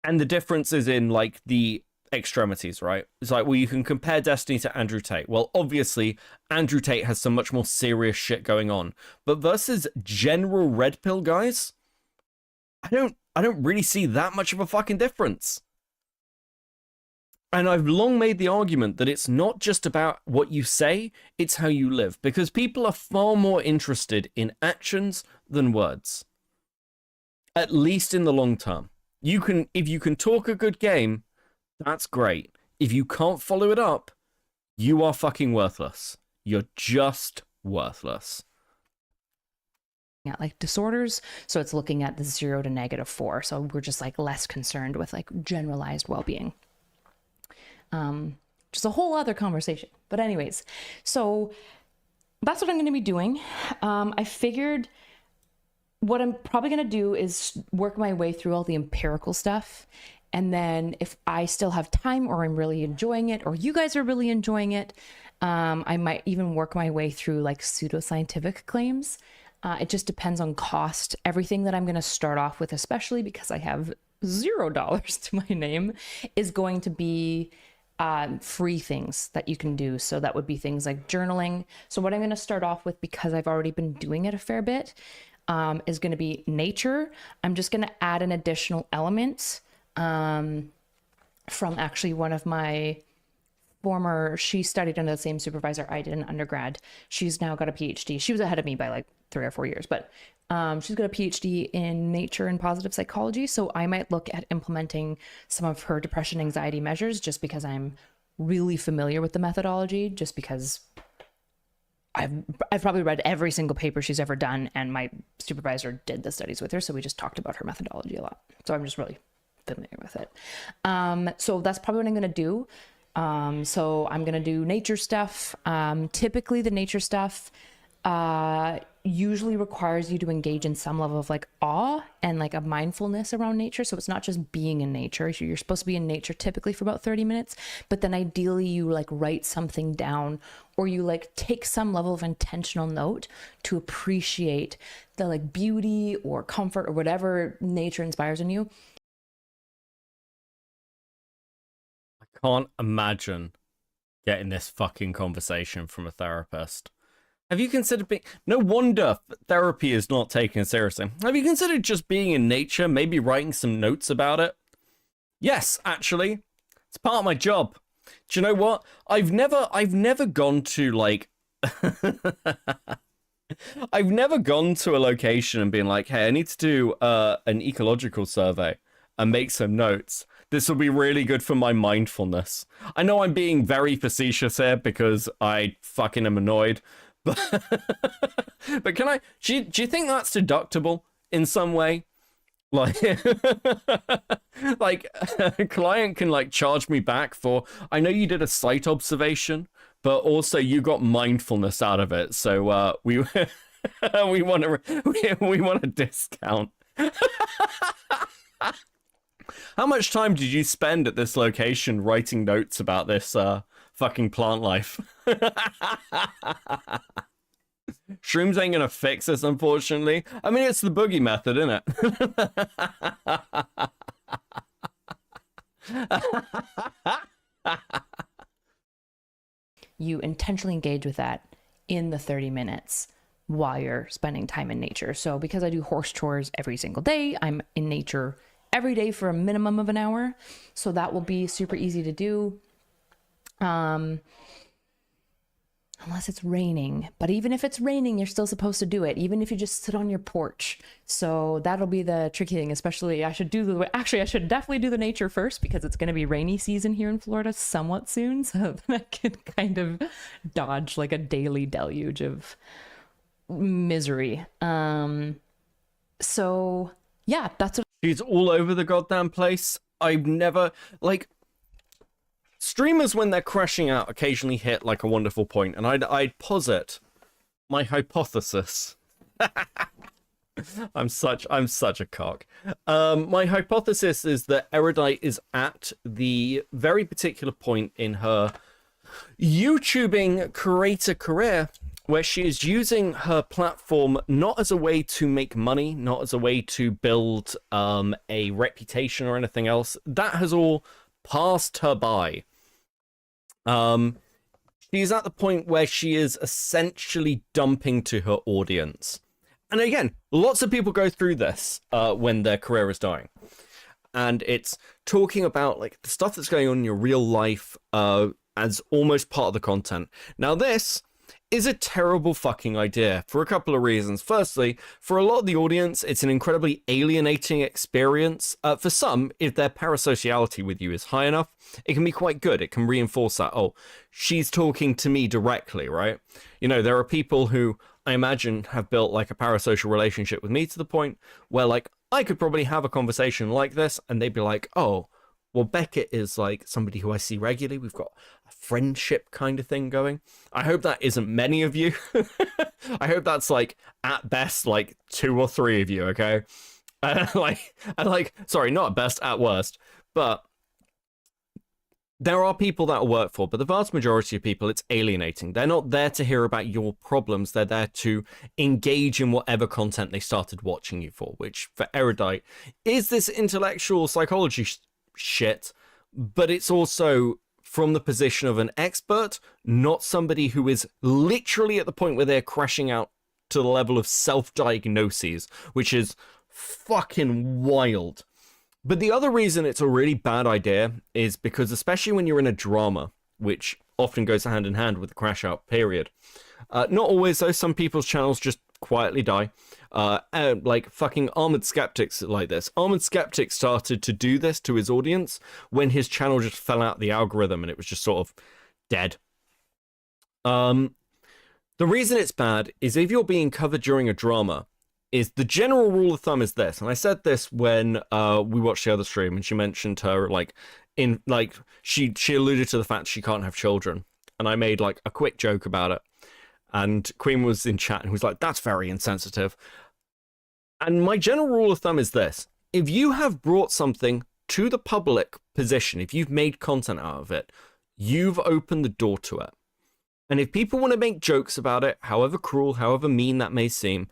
And the difference is in like the extremities, right? It's like, well, you can compare Destiny to Andrew Tate. Well, obviously, Andrew Tate has some much more serious shit going on. But versus general red pill guys, I don't really see that much of a fucking difference. And I've long made the argument that it's not just about what you say, it's how you live. Because people are far more interested in actions than words. At least in the long term. If you can talk a good game, that's great. If you can't follow it up, you are fucking worthless. You're just worthless. At like disorders, so it's looking at the 0 to -4. So we're just like less concerned with like generalized well-being. Just a whole other conversation. But anyways, so that's what I'm going to be doing. I figured what I'm probably going to do is work my way through all the empirical stuff. And then if I still have time or I'm really enjoying it or you guys are really enjoying it, I might even work my way through like pseudoscientific claims. It just depends on cost. Everything that I'm going to start off with, especially because I have $0 to my name, is going to be free things that you can do. So that would be things like journaling. So what I'm going to start off with, because I've already been doing it a fair bit, is going to be nature. I'm just going to add an additional element from actually one of my she studied under the same supervisor I did in undergrad. She's now got a PhD. She was ahead of me by like 3 or 4 years, but she's got a PhD in nature and positive psychology. So I might look at implementing some of her depression anxiety measures just because I'm really familiar with the methodology, just because I've probably read every single paper she's ever done, and my supervisor did the studies with her. So we just talked about her methodology a lot. So I'm just really familiar with it. So that's probably what I'm going to do. So I'm going to do nature stuff. Typically the nature stuff, usually requires you to engage in some level of like awe and like a mindfulness around nature. So it's not just being in nature. You're supposed to be in nature typically for about 30 minutes, but then ideally you like write something down, or you like take some level of intentional note to appreciate the like beauty or comfort or whatever nature inspires in you. I can't imagine getting this fucking conversation from a therapist. Have you considered being... No wonder therapy is not taken seriously. Have you considered just being in nature, maybe writing some notes about it? Yes, actually. It's part of my job. Do you know what? I've never gone to, like... I've never gone to a location and been like, hey, I need to do an ecological survey and make some notes. This will be really good for my mindfulness. I know I'm being very facetious here because I fucking am annoyed. But can I... Do you think that's deductible in some way? Like, like a client can like charge me back for, I know you did a site observation, but also you got mindfulness out of it. So we we want a discount. How much time did you spend at this location writing notes about this fucking plant life? Shrooms ain't gonna fix this, unfortunately. I mean, it's the boogie method, isn't it? You intentionally engage with that in the 30 minutes while you're spending time in nature. So because I do horse chores every single day, I'm in nature every day for a minimum of an hour. So that will be super easy to do. Unless it's raining. But even if it's raining, you're still supposed to do it, even if you just sit on your porch. So that'll be the tricky thing, especially I should definitely do the nature first because it's going to be rainy season here in Florida somewhat soon. So I can kind of dodge like a daily deluge of misery. So yeah, that's what She's all over the goddamn place. I've never, like, streamers when they're crashing out occasionally hit like a wonderful point, and I'd posit my hypothesis. I'm such a cock. My hypothesis is that Erudite is at the very particular point in her YouTubing creator career where she is using her platform not as a way to make money, not as a way to build a reputation or anything else. That has all passed her by. She's at the point where she is essentially dumping to her audience. And again, lots of people go through this when their career is dying. And it's talking about like the stuff that's going on in your real life as almost part of the content. Now this is a terrible fucking idea for a couple of reasons. Firstly, for a lot of the audience, it's an incredibly alienating experience. For some, if their parasociality with you is high enough, it can be quite good. It can reinforce that, oh, she's talking to me directly, right? You know, there are people who I imagine have built like a parasocial relationship with me to the point where like I could probably have a conversation like this and they'd be like, oh, well, Beckett is like somebody who I see regularly. We've got a friendship kind of thing going. I hope that isn't many of you. I hope that's like at best like 2 or 3 of you, okay? Sorry, not at best, at worst. But there are people that work for, but the vast majority of people, it's alienating. They're not there to hear about your problems. They're there to engage in whatever content they started watching you for, which for Erudite is this intellectual psychology shit, but it's also from the position of an expert, not somebody who is literally at the point where they're crashing out to the level of self-diagnoses, which is fucking wild. But the other reason it's a really bad idea is because, especially when you're in a drama, which often goes hand in hand with the crash out period, not always though, some people's channels just quietly die. Like fucking Armored Skeptics like this. Armored Skeptics started to do this to his audience when his channel just fell out of the algorithm and it was just sort of dead. The reason it's bad is if you're being covered during a drama, is the general rule of thumb is this, and I said this when we watched the other stream and she mentioned her she alluded to the fact she can't have children, and I made like a quick joke about it. And Queen was in chat and was like, that's very insensitive. And my general rule of thumb is this. If you have brought something to the public position, if you've made content out of it, you've opened the door to it. And if people want to make jokes about it, however cruel, however mean that may seem,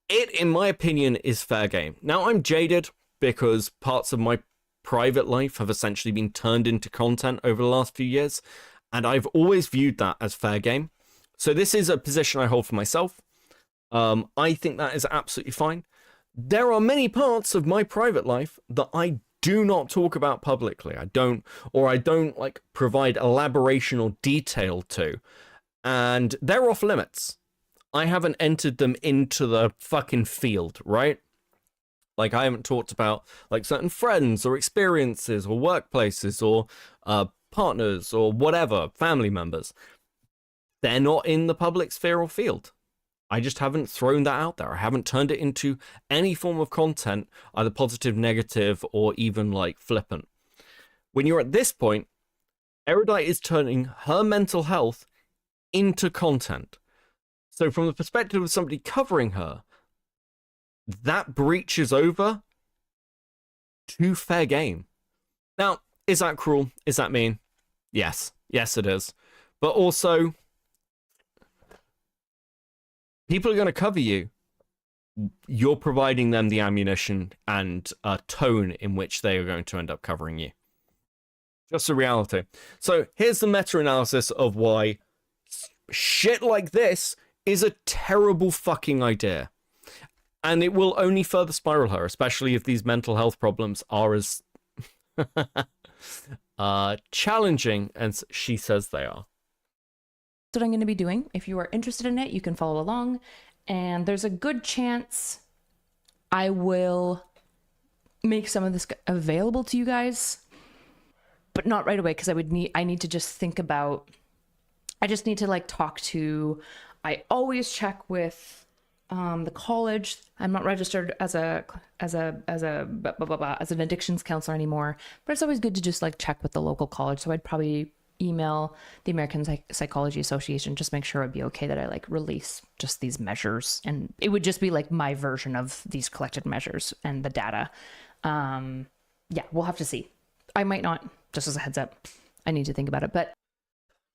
it, in my opinion, is fair game. Now, I'm jaded because parts of my private life have essentially been turned into content over the last few years. And I've always viewed that as fair game. So this is a position I hold for myself. I think that is absolutely fine. There are many parts of my private life that I do not talk about publicly. I don't like provide elaboration or detail to. And they're off limits. I haven't entered them into the fucking field, right? Like I haven't talked about like certain friends or experiences or workplaces or partners or whatever, family members. They're not in the public sphere or field. I just haven't thrown that out there. I haven't turned it into any form of content, either positive, negative, or even like flippant. When you're at this point, Erudite is turning her mental health into content. So from the perspective of somebody covering her, that breach is over to fair game. Now, is that cruel? Is that mean? Yes. Yes, it is. But also, people are going to cover you. You're providing them the ammunition and a tone in which they are going to end up covering you. Just a reality. So here's the meta-analysis of why shit like this is a terrible fucking idea. And it will only further spiral her, especially if these mental health problems are as challenging as she says they are. That's what I'm going to be doing. If you are interested in it, you can follow along. And there's a good chance I will make some of this available to you guys, but not right away, because I need to just think about, I just need to like talk to, I always check with the college. I'm not registered as an addictions counselor anymore, but it's always good to just like check with the local college. So I'd probably email the American Psychology Association, just make sure it'd be okay that I like release just these measures, and it would just be like my version of these collected measures and the data. Yeah, we'll have to see. I might not, just as a heads up. I need to think about it, but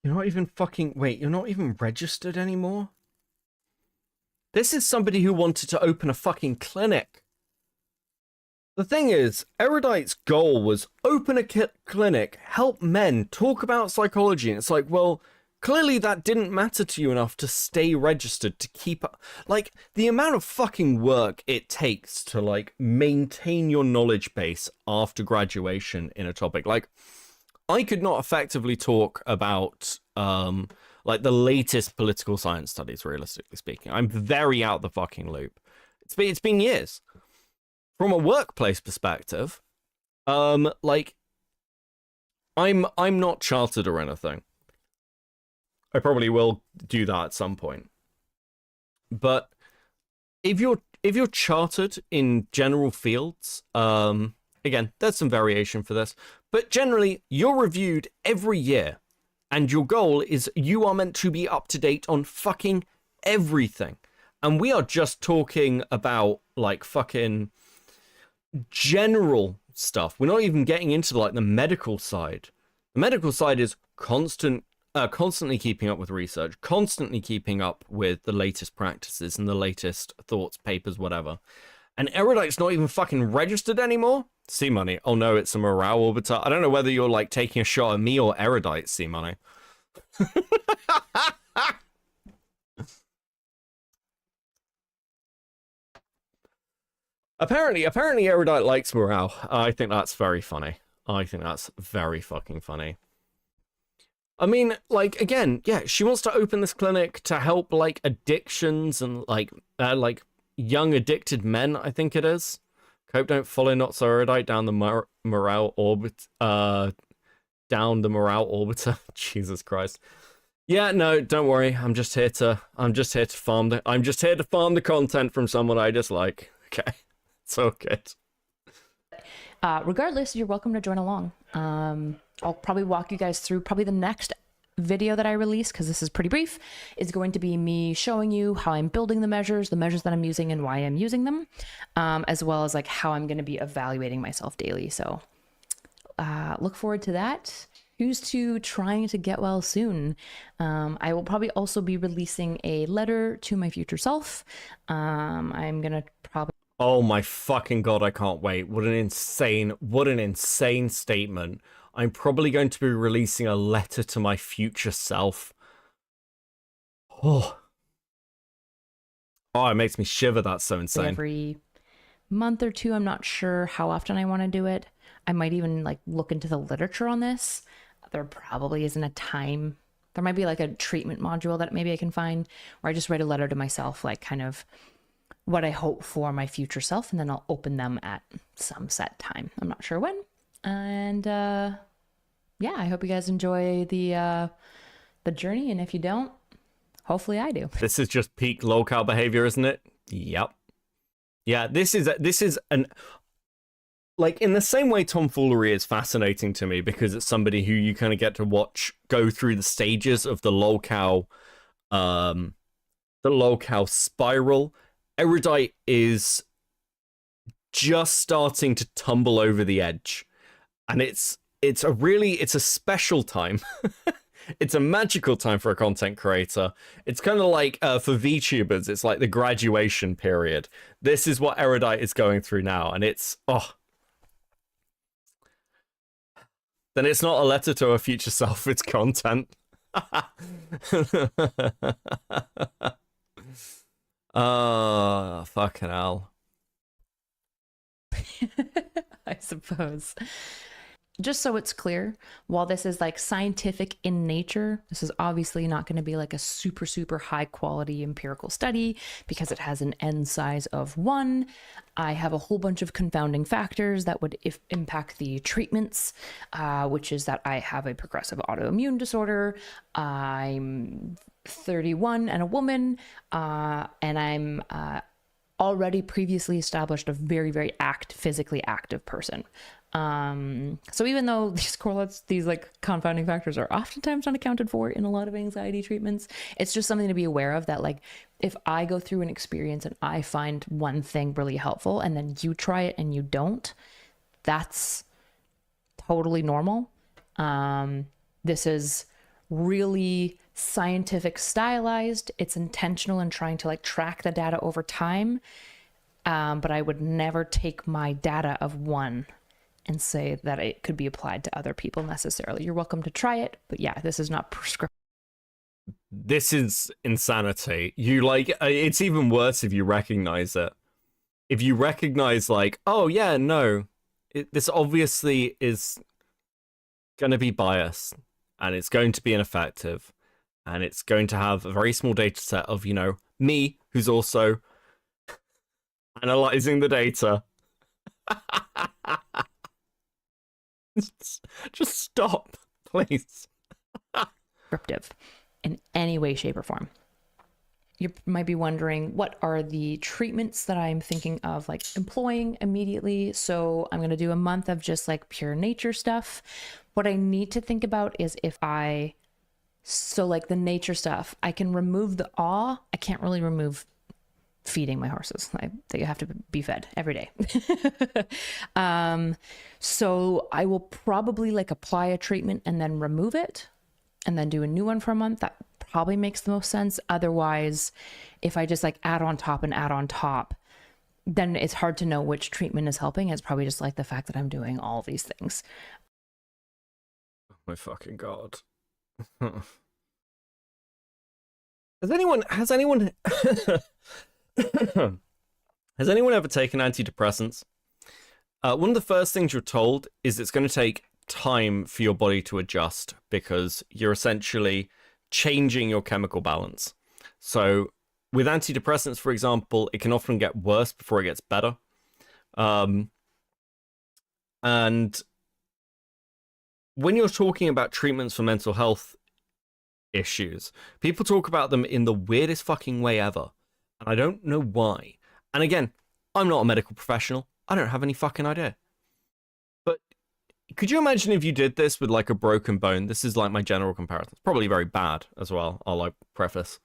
you're not even you're not even registered anymore? This is somebody who wanted to open a fucking clinic. The thing is, Erudite's goal was open a clinic, help men, talk about psychology, and it's like, well, clearly that didn't matter to you enough to stay registered, to keep up. Like, the amount of fucking work it takes to, like, maintain your knowledge base after graduation in a topic. Like, I could not effectively talk about, like, the latest political science studies, realistically speaking. I'm very out the fucking loop. It's been years. From a workplace perspective, like, I'm not chartered or anything. I probably will do that at some point. But if you're chartered in general fields, again, there's some variation for this, but generally you're reviewed every year, and your goal is you are meant to be up to date on fucking everything. And we are just talking about like fucking general stuff. We're not even getting into like the medical side. The medical side is constantly keeping up with research, constantly keeping up with the latest practices and the latest thoughts, papers, whatever. And Erudite's not even fucking registered anymore? C-Money. Oh no, it's a morale orbiter. I don't know whether you're like taking a shot at me or Erudite, C-Money. Apparently Erudite likes morale. I think that's very funny. I think that's very fucking funny. I mean, like, again, yeah, she wants to open this clinic to help, like, addictions and, like young addicted men, I think it is. Hope don't follow Notsoerudite down the morale orbit, down the morale orbiter. Jesus Christ. Yeah, no, don't worry. I'm just here to farm the content from someone I dislike. Okay. It's all good. Regardless, you're welcome to join along. I'll probably walk you guys through probably the next video that I release, because this is pretty brief, is going to be me showing you how I'm building the measures that I'm using and why I'm using them, as well as like how I'm going to be evaluating myself daily. So look forward to that. Here's to trying to get well soon. I will probably also be releasing a letter to my future self. I'm going to probably... Oh my fucking god, I can't wait. What an insane statement. I'm probably going to be releasing a letter to my future self. Oh, it makes me shiver. That's so insane. Every month or two, I'm not sure how often I want to do it. I might even like look into the literature on this. There probably isn't a time. There might be like a treatment module that maybe I can find where I just write a letter to myself, like kind of what I hope for my future self, and then I'll open them at some set time. I'm not sure when. And yeah, I hope you guys enjoy the journey, and if you don't, hopefully I do. This is just peak lolcow behavior, isn't it? Yep. Yeah, this is an, like, in the same way tomfoolery is fascinating to me, because it's somebody who you kind of get to watch go through the stages of the lolcow spiral. Erudite is just starting to tumble over the edge, and it's a special time. It's a magical time for a content creator. It's kind of like for VTubers, it's like the graduation period. This is what Erudite is going through now, and it's then it's not a letter to a future self, it's content. Fucking hell. I suppose. Just so it's clear, while this is like scientific in nature, this is obviously not going to be like a super, super high quality empirical study because it has an N size of 1. I have a whole bunch of confounding factors that would impact the treatments, which is that I have a progressive autoimmune disorder. I'm 31 and a woman, and I'm already previously established a very, very physically active person. So even though these correlates, these like confounding factors are oftentimes not accounted for in a lot of anxiety treatments, it's just something to be aware of that like if I go through an experience and I find one thing really helpful and then you try it and you don't, that's totally normal. This is really scientific stylized. It's intentional in trying to like track the data over time. But I would never take my data of one and say that it could be applied to other people necessarily. You're welcome to try it, but yeah, this is not prescriptive. This is insanity. You like, it's even worse if you recognize it. If you recognize like, oh yeah, no, this obviously is going to be biased and it's going to be ineffective and it's going to have a very small data set of, you know, me, who's also analyzing the data. Just stop, please. Prescriptive in any way, shape, or form. You might be wondering, what are the treatments that I'm thinking of like employing immediately? So I'm going to do a month of just like pure nature stuff. What I need to think about is so like the nature stuff, I can remove the awe. I can't really remove feeding my horses. They have to be fed every day. So I will probably like apply a treatment and then remove it and then do a new one for a month. That probably makes the most sense. Otherwise, if I just like add on top, then it's hard to know which treatment is helping. It's probably just like the fact that I'm doing all these things. Oh my fucking God. Has anyone has anyone ever taken antidepressants? One of the first things you're told is it's going to take time for your body to adjust because you're essentially changing your chemical balance. So with antidepressants, for example, it can often get worse before it gets better. And when you're talking about treatments for mental health issues, people talk about them in the weirdest fucking way ever. And I don't know why. And again, I'm not a medical professional. I don't have any fucking idea. But could you imagine if you did this with like a broken bone? This is like my general comparison. It's probably very bad as well, I'll like preface.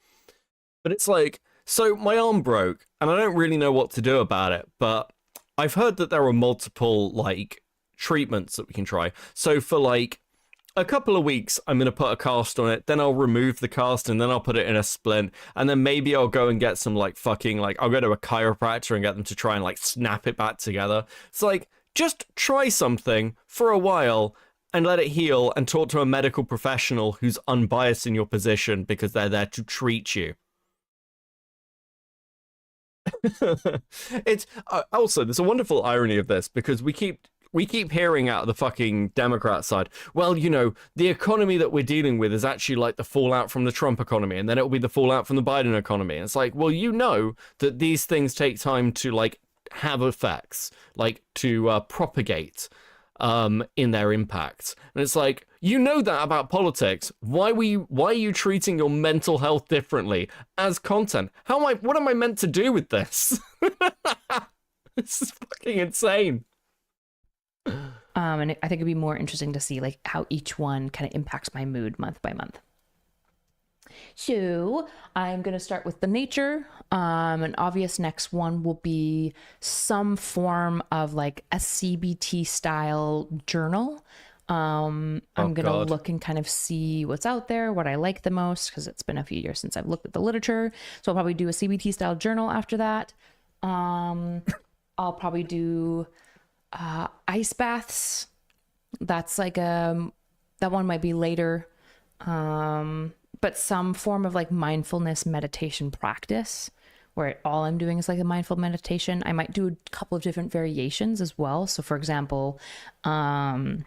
But it's like, so my arm broke and I don't really know what to do about it, but I've heard that there are multiple like treatments that we can try. So for like a couple of weeks, I'm going to put a cast on it, then I'll remove the cast and then I'll put it in a splint, and then maybe I'll go and get some like fucking like, I'll go to a chiropractor and get them to try and like snap it back together. It's like, just try something for a while and let it heal and talk to a medical professional who's unbiased in your position because they're there to treat you. It's also, there's a wonderful irony of this because we keep hearing out of the fucking Democrat side, well, you know, the economy that we're dealing with is actually like the fallout from the Trump economy, and then it'll be the fallout from the Biden economy. And it's like, well, you know that these things take time to like have effects, like to propagate in their impact. And it's like, you know that about politics. Why are you treating your mental health differently as content? What am I meant to do with this? This is fucking insane. And I think it'd be more interesting to see like how each one kind of impacts my mood month by month. So I'm going to start with the nature. An obvious next one will be some form of like a CBT style journal. I'm Oh, gonna God. look and kind of see what's out there, what I like the most, because it's been a few years since I've looked at the literature. So I'll probably do a CBT style journal after that. I'll probably do ice baths. That's like that one might be later. But some form of like mindfulness meditation practice where all I'm doing is like a mindful meditation. I might do a couple of different variations as well. So for example, yeah,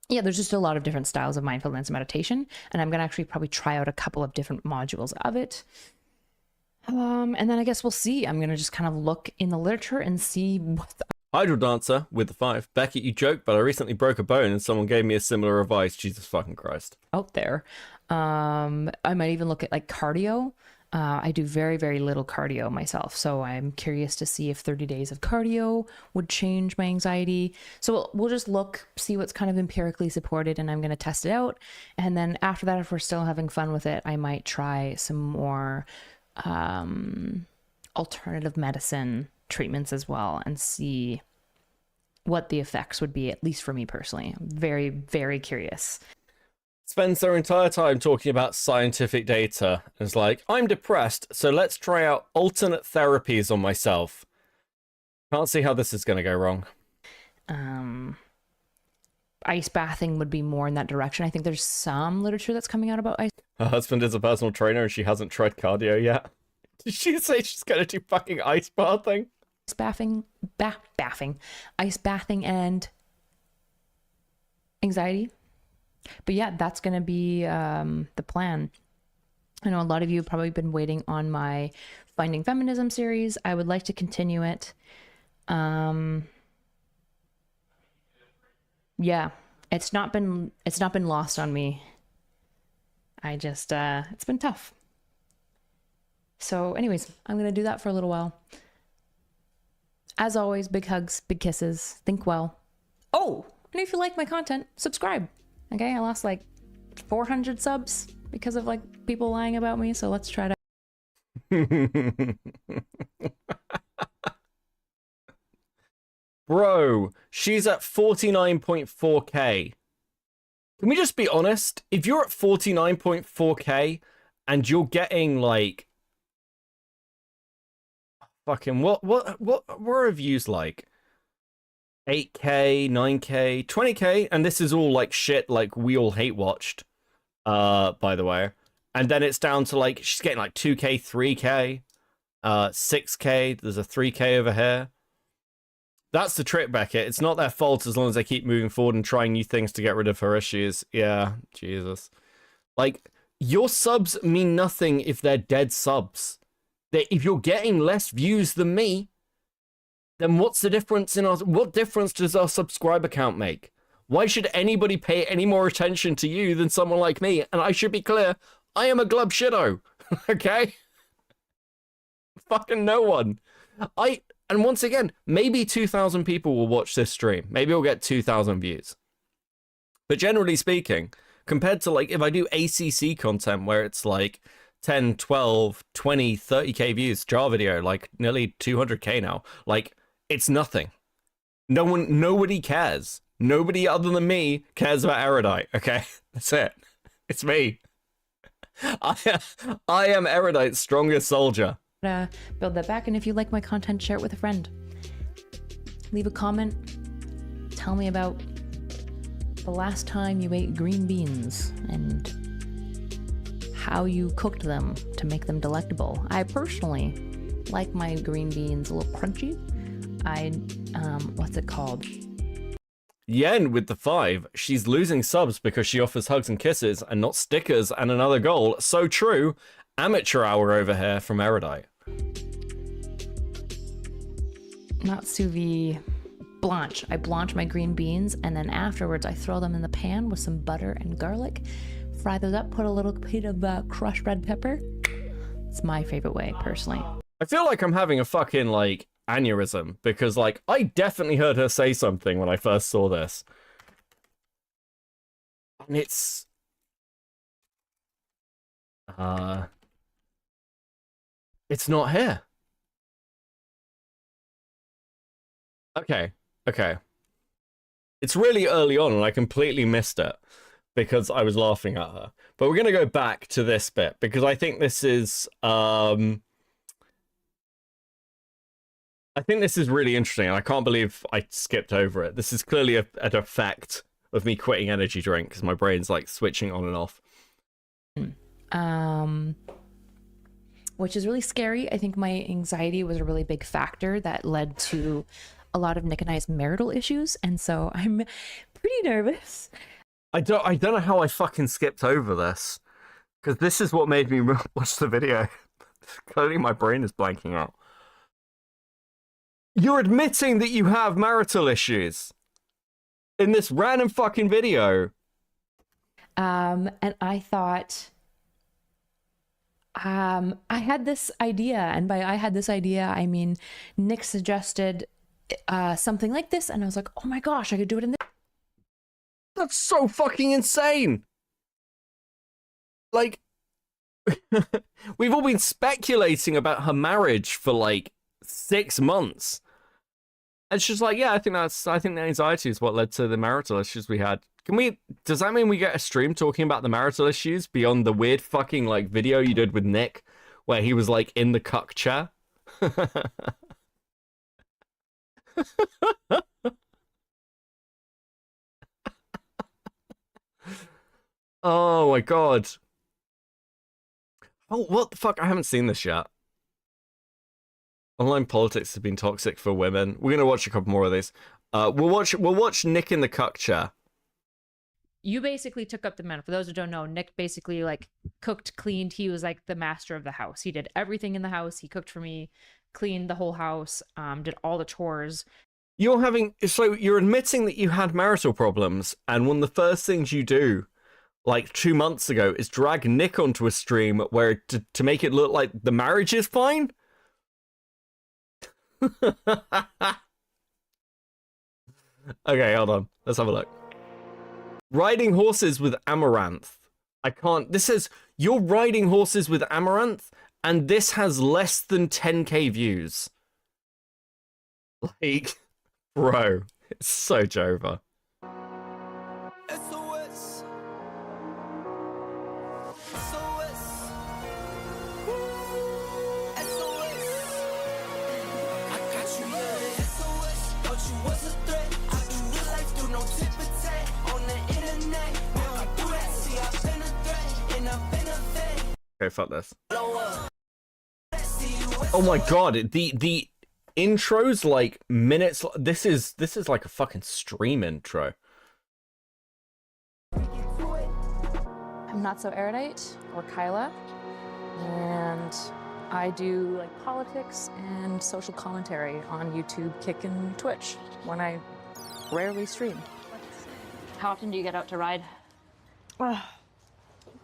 there's just a lot of different styles of mindfulness meditation, and I'm gonna actually probably try out a couple of different modules of it. And then I guess we'll see. I'm gonna just kind of look in the literature and see what Hydro Dancer with the 5. Becky, you joke, but I recently broke a bone and someone gave me a similar advice. Jesus fucking Christ. out there. I might even look at like cardio. I do very, very little cardio myself. So I'm curious to see if 30 days of cardio would change my anxiety. So we'll just look, see what's kind of empirically supported, and I'm going to test it out. And then after that, if we're still having fun with it, I might try some more alternative medicine treatments as well and see what the effects would be, at least for me personally. I'm very, very curious. Spends their entire time talking about scientific data. It's like, I'm depressed, so let's try out alternate therapies on myself. Can't see how this is going to go wrong. Ice bathing would be more in that direction. I think there's some literature that's coming out about ice. Her husband is a personal trainer and she hasn't tried cardio yet. Did she say she's going to do fucking ice bathing? Ice bathing and anxiety. But yeah, that's going to be the plan. I know a lot of you have probably been waiting on my Finding Feminism series. I would like to continue it. Yeah, it's not been lost on me. I just it's been tough. So anyways, I'm going to do that for a little while. As always, big hugs, big kisses. Think well. Oh, and if you like my content, subscribe. Okay, I lost like 400 subs because of like people lying about me, so let's try to. Bro, she's at 49.4k. Can we just be honest? If you're at 49.4k and you're getting like fucking what are views like? 8k, 9k, 20k, and this is all like shit like we all hate watched, by the way. And then it's down to like she's getting like 2k, 3k, 6k, there's a 3k over here. That's the trick, Beckett. It's not their fault as long as they keep moving forward and trying new things to get rid of her issues. Yeah, Jesus. Like, your subs mean nothing if they're dead subs. If you're getting less views than me, then what's the difference in what difference does our subscriber count make? Why should anybody pay any more attention to you than someone like me? And I should be clear, I am a glub shitto, okay? Fucking no one. And once again, maybe 2,000 people will watch this stream. Maybe we'll get 2,000 views. But generally speaking, compared to like if I do ACC content where it's like 10, 12, 20, 30k views, jar video, like nearly 200k now, like it's nothing. Nobody cares. Nobody other than me cares about Erudite, okay? That's it. It's me. I am Erudite's strongest soldier. Build that back, and if you like my content, share it with a friend. Leave a comment. Tell me about the last time you ate green beans and how you cooked them to make them delectable. I personally like my green beans a little crunchy. What's it called? Yen with the 5. She's losing subs because she offers hugs and kisses and not stickers and another goal. So true. Amateur hour over here from Erudite. Not sous vide. Blanch. I blanch my green beans, and then afterwards I throw them in the pan with some butter and garlic. Fry those up, put a little bit of crushed red pepper. It's my favorite way, personally. I feel like I'm having a fucking, like, aneurysm, because, like, I definitely heard her say something when I first saw this. And it's... It's not here. Okay. It's really early on, and I completely missed it because I was laughing at her. But we're gonna go back to this bit because I think this is I think this is really interesting, and I can't believe I skipped over it. This is clearly an effect of me quitting energy drink because my brain's like switching on and off. Which is really scary. I think my anxiety was a really big factor that led to a lot of Nick and I's marital issues, and so I'm pretty nervous. I don't know how I fucking skipped over this because this is what made me watch the video. Clearly, my brain is blanking out. You're admitting that you have marital issues in this random fucking video. And I thought, I had this idea, and by I had this idea, I mean Nick suggested something like this, and I was like, oh my gosh, I could do it in this. That's so fucking insane. Like, we've all been speculating about her marriage for like 6 months. And she's like, yeah, I think the anxiety is what led to the marital issues we had. Does that mean we get a stream talking about the marital issues beyond the weird fucking like video you did with Nick where he was like in the cuck chair? Oh my god. Oh, what the fuck? I haven't seen this yet. Online politics has been toxic for women. We're gonna watch a couple more of these. We'll watch Nick in the cuck chair. You basically took up the mantle. For those who don't know, Nick basically like cooked, cleaned. He was like the master of the house. He did everything in the house. He cooked for me, cleaned the whole house, did all the chores. You're admitting that you had marital problems, and one of the first things you do, like 2 months ago, is drag Nick onto a stream where to make it look like the marriage is fine. Okay, hold on. Let's have a look. Riding horses with Amaranth. I can't. This says you're riding horses with Amaranth, and this has less than 10k views. Like, bro, it's so Jova. Okay, fuck this. Oh my god, the intro's like minutes. This is like a fucking stream intro. I'm Notsoerudite, or Kyla, and I do like politics and social commentary on YouTube, Kick, and Twitch when I rarely stream. How often do you get out to ride?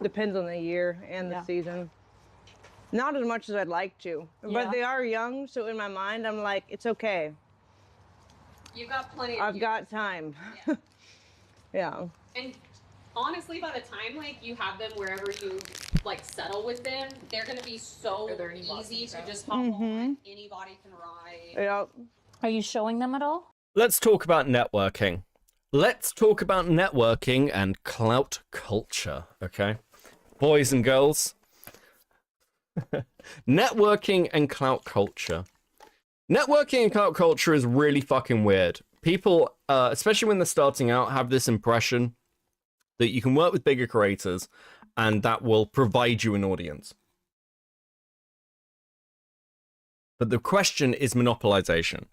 Depends on the year and the season. Not as much as I'd like to, but they are young, so in my mind, I'm like, it's okay. You got plenty of I've got time. Yeah. And honestly, by the time like you have them wherever you like settle with them, they're gonna be so easy to just hop on. Anybody can ride. Yeah. Are you showing them at all? Let's talk about networking. Let's talk about networking and clout culture, okay? Boys and girls. Networking and clout culture. Networking and clout culture is really fucking weird. People, especially when they're starting out, have this impression that you can work with bigger creators and that will provide you an audience. But the question is monopolization.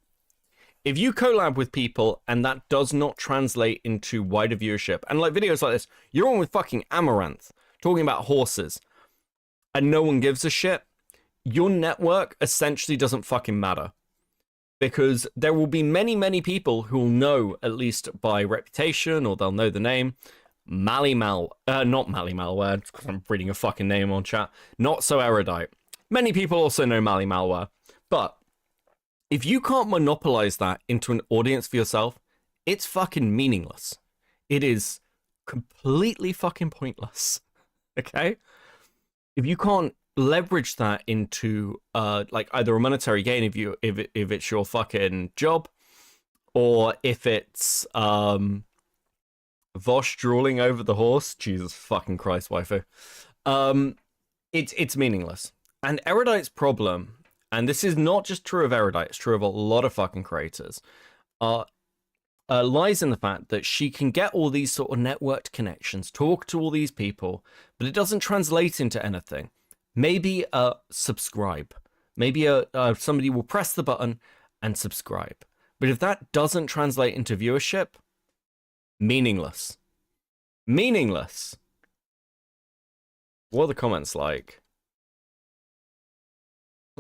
If you collab with people and that does not translate into wider viewership, and like videos like this, you're on with fucking Amaranth talking about horses and no one gives a shit, your network essentially doesn't fucking matter. Because there will be many, many people who will know, at least by reputation, or they'll know the name, not Mally Malware, because I'm reading a fucking name on chat, Notsoerudite. Many people also know Mally Malware, but if you can't monopolize that into an audience for yourself, it's fucking meaningless. It is completely fucking pointless. Okay? If you can't leverage that into like either a monetary gain if it's your fucking job, or if it's Vosh drooling over the horse. Jesus fucking Christ, waifu. It's meaningless. And Erudite's problem, and this is not just true of Erudite, it's true of a lot of fucking creators, lies in the fact that she can get all these sort of networked connections, talk to all these people, but it doesn't translate into anything. Maybe subscribe. Maybe somebody will press the button and subscribe. But if that doesn't translate into viewership, meaningless. Meaningless. What are the comments like?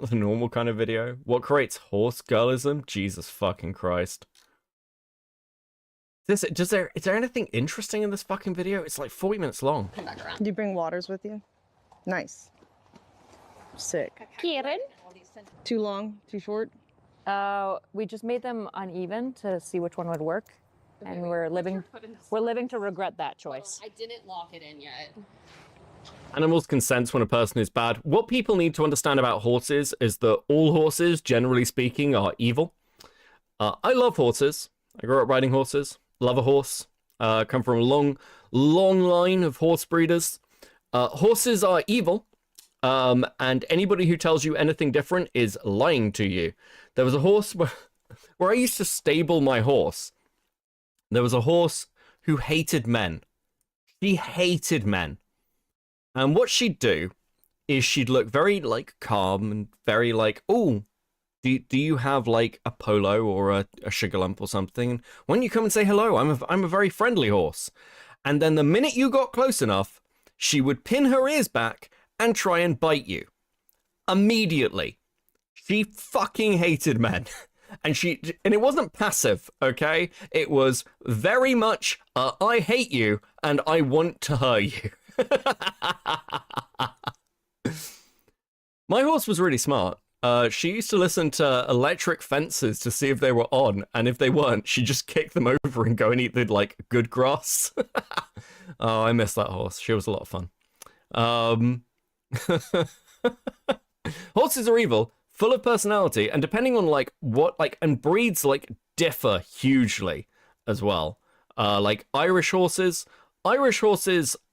The normal kind of video? What creates horse girlism? Jesus fucking Christ. Is there anything interesting in this fucking video? It's like 40 minutes long. Do you bring waters with you? Nice. Sick. Kieran? Too long? Too short? We just made them uneven to see which one would work. And we're living to regret that choice. I didn't lock it in yet. Animals can sense when a person is bad. What people need to understand about horses is that all horses, generally speaking, are evil. I love horses. I grew up riding horses. Love a horse. Come from a long line of horse breeders. Horses are evil. And anybody who tells you anything different is lying to you. There was a horse where I used to stable my horse. There was a horse who hated men. She hated men. And what she'd do is she'd look very, like, calm and very, like, oh, do you have, like, a polo or a sugar lump or something? Why don't you come and say hello? I'm a very friendly horse. And then the minute you got close enough, she would pin her ears back and try and bite you. Immediately. She fucking hated men. And it wasn't passive, okay? It was very much, I hate you and I want to hurt you. My horse was really smart. She used to listen to electric fences to see if they were on, and if they weren't, she'd just kick them over and go and eat the, like, good grass. Oh, I miss that horse. She was a lot of fun. Horses are evil, full of personality, and depending on, like, what, like, and breeds, like, differ hugely as well. Like, Irish horses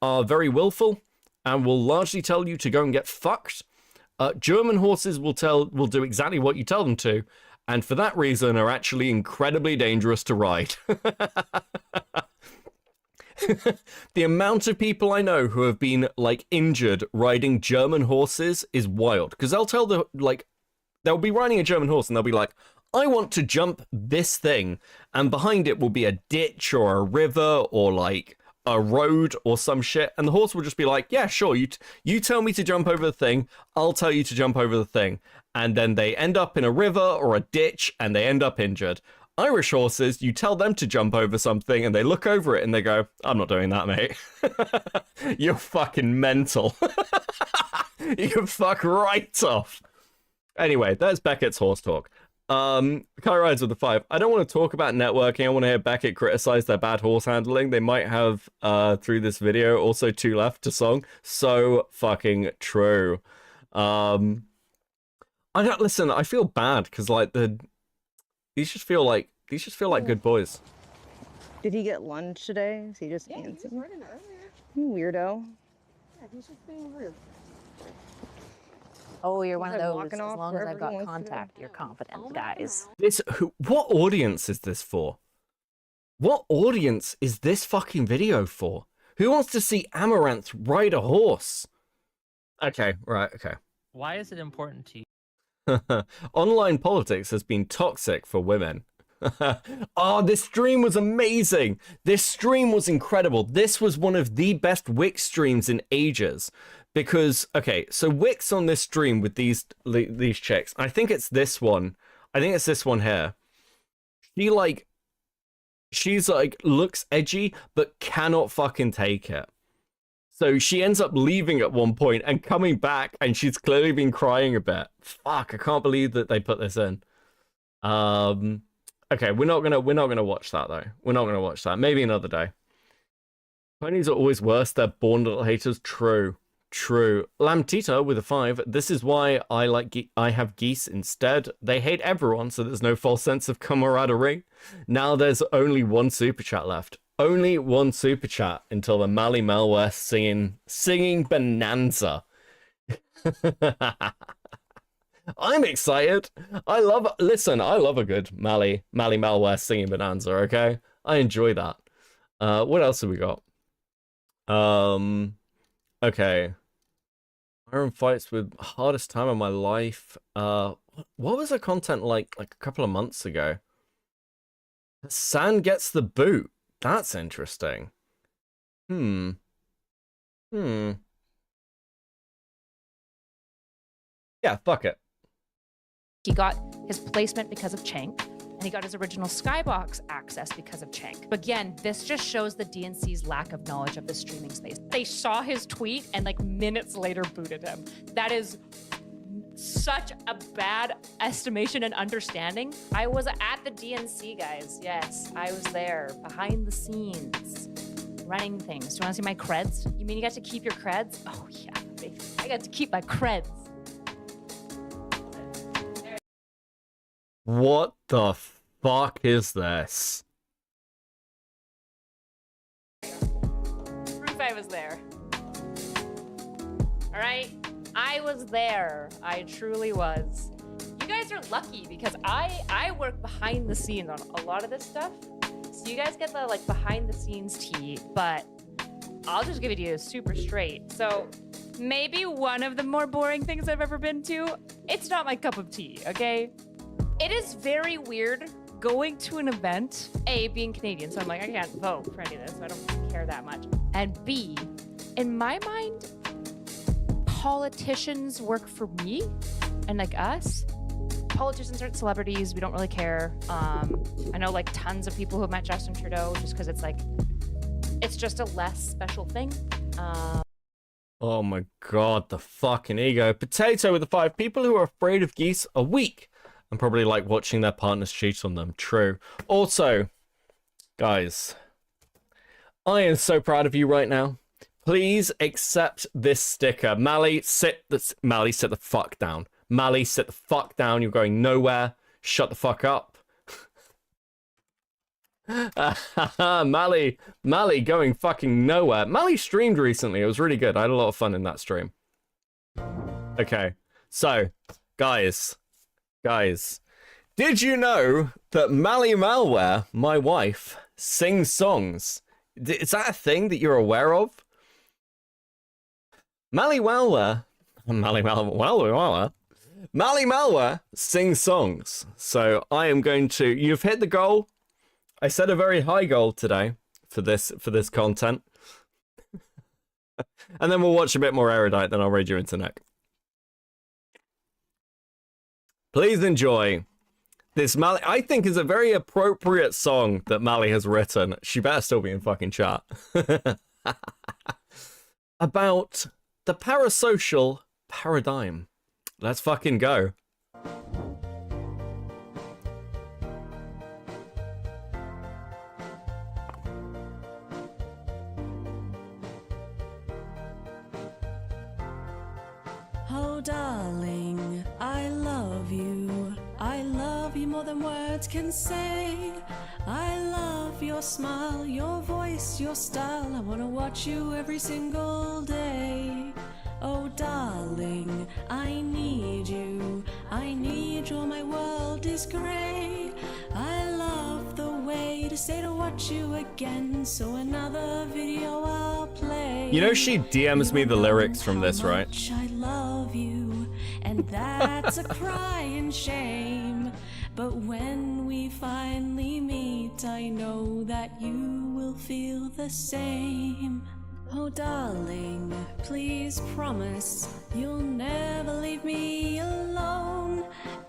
are very willful and will largely tell you to go and get fucked. German horses will do exactly what you tell them to, and for that reason are actually incredibly dangerous to ride. The amount of people I know who have been, like, injured riding German horses is wild, because they'll be riding a German horse and they'll be like, I want to jump this thing, and behind it will be a ditch or a river or, like, a road or some shit, and the horse will just be like, yeah, sure, you tell me to jump over the thing, I'll tell you to jump over the thing. And then they end up in a river or a ditch and they end up injured. Irish horses, you tell them to jump over something and they look over it and they go, I'm not doing that, mate. You're fucking mental. You can fuck right off. Anyway, there's Beckett's horse talk. Kai Rides with the 5. I don't want to talk about networking. I want to hear Beckett criticize their bad horse handling. They might have, through this video, also 2 left to song. So fucking true. I don't listen. I feel bad because, like, these just feel like good boys. Did he get lunch today? Is he just antsy? He was running earlier. You weirdo. Yeah, he's just being rude. Oh, you're one of those. Walking As off long as I've wherever got he wants to contact, you're confident, guys. What audience is this for? What audience is this fucking video for? Who wants to see Amaranth ride a horse? Okay, right, okay. Why is it important to you? Online politics has been toxic for women. Oh, this stream was amazing. This stream was incredible. This was one of the best Wix streams in ages. Because, okay, so Wix on this stream with these chicks, I think it's this one. I think it's this one here. She's like, looks edgy, but cannot fucking take it. So she ends up leaving at one point and coming back, and she's clearly been crying a bit. Fuck, I can't believe that they put this in. Okay, we're not gonna watch that though. We're not gonna watch that. Maybe another day. Ponies are always worse. They're born little haters. True. True. Lamtita with a 5. This is why I have geese instead. They hate everyone, so there's no false sense of camaraderie. Now there's only one super chat left. Only one super chat until the Mally Malware singing Bonanza. I'm excited. I love a good Mally Malware singing Bonanza, okay? I enjoy that. What else have we got? Okay. Iron fights with hardest time of my life. What was the content like a couple of months ago? San gets the boot. That's interesting. Yeah, fuck it. He got his placement because of Chank, and he got his original Skybox access because of Chank. Again, this just shows the DNC's lack of knowledge of the streaming space. They saw his tweet and like minutes later booted him. That is such a bad estimation and understanding. I was at the DNC, guys. Yes, I was there behind the scenes running things. Do you want to see my creds? You mean you got to keep your creds? Oh yeah, baby. I got to keep my creds. What the fuck is this? Proof I was there. All right, I was there. I truly was. You guys are lucky because I work behind the scenes on a lot of this stuff. So you guys get the like behind the scenes tea, but I'll just give it to you super straight. So maybe one of the more boring things I've ever been to. It's not my cup of tea, okay? It is very weird going to an event, A, being Canadian, so I'm like, I can't vote for any of this, so I don't care that much. And B, in my mind, politicians work for me and like us. Politicians aren't celebrities, we don't really care. I know like tons of people who have met Justin Trudeau just because it's like, it's just a less special thing. Oh my god, the fucking ego. Potato with the 5. People who are afraid of geese are weak and probably like watching their partners cheat on them. True. Also, guys, I am so proud of you right now. Please accept this sticker. Mally, sit the fuck down. Mally, sit the fuck down. You're going nowhere. Shut the fuck up. Mally going fucking nowhere. Mally streamed recently. It was really good. I had a lot of fun in that stream. Okay, so, guys, did you know that Mally Malware, my wife, sings songs? Is that a thing that you're aware of? Mally Malware sings songs. So I am going to, you've hit the goal. I set a very high goal today for this content. And then we'll watch a bit more Erudite, then I'll raid your internet. Please enjoy this Mally. I think is a very appropriate song that Mally has written. She better still be in fucking chat. About the parasocial paradigm. Let's fucking go. Oh, darling, I love you. I love you more than words can say. I love your smile, your voice, your style. I want to watch you every single day. Oh, darling, I need you. I need you, my world is grey. I love the way to say to watch you again. So another video I'll play. You know she DMs me the lyrics from this, right? I love you, and that's a crying shame. But when we finally meet, I know that you will feel the same. Oh, darling, please promise you'll never leave me alone.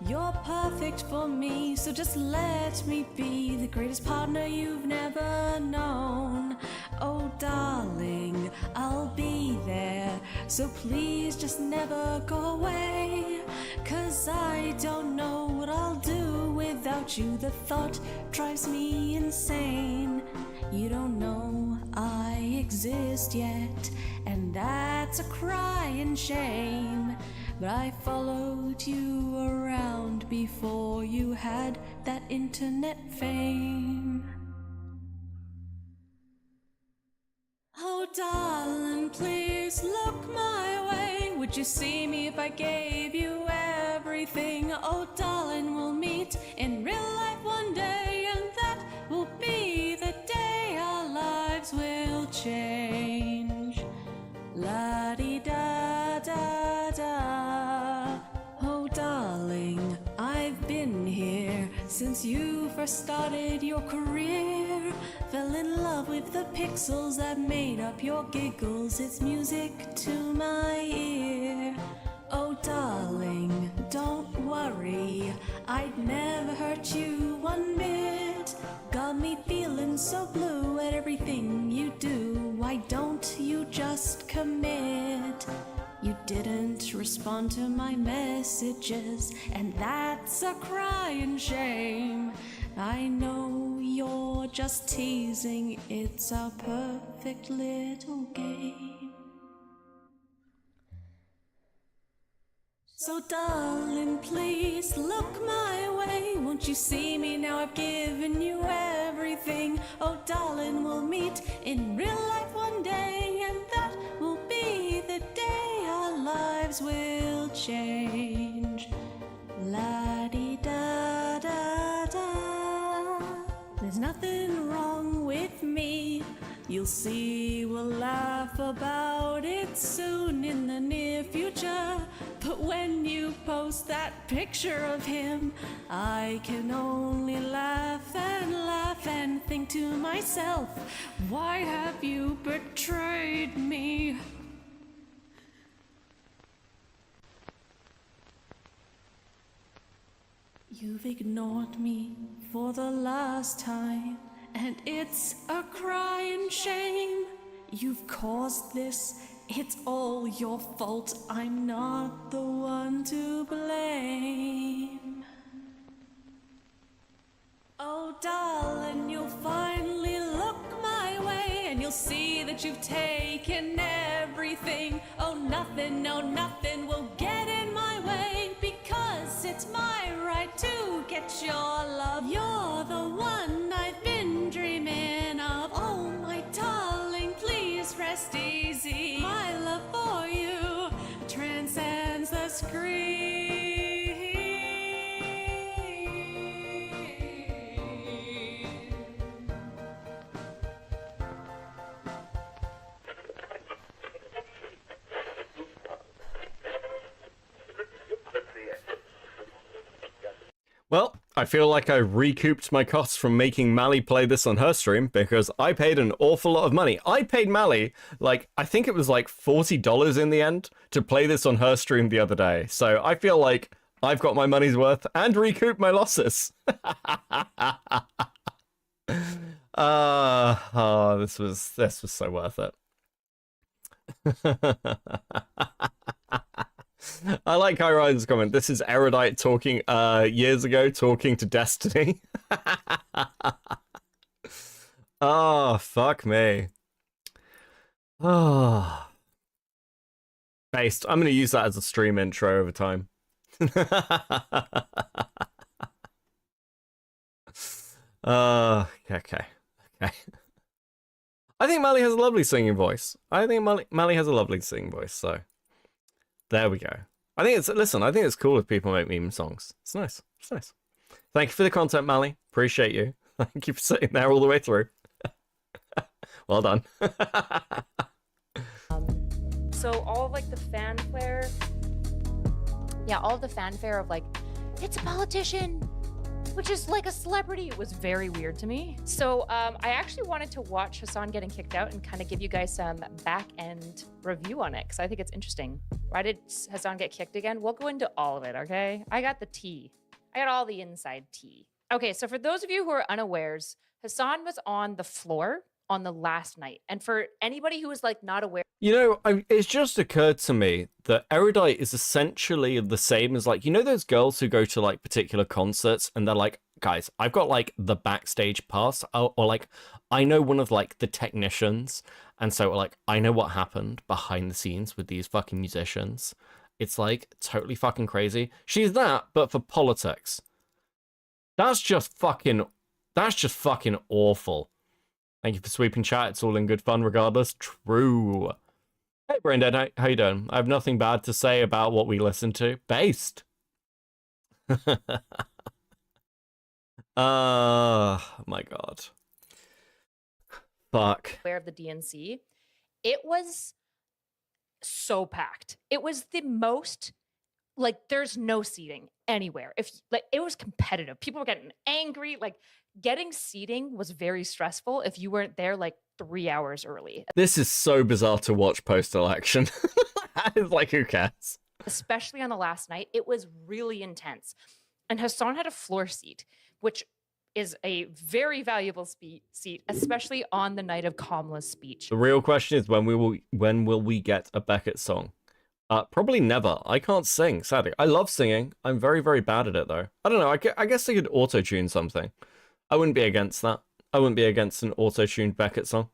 You're perfect for me, so just let me be the greatest partner you've never known. Oh, darling, I'll be there, so please just never go away. 'Cause I don't know what I'll do without you. The thought drives me insane. You don't know I exist yet, and that's a crying shame. But I followed you around before you had that internet fame. Oh darling, please look my way. Would you see me if I gave you everything? Oh darling, we'll meet in real life one day, and that will be the day our lives will change. La-di-da-da-da. Oh darling, I've been here since you first started your career. Fell in love with the pixels that made up your giggles. It's music to my ear. Oh darling, don't worry, I'd never hurt you one bit. Got me feeling so blue at everything you do. Why don't you just commit? You didn't respond to my messages, and that's a crying shame. I know you're just teasing, it's a perfect little game. So darling, please look my way. Won't you see me now? I've given you everything. Oh darling, we'll meet in real life one day, and that will be the day our lives will change. La-di-da-da-da. There's nothing wrong with me. You'll see, we'll laugh about it soon in the near future. But when you post that picture of him, I can only laugh and think to myself, why have you betrayed me? You've ignored me for the last time, and it's a crying shame. You've caused this, it's all your fault. I'm not the one to blame. Oh darling, you'll finally look my way, and you'll see that you've taken everything. Oh nothing, no nothing will get in my way, because it's my right to get your love. You're the one I've been dreaming of. Oh my darling, please rest easy. My love for you transcends the screen. Well, I feel like I recouped my costs from making Mally play this on her stream because I paid an awful lot of money. I paid Mally, like, I think it was like $40 in the end to play this on her stream the other day. So I feel like I've got my money's worth and recouped my losses. This was so worth it. I like High Rider's comment. This is Erudite talking years ago, talking to Destiny. Oh, fuck me. Oh. Based. I'm going to use that as a stream intro over time. Okay. I think Mally has a lovely singing voice. Mally has a lovely singing voice, so there we go. I think it's cool if people make meme songs. It's nice. It's nice. Thank you for the content, Mally. Appreciate you. Thank you for sitting there all the way through. Well done. So all of like the fanfare, all of the fanfare of like, it's a politician, which is like a celebrity, it was very weird to me. So I actually wanted to watch Hassan getting kicked out and kind of give you guys some back end review on it, because I think it's interesting. Why did Hassan get kicked again? We'll go into all of it, okay? I got the tea. I got all the inside tea. Okay, so for those of you who are unawares, Hassan was on the floor on the last night. And for anybody who is like not aware, you know, it's just occurred to me that Erudite is essentially the same as like, you know, those girls who go to like particular concerts and they're like, guys, I've got like the backstage pass, or like I know one of like the technicians, and so like I know what happened behind the scenes with these fucking musicians. It's like totally fucking crazy. She's that, but for politics. That's just fucking awful. Thank you for sweeping chat. It's all in good fun regardless. True. Hey, Braindead, how you doing? I have nothing bad to say about what we listen to. Based. My God. Fuck. Aware of the DNC. It was so packed. It was the most, like, there's no seating anywhere. If like it was competitive. People were getting angry. Like, getting seating was very stressful if you weren't there like 3 hours early. This is so bizarre to watch post-election. It's like, who cares? Especially on the last night, it was really intense. And Hassan had a floor seat, which is a very valuable seat, especially on the night of Kamala's speech. The real question is when will we get a Beckett song? Probably never. I can't sing, sadly. I love singing. I'm very, very bad at it, though. I don't know. I guess they could auto-tune something. I wouldn't be against that. I wouldn't be against an auto-tuned Beckett song.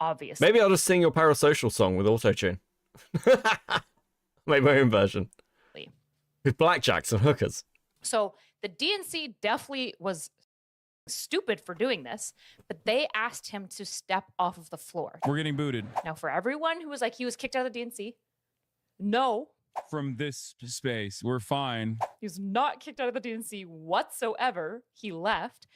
Obviously. Maybe I'll just sing your parasocial song with auto-tune. Make my own version. With blackjacks and hookers. So the DNC definitely was stupid for doing this, but they asked him to step off of the floor. We're getting booted. Now, for everyone who was like, he was kicked out of the DNC, no. From this space, we're fine. He was not kicked out of the DNC whatsoever. He left.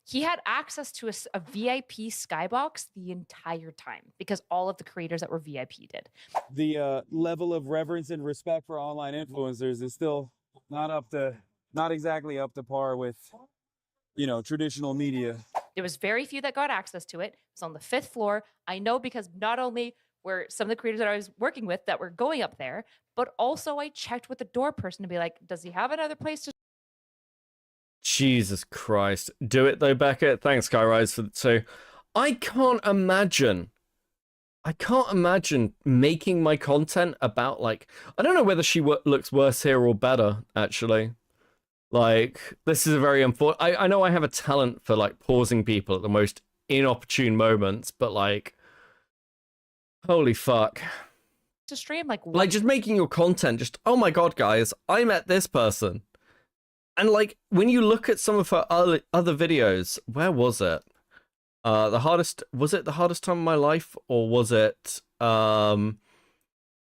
He had access to a VIP skybox the entire time because all of the creators that were VIP did. The level of reverence and respect for online influencers is still not exactly up to par with, you know, traditional media. There was very few that got access to it. It was on the 5th floor. I know because not only were some of the creators that I was working with that were going up there, but also I checked with the door person to be like, does he have another place to... Jesus Christ. Do it though, Beckett. Thanks, Skyrise, for the 2. I can't imagine making my content about, like, I don't know whether she looks worse here or better, actually. Like, this is a very unfortunate... I know I have a talent for, like, pausing people at the most inopportune moments, but, like, holy fuck. To stream, like, what? Like, just making your content, just, oh my God, guys, I met this person. And, like, when you look at some of her other videos, where was it? Was it the hardest time of my life? Or was it, I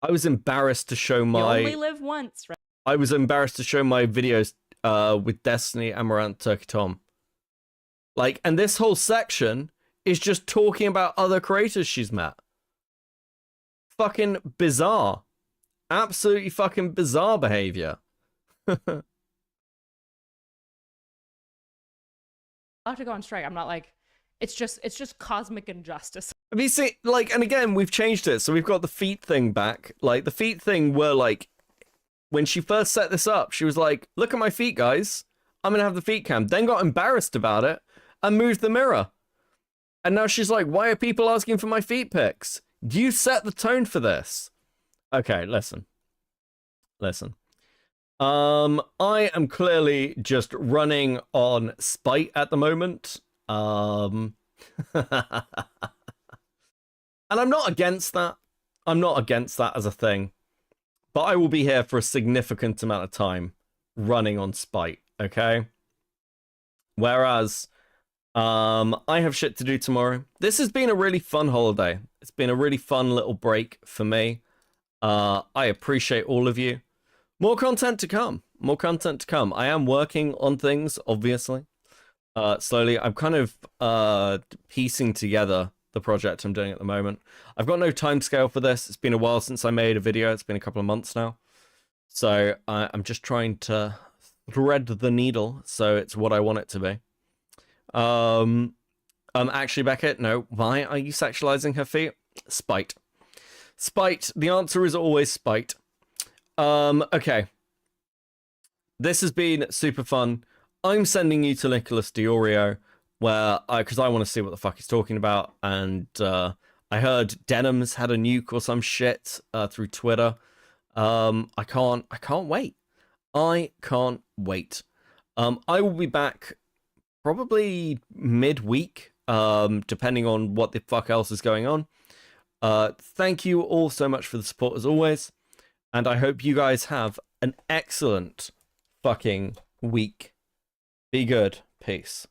was embarrassed to show my... You only live once, right? I was embarrassed to show my videos with Destiny, Amaranth, Turkey Tom. Like, and this whole section is just talking about other creators she's met. Fucking bizarre. Absolutely fucking bizarre behavior. I'll have to go on strike. I'm not like, it's just cosmic injustice. Have you seen, like, and again, we've changed it. So we've got the feet thing back. Like, the feet thing were like, when she first set this up, she was like, look at my feet, guys. I'm going to have the feet cam. Then got embarrassed about it and moved the mirror. And now she's like, why are people asking for my feet pics? You set the tone for this. Okay, listen. I am clearly just running on spite at the moment. And I'm not against that. I'm not against that as a thing. But I will be here for a significant amount of time running on spite, okay? Whereas, I have shit to do tomorrow. This has been a really fun holiday. It's been a really fun little break for me. I appreciate all of you. More content to come. More content to come. I am working on things, obviously. Slowly. I'm kind of piecing together the project I'm doing at the moment. I've got no timescale for this. It's been a while since I made a video. It's been a couple of months now. So I'm just trying to thread the needle so it's what I want it to be. Actually, Beckett, no. Why are you sexualizing her feet? Spite. Spite. The answer is always spite. Okay. This has been super fun. I'm sending you to Nicholas Diorio, where because I want to see what the fuck he's talking about, and I heard Denim's had a nuke or some shit through Twitter. I can't wait. I can't wait. I will be back probably midweek depending on what the fuck else is going on. Thank you all so much for the support as always, and I hope you guys have an excellent fucking week. Be good. Peace.